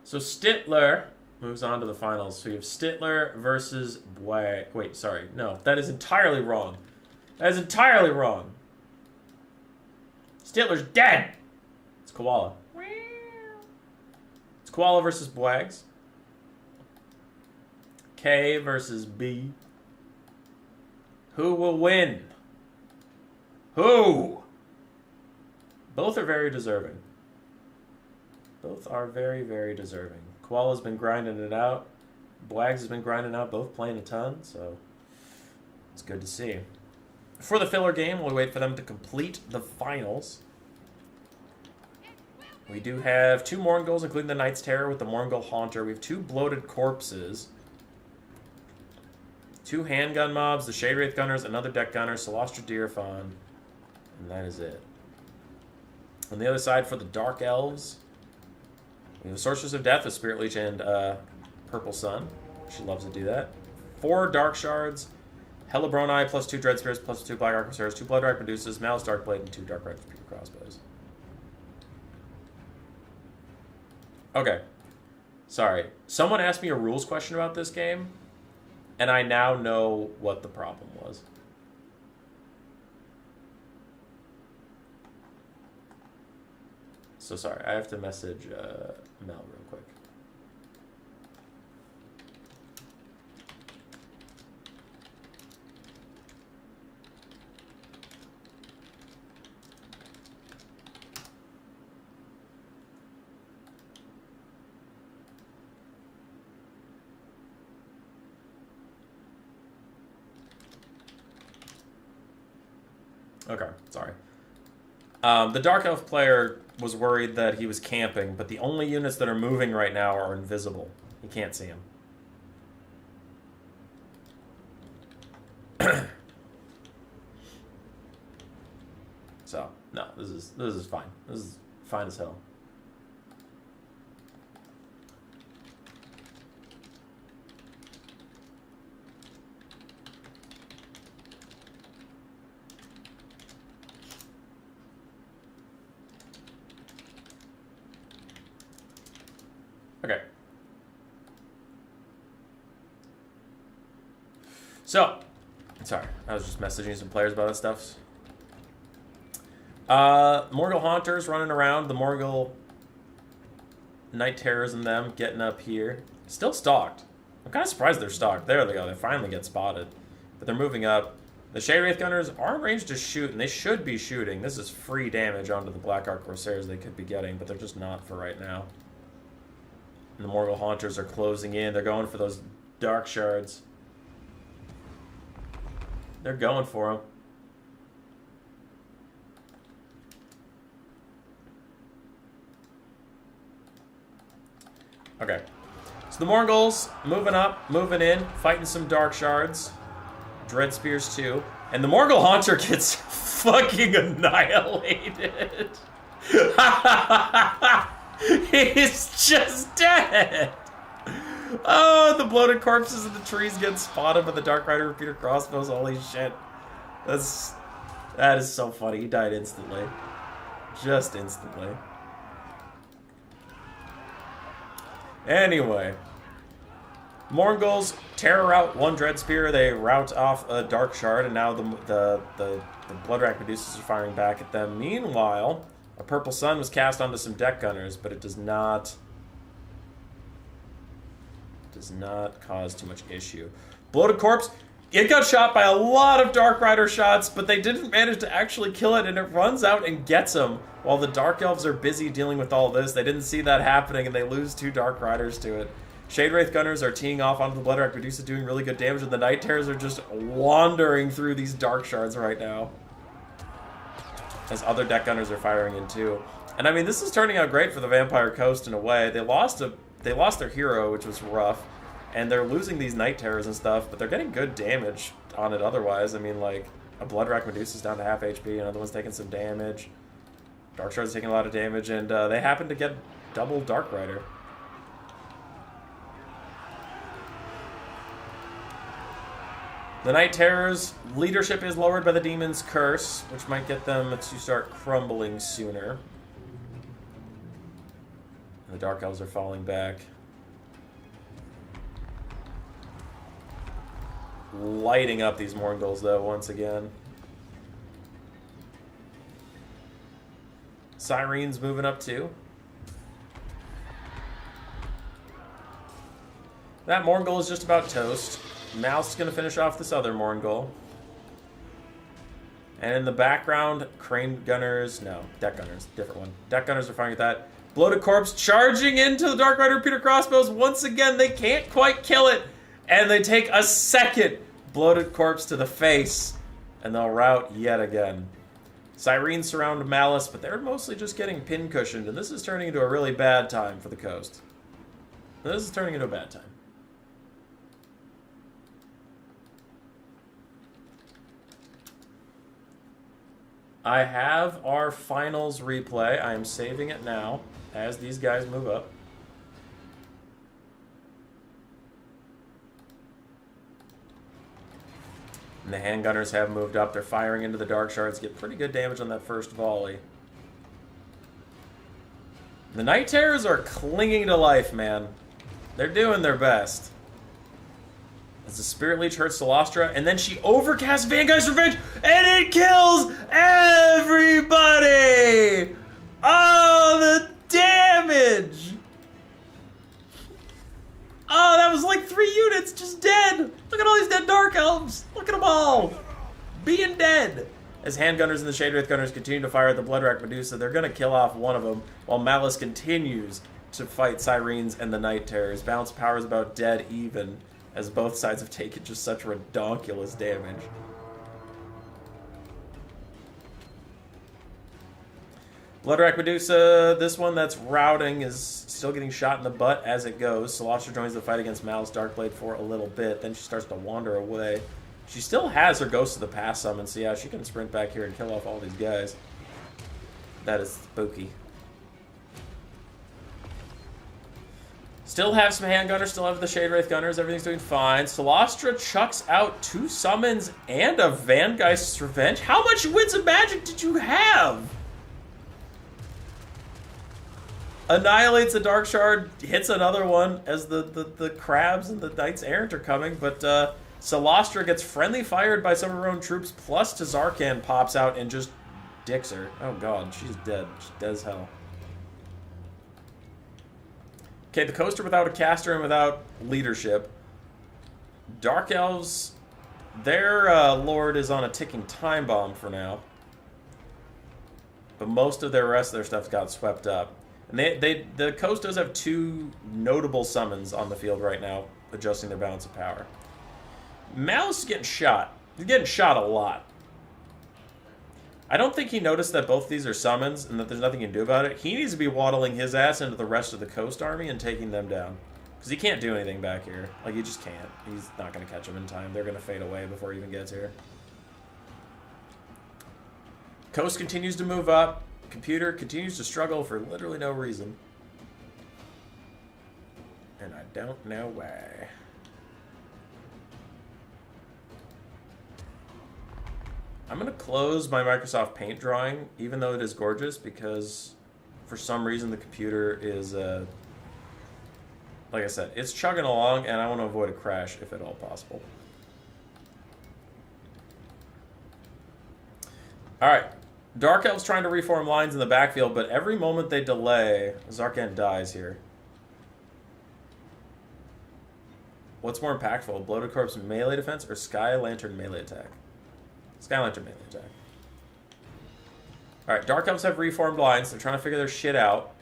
So Stitler moves on to the finals. So you have Stitler versus Wait, sorry. No, that is entirely wrong. That is entirely wrong. Stitler's dead. It's Koala. It's Koala versus Bwags. K versus B. Who will win? Who? Both are very deserving. Both are very, very deserving. Koala's been grinding it out. Bwags has been grinding out, both playing a ton, so it's good to see. For the filler game, we'll wait for them to complete the finals. We do have 2 Mourngulls, including the Knight's Terror with the Mourngull Haunter. We have 2 Bloated Corpses. 2 handgun mobs, the Shade Wraith Gunners, another Deck Gunner, Celostra Deerfawn, and that is it. On the other side, for the Dark Elves, we have Sorceress of Death with Spirit Leech and Purple Sun. She loves to do that. 4 Dark Shards, Hellebronai plus 2 Dread Spirits plus 2 Black Arquebusiers, 2 Blood Dark Medusas, Malice Darkblade, and 2 Dark Red Repeater Crossbows. Okay. Sorry. Someone asked me a rules question about this game, and I now know what the problem was. So sorry, I have to message Mel real quick. Okay, sorry. The Dark Elf player was worried that he was camping, but the only units that are moving right now are invisible. You can't see them. So, no, this is fine. This is fine as hell. Okay. So, sorry, I was just messaging some players about that stuff. Morgul Haunters running around, the Morgul Night Terrors and them getting up here. Still stalked. I'm kind of surprised they're stalked. There they go, they finally get spotted. But they're moving up. The Shade Wraith Gunners are in range to shoot, and they should be shooting. This is free damage onto the Black Ark Corsairs they could be getting, but they're just not for right now. And the Morgul Haunters are closing in. They're going for those Dark Shards. They're going for them. Okay. So the Morgul's moving up, moving in, fighting some Dark Shards. Dread Spears too. And the Morgul Haunter gets fucking annihilated. He's just dead. Oh, the bloated corpses in the trees get spotted by the Dark Rider repeater crossbows. Holy shit. That is so funny. He died instantly. Just instantly. Anyway. Morgul's terror out one Dread Spear. They rout off a Dark Shard, and now the Bloodrack Medusas are firing back at them. Meanwhile, a Purple Sun was cast onto some Deck Gunners, but it does not cause too much issue. Bloated Corpse, it got shot by a lot of Dark Rider shots, but they didn't manage to actually kill it, and it runs out and gets them. While the Dark Elves are busy dealing with all this, they didn't see that happening, and they lose 2 Dark Riders to it. Shade Wraith Gunners are teeing off onto the Bloodrack Medusa, doing really good damage, and the Night Terrors are just wandering through these Dark Shards right now. As other Deck Gunners are firing in too. And I mean, this is turning out great for the Vampire Coast in a way. They lost their hero, which was rough, and they're losing these Night Terrors and stuff, but they're getting good damage on it otherwise. I mean, like, a Bloodrack Medusa's down to half HP, another one's taking some damage. Dark Shard's taking a lot of damage, and they happen to get double Dark Rider. The Night Terrors' leadership is lowered by the Demon's Curse, which might get them to start crumbling sooner. The Dark Elves are falling back. Lighting up these Morghuls, though, once again. Syrene's moving up, too. That Morgul is just about toast. Mouse is going to finish off this other Morgul. And in the background, Crane Gunners, no, Deck Gunners, different one. Deck Gunners are firing at that. Bloated Corpse charging into the Dark Rider Repeater Crossbows. Once again, they can't quite kill it. And they take a second Bloated Corpse to the face. And they'll rout yet again. Sirens surround Malice, but they're mostly just getting pin-cushioned. And this is turning into a really bad time for the coast. This is turning into a bad time. I have our finals replay. I am saving it now as these guys move up. And the handgunners have moved up. They're firing into the Dark Shards. Get pretty good damage on that first volley. The Night Terrors are clinging to life, man. They're doing their best. As the Spirit Leech hurts Celostra, and then she overcasts Vanguard's Revenge, and it kills everybody! Oh, the damage! Oh, that was like 3 units just dead! Look at all these dead Dark Elves! Look at them all! Being dead! As handgunners and the Shade Wraith Gunners continue to fire at the Bloodwrack Medusa, they're gonna kill off one of them, while Malice continues to fight Sirens and the Night Terrors. Balance of power is about dead even, as both sides have taken just such redonkulous damage. Bloodwrack Medusa, this one that's routing, is still getting shot in the butt as it goes. Celostra joins the fight against Malice Darkblade for a little bit, then she starts to wander away. She still has her Ghost of the Past summon, so yeah, she can sprint back here and kill off all these guys. That is spooky. Still have some handgunners, still have the Shade Wraith Gunners, everything's doing fine. Celostra chucks out 2 summons and a Vangeist's Revenge. How much Winds of Magic did you have? Annihilates a Dark Shard, hits another one as the crabs and the Knights Errant are coming, but Celostra gets friendly fired by some of her own troops, plus Tazarkan pops out and just dicks her. Oh god, she's dead. She's dead as hell. Okay, the Coaster without a caster and without leadership. Dark Elves, their lord is on a ticking time bomb for now. But most of the rest of their stuff got swept up. And the Coast does have 2 notable summons on the field right now, adjusting their balance of power. Malice is getting shot. He's getting shot a lot. I don't think he noticed that both of these are summons and that there's nothing he can do about it. He needs to be waddling his ass into the rest of the Coast army and taking them down. Because he can't do anything back here. Like, he just can't. He's not going to catch them in time. They're going to fade away before he even gets here. Coast continues to move up. Computer continues to struggle for literally no reason. And I don't know why. I'm going to close my Microsoft Paint drawing, even though it is gorgeous, because for some reason the computer is, like I said, it's chugging along, and I want to avoid a crash if at all possible. Alright. Dark Elves trying to reform lines in the backfield, but every moment they delay, Zarkan dies here. What's more impactful, Bloated Corpse melee defense or Sky Lantern melee attack? Sky Lantern melee attack. Alright, Dark Elves have reformed lines. They're trying to figure their shit out.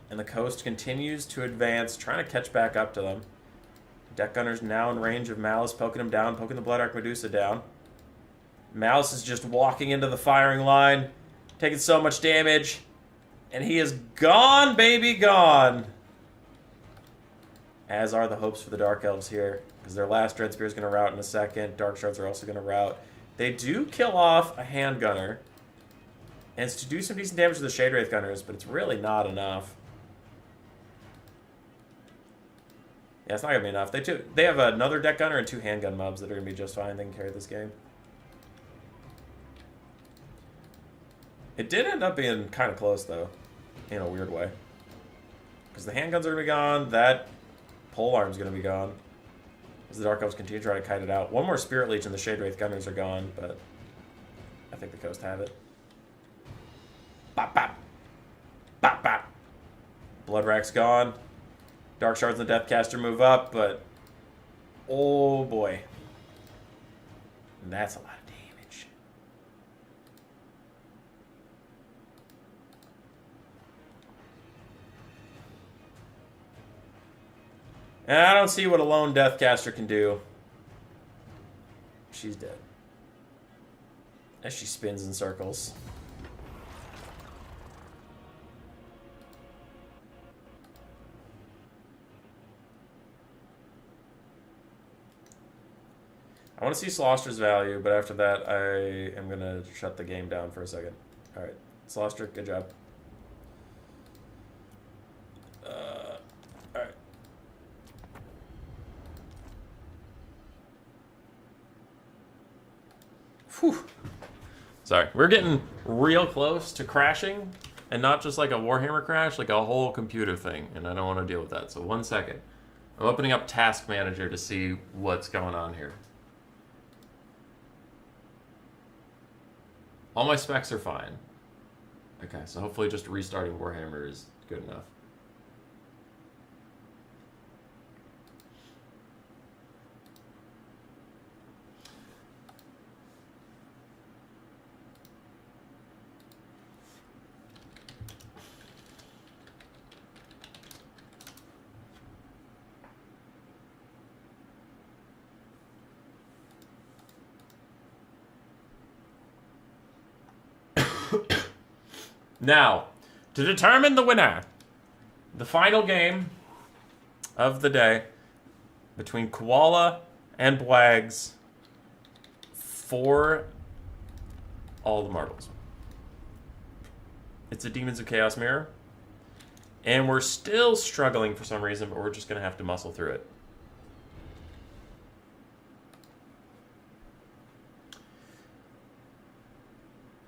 And the Coast continues to advance, trying to catch back up to them. Deck Gunner's now in range of Malice, poking him down, poking the Bloodwrack Medusa down. Malice is just walking into the firing line, taking so much damage, and he is gone, baby, gone. As are the hopes for the Dark Elves here, because their last Dread Spear is going to rout in a second. Dark Shards are also going to rout. They do kill off a Handgunner, and it's to do some decent damage to the Shade Wraith Gunners, but it's really not enough. Yeah, it's not going to be enough. They have another Deck Gunner and 2 Handgun mobs that are going to be just fine. They can carry this game. It did end up being kind of close, though, in a weird way. Because the handguns are going to be gone, that pole arm's going to be gone. As the Dark Elves continue to try to kite it out. One more Spirit Leech and the Shade Wraith Gunners are gone, but I think the Coast have it. Bop, bop. Bop, bop. Bloodwrack's gone. Dark Shards and the Deathcaster move up, but oh boy. And that's a lot of damage. And I don't see what a lone Deathcaster can do. She's dead. As she spins in circles. I want to see Sloster's value, but after that I am going to shut the game down for a second. Alright, Sloster, good job. Alright. Whew. Sorry, we're getting real close to crashing, and not just like a Warhammer crash, like a whole computer thing, and I don't want to deal with that. So 1 second. I'm opening up Task Manager to see what's going on here. All my specs are fine. Okay, so hopefully just restarting Warhammer is good enough. Now, to determine the winner, the final game of the day between Koala and Bwags for all the marbles. It's a Demons of Chaos mirror, and we're still struggling for some reason, but we're just going to have to muscle through it.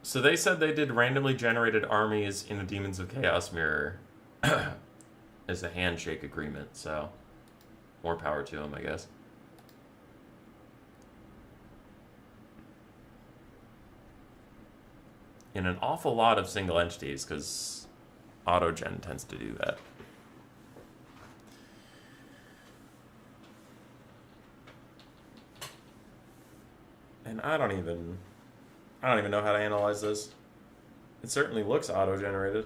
So they said they did randomly generated armies in the Demons of Chaos mirror as a handshake agreement, so more power to them, I guess. In an awful lot of single entities, because autogen tends to do that. And I don't even know how to analyze this. It certainly looks auto-generated.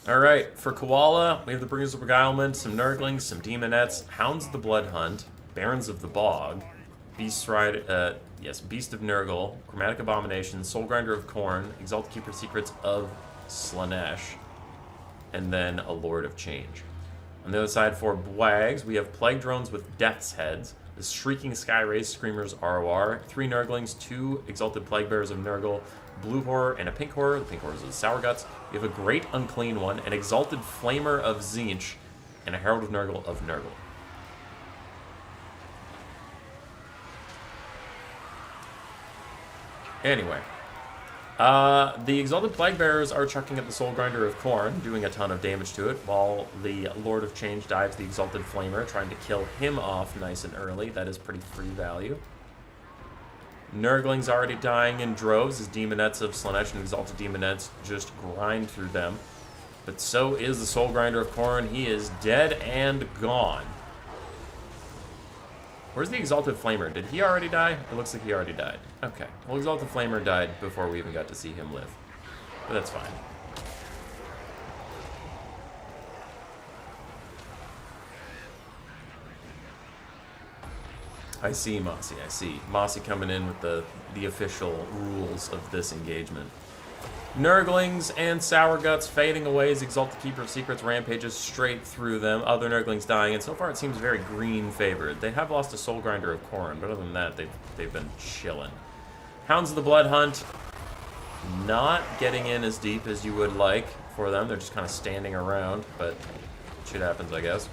Alright, for Koala, we have the Bringers of Beguilement, some Nurglings, some Demonettes, Hounds of the Blood Hunt, Barons of the Bog, Beast of Nurgle, Chromatic Abomination, Soulgrinder of Khorne, Exalted Keeper Secrets of Slaanesh, and then a Lord of Change. On the other side, for Bwags, we have Plague Drones with Death's Heads, the Shrieking Skyrays Screamers ROR, 3 Nurglings, 2 Exalted Plaguebearers of Nurgle, Blue Horror, and a Pink Horror. The Pink Horror is the Sour Guts. We have a Great Unclean One, an Exalted Flamer of Tzeentch, and a Herald of Nurgle of Nurgle. Anyway. The Exalted Plaguebearers are chucking at the Soulgrinder of Khorne, doing a ton of damage to it, while the Lord of Change dives the Exalted Flamer, trying to kill him off nice and early. That is pretty free value. Nurgling's already dying in droves as Demonettes of Slaanesh and Exalted Demonettes just grind through them. But so is the Soulgrinder of Khorne. He is dead and gone. Where's the Exalted Flamer? Did he already die? It looks like he already died. Okay. Well, Exalted Flamer died before we even got to see him live. But that's fine. I see, Mossi, I see. Mossi coming in with the official rules of this engagement. Nurglings and Sour Guts fading away as Exalted Keeper of Secrets rampages straight through them. Other Nurglings dying, and so far it seems very green favored. They have lost a Soulgrinder of Khorne, but other than that, they've been chilling. Hounds of the Blood Hunt, not getting in as deep as you would like for them. They're just kind of standing around, but shit happens, I guess.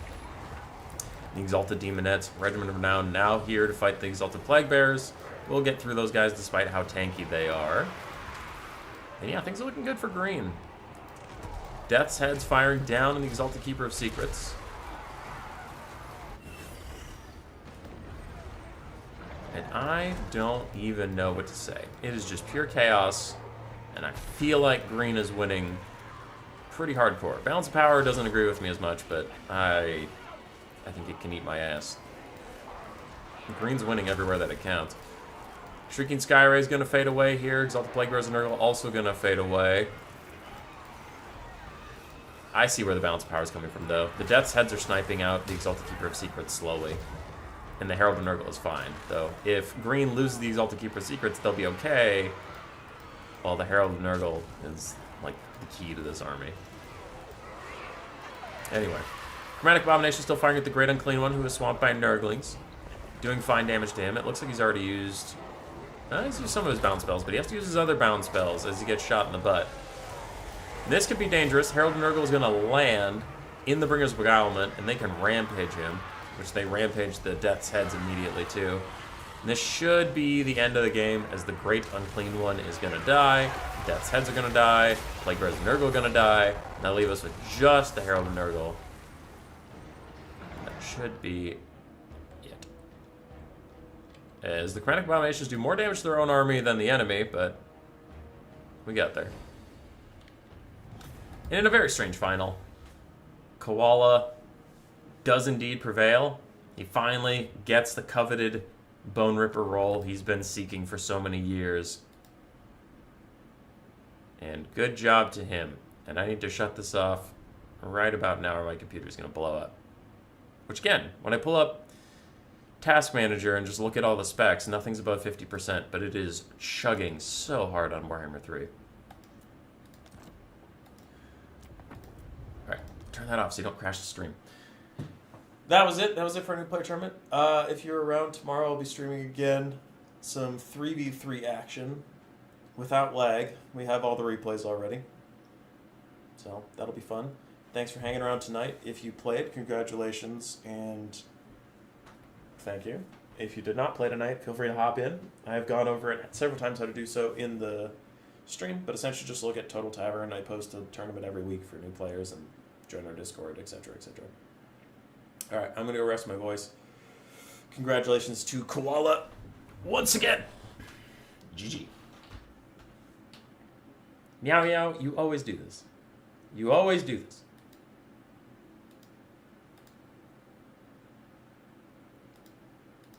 The Exalted Demonettes, Regiment of Renown, now here to fight the Exalted Plaguebearers. We'll get through those guys despite how tanky they are. And yeah, things are looking good for green. Death's Heads firing down on the Exalted Keeper of Secrets. And I don't even know what to say. It is just pure chaos, and I feel like green is winning pretty hardcore. Balance of Power doesn't agree with me as much, but I think it can eat my ass. Green's winning everywhere that it counts. Shrieking Skyray is going to fade away here. Exalted Plaguebearers and Nurgle also going to fade away. I see where the balance of power is coming from, though. The Death's Heads are sniping out the Exalted Keeper of Secrets slowly. And the Herald of Nurgle is fine, though. If green loses the Exalted Keeper of Secrets, they'll be okay. While the Herald of Nurgle is, like, the key to this army. Anyway. Chromatic Abomination still firing at the Great Unclean One, who is swamped by Nurglings. Doing fine damage to him. It looks like he's already used... he's used some of his bounce spells, but he has to use his other bounce spells as he gets shot in the butt. And this could be dangerous. Herald of Nurgle is going to land in the Bringer's Beguilement, and they can rampage him, which they rampage the Death's Heads immediately, too. And this should be the end of the game, as the Great Unclean One is going to die, Death's Heads are going to die, Plaguebearers of Nurgle are going to die, and that'll leave us with just the Herald of Nurgle. That should be it. as the Chromatic Abominations do more damage to their own army than the enemy, but we got there. And in a very strange final, Koala does indeed prevail. He finally gets the coveted Bone Ripper roll he's been seeking for so many years. And good job to him. And I need to shut this off right about now or my computer's going to blow up. Which again, when I pull up Task Manager and just look at all the specs, nothing's above 50%, but it is chugging so hard on Warhammer 3. Alright, turn that off so you don't crash the stream. That was it. That was it for a New Player Tournament. If you're around tomorrow, I'll be streaming again some 3v3 action without lag. We have all the replays already. So that'll be fun. Thanks for hanging around tonight. If you played, congratulations and thank you. If you did not play tonight, feel free to hop in. I have gone over it several times how to do so in the stream, but essentially just look at Total Tavern. I post a tournament every week for new players and join our Discord, etc., etc. All right, I'm going to go rest my voice. Congratulations to Koala once again. GG. Meow meow, you always do this. You always do this.